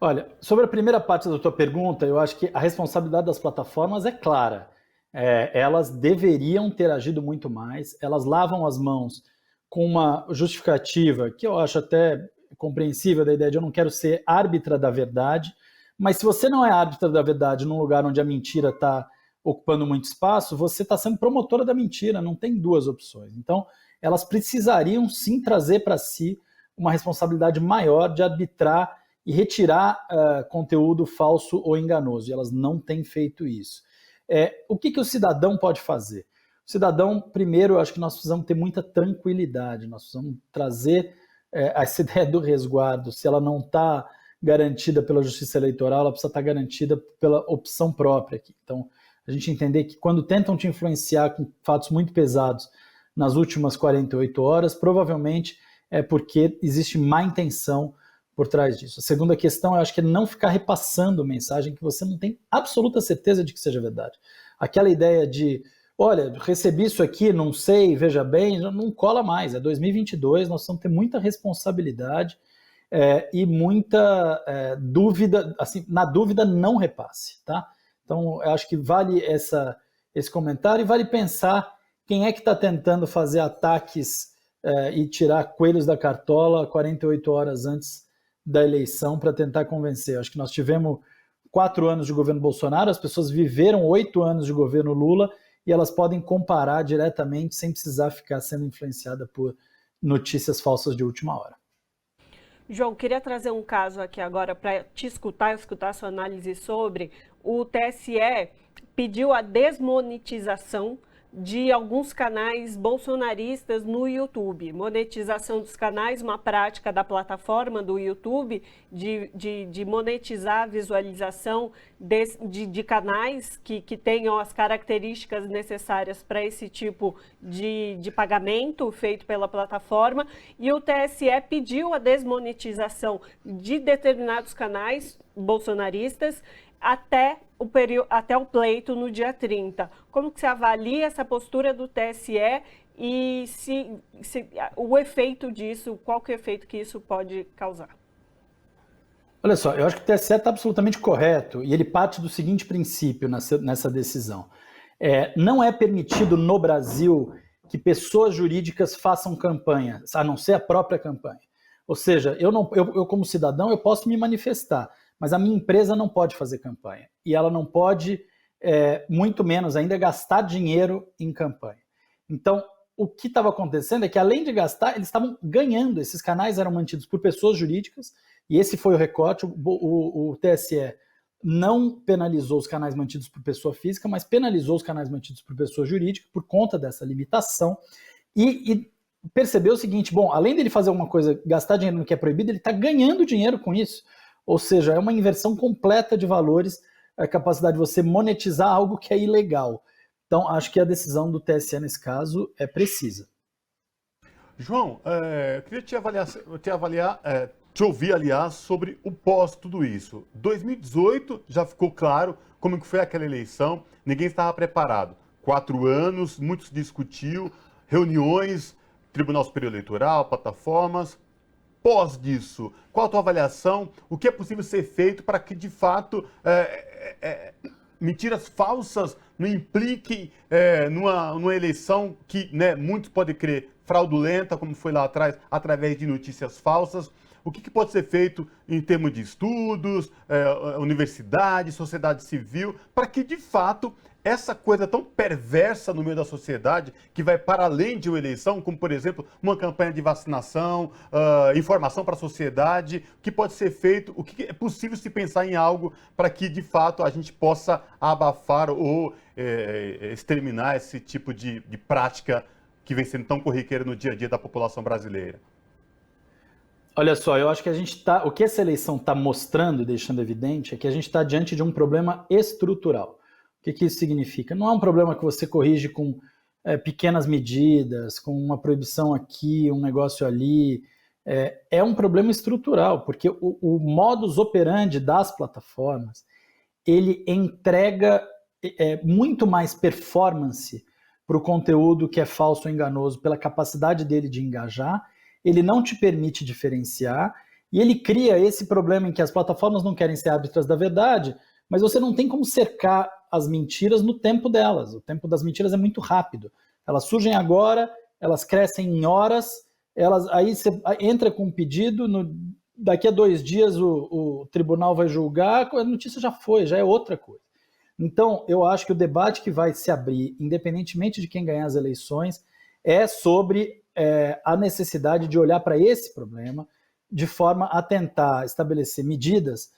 Olha, sobre a primeira parte da tua pergunta, eu acho que a responsabilidade das plataformas é clara. Elas deveriam ter agido muito mais, elas lavam as mãos com uma justificativa que eu acho até compreensível, da ideia de eu não quero ser árbitra da verdade, mas se você não é árbitra da verdade num lugar onde a mentira está ocupando muito espaço, você está sendo promotora da mentira, não tem duas opções. Então, elas precisariam sim trazer para si uma responsabilidade maior de arbitrar e retirar conteúdo falso ou enganoso, e elas não têm feito isso. O que o cidadão pode fazer? O cidadão, primeiro, eu acho que nós precisamos ter muita tranquilidade, nós precisamos trazer essa ideia do resguardo. Se ela não está garantida pela justiça eleitoral, ela precisa estar garantida pela opção própria aqui. Então, a gente entender que quando tentam te influenciar com fatos muito pesados nas últimas 48 horas, provavelmente é porque existe má intenção por trás disso. A segunda questão, eu acho que é não ficar repassando mensagem que você não tem absoluta certeza de que seja verdade. Aquela ideia de, olha, recebi isso aqui, não sei, veja bem, não cola mais. É 2022, nós precisamos ter muita responsabilidade e muita dúvida. Assim, na dúvida, não repasse, tá? Então, eu acho que vale esse comentário e vale pensar quem é que está tentando fazer ataques e tirar coelhos da cartola 48 horas antes da eleição para tentar convencer. Acho que nós tivemos 4 anos de governo Bolsonaro, as pessoas viveram 8 anos de governo Lula e elas podem comparar diretamente sem precisar ficar sendo influenciada por notícias falsas de última hora. João, queria trazer um caso aqui agora para te escutar sua análise sobre. O TSE pediu a desmonetização de alguns canais bolsonaristas no YouTube. Monetização dos canais, uma prática da plataforma do YouTube de monetizar a visualização de canais que tenham as características necessárias para esse tipo de pagamento feito pela plataforma. E o TSE pediu a desmonetização de determinados canais bolsonaristas até o pleito no dia 30. Como que você avalia essa postura do TSE e o efeito disso, qual que é o efeito que isso pode causar? Olha só, eu acho que o TSE está absolutamente correto e ele parte do seguinte princípio nessa decisão. Não é permitido no Brasil que pessoas jurídicas façam campanha, a não ser a própria campanha. Ou seja, eu como cidadão, eu posso me manifestar, mas a minha empresa não pode fazer campanha. E ela não pode, muito menos ainda, gastar dinheiro em campanha. Então, o que estava acontecendo é que, além de gastar, eles estavam ganhando. Esses canais eram mantidos por pessoas jurídicas, e esse foi o recorte. O TSE não penalizou os canais mantidos por pessoa física, mas penalizou os canais mantidos por pessoa jurídica por conta dessa limitação. E percebeu o seguinte, bom, além dele fazer alguma coisa, gastar dinheiro no que é proibido, ele está ganhando dinheiro com isso. Ou seja, é uma inversão completa de valores a capacidade de você monetizar algo que é ilegal. Então, acho que a decisão do TSE nesse caso é precisa. João, eu queria te ouvir, aliás, sobre o pós tudo isso. 2018 já ficou claro como que foi aquela eleição, ninguém estava preparado. 4 anos, muito se discutiu, reuniões, Tribunal Superior Eleitoral, plataformas. Pós disso, qual a tua avaliação? O que é possível ser feito para que, de fato, mentiras falsas não impliquem numa eleição que, né, muitos podem crer fraudulenta, como foi lá atrás, através de notícias falsas? O que pode ser feito em termos de estudos, universidade, sociedade civil, para que, de fato, essa coisa tão perversa no meio da sociedade, que vai para além de uma eleição, como, por exemplo, uma campanha de vacinação, informação para a sociedade, o que pode ser feito, o que é possível se pensar em algo para que, de fato, a gente possa abafar ou exterminar esse tipo de prática que vem sendo tão corriqueira no dia a dia da população brasileira? Olha só, eu acho que o que essa eleição está mostrando e deixando evidente é que a gente está diante de um problema estrutural. O que isso significa? Não é um problema que você corrige com pequenas medidas, com uma proibição aqui, um negócio ali. É um problema estrutural, porque o modus operandi das plataformas, ele entrega muito mais performance para o conteúdo que é falso ou enganoso, pela capacidade dele de engajar. Ele não te permite diferenciar e ele cria esse problema em que as plataformas não querem ser árbitras da verdade, mas você não tem como cercar as mentiras no tempo delas. O tempo das mentiras é muito rápido. Elas surgem agora, elas crescem em horas, aí você entra com um pedido, daqui a 2 dias o tribunal vai julgar, a notícia já foi, já é outra coisa. Então, eu acho que o debate que vai se abrir, independentemente de quem ganhar as eleições, é sobre a necessidade de olhar para esse problema de forma a tentar estabelecer medidas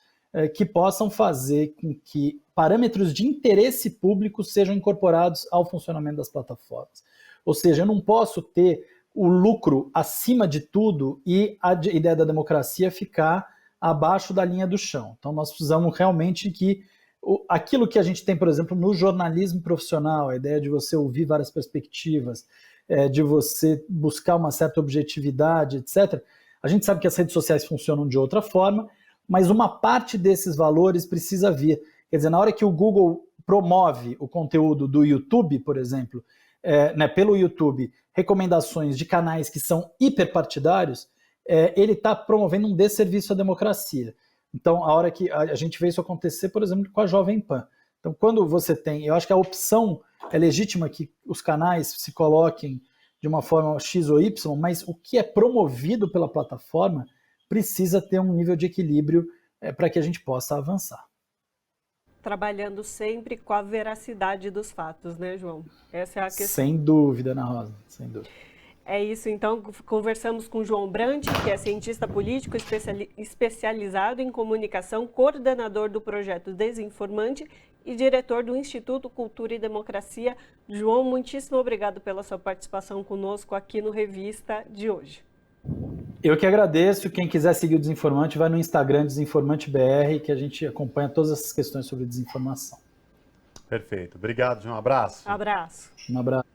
que possam fazer com que parâmetros de interesse público sejam incorporados ao funcionamento das plataformas. Ou seja, eu não posso ter o lucro acima de tudo e a ideia da democracia ficar abaixo da linha do chão. Então nós precisamos realmente que aquilo que a gente tem, por exemplo, no jornalismo profissional, a ideia de você ouvir várias perspectivas, de você buscar uma certa objetividade, etc. A gente sabe que as redes sociais funcionam de outra forma, mas uma parte desses valores precisa vir. Quer dizer, na hora que o Google promove o conteúdo do YouTube, por exemplo, pelo YouTube, recomendações de canais que são hiperpartidários, ele está promovendo um desserviço à democracia. Então, a hora que a gente vê isso acontecer, por exemplo, com a Jovem Pan. Então, quando você tem... Eu acho que a opção é legítima que os canais se coloquem de uma forma X ou Y, mas o que é promovido pela plataforma precisa ter um nível de equilíbrio para que a gente possa avançar. Trabalhando sempre com a veracidade dos fatos, né, João? Essa é a questão. Sem dúvida, Ana Rosa, sem dúvida. É isso, então, conversamos com João Brandt, que é cientista político especializado em comunicação, coordenador do projeto Desinformante e diretor do Instituto Cultura e Democracia. João, muitíssimo obrigado pela sua participação conosco aqui no Revista de hoje. Eu que agradeço. Quem quiser seguir o Desinformante, vai no Instagram DesinformanteBR, que a gente acompanha todas essas questões sobre desinformação. Perfeito. Obrigado, João. Um abraço. Abraço. Um abraço.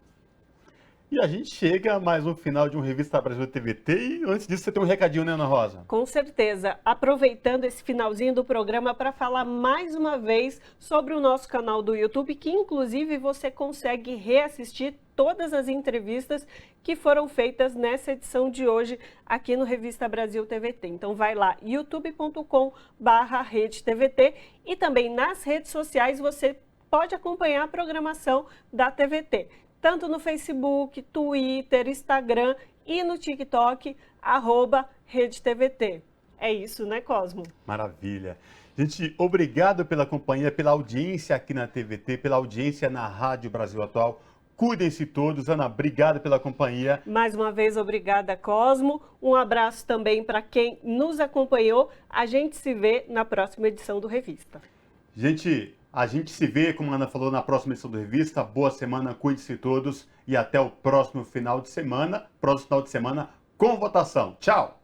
E a gente chega a mais um final de um Revista Brasil TVT. E antes disso, você tem um recadinho, né, Ana Rosa? Com certeza. Aproveitando esse finalzinho do programa para falar mais uma vez sobre o nosso canal do YouTube, que inclusive você consegue reassistir todas as entrevistas que foram feitas nessa edição de hoje aqui no Revista Brasil TVT. Então vai lá, youtube.com/RedeTVT, e também nas redes sociais você pode acompanhar a programação da TVT. Tanto no Facebook, Twitter, Instagram e no TikTok, @RedeTVT. É isso, né, Cosmo? Maravilha. Gente, obrigado pela companhia, pela audiência aqui na TVT, pela audiência na Rádio Brasil Atual. Cuidem-se todos. Ana, obrigado pela companhia. Mais uma vez, obrigada, Cosmo. Um abraço também para quem nos acompanhou. A gente se vê na próxima edição do Revista. Gente, a gente se vê, como a Ana falou, na próxima edição do Revista. Boa semana, cuide-se todos e até o próximo final de semana. Próximo final de semana com votação. Tchau!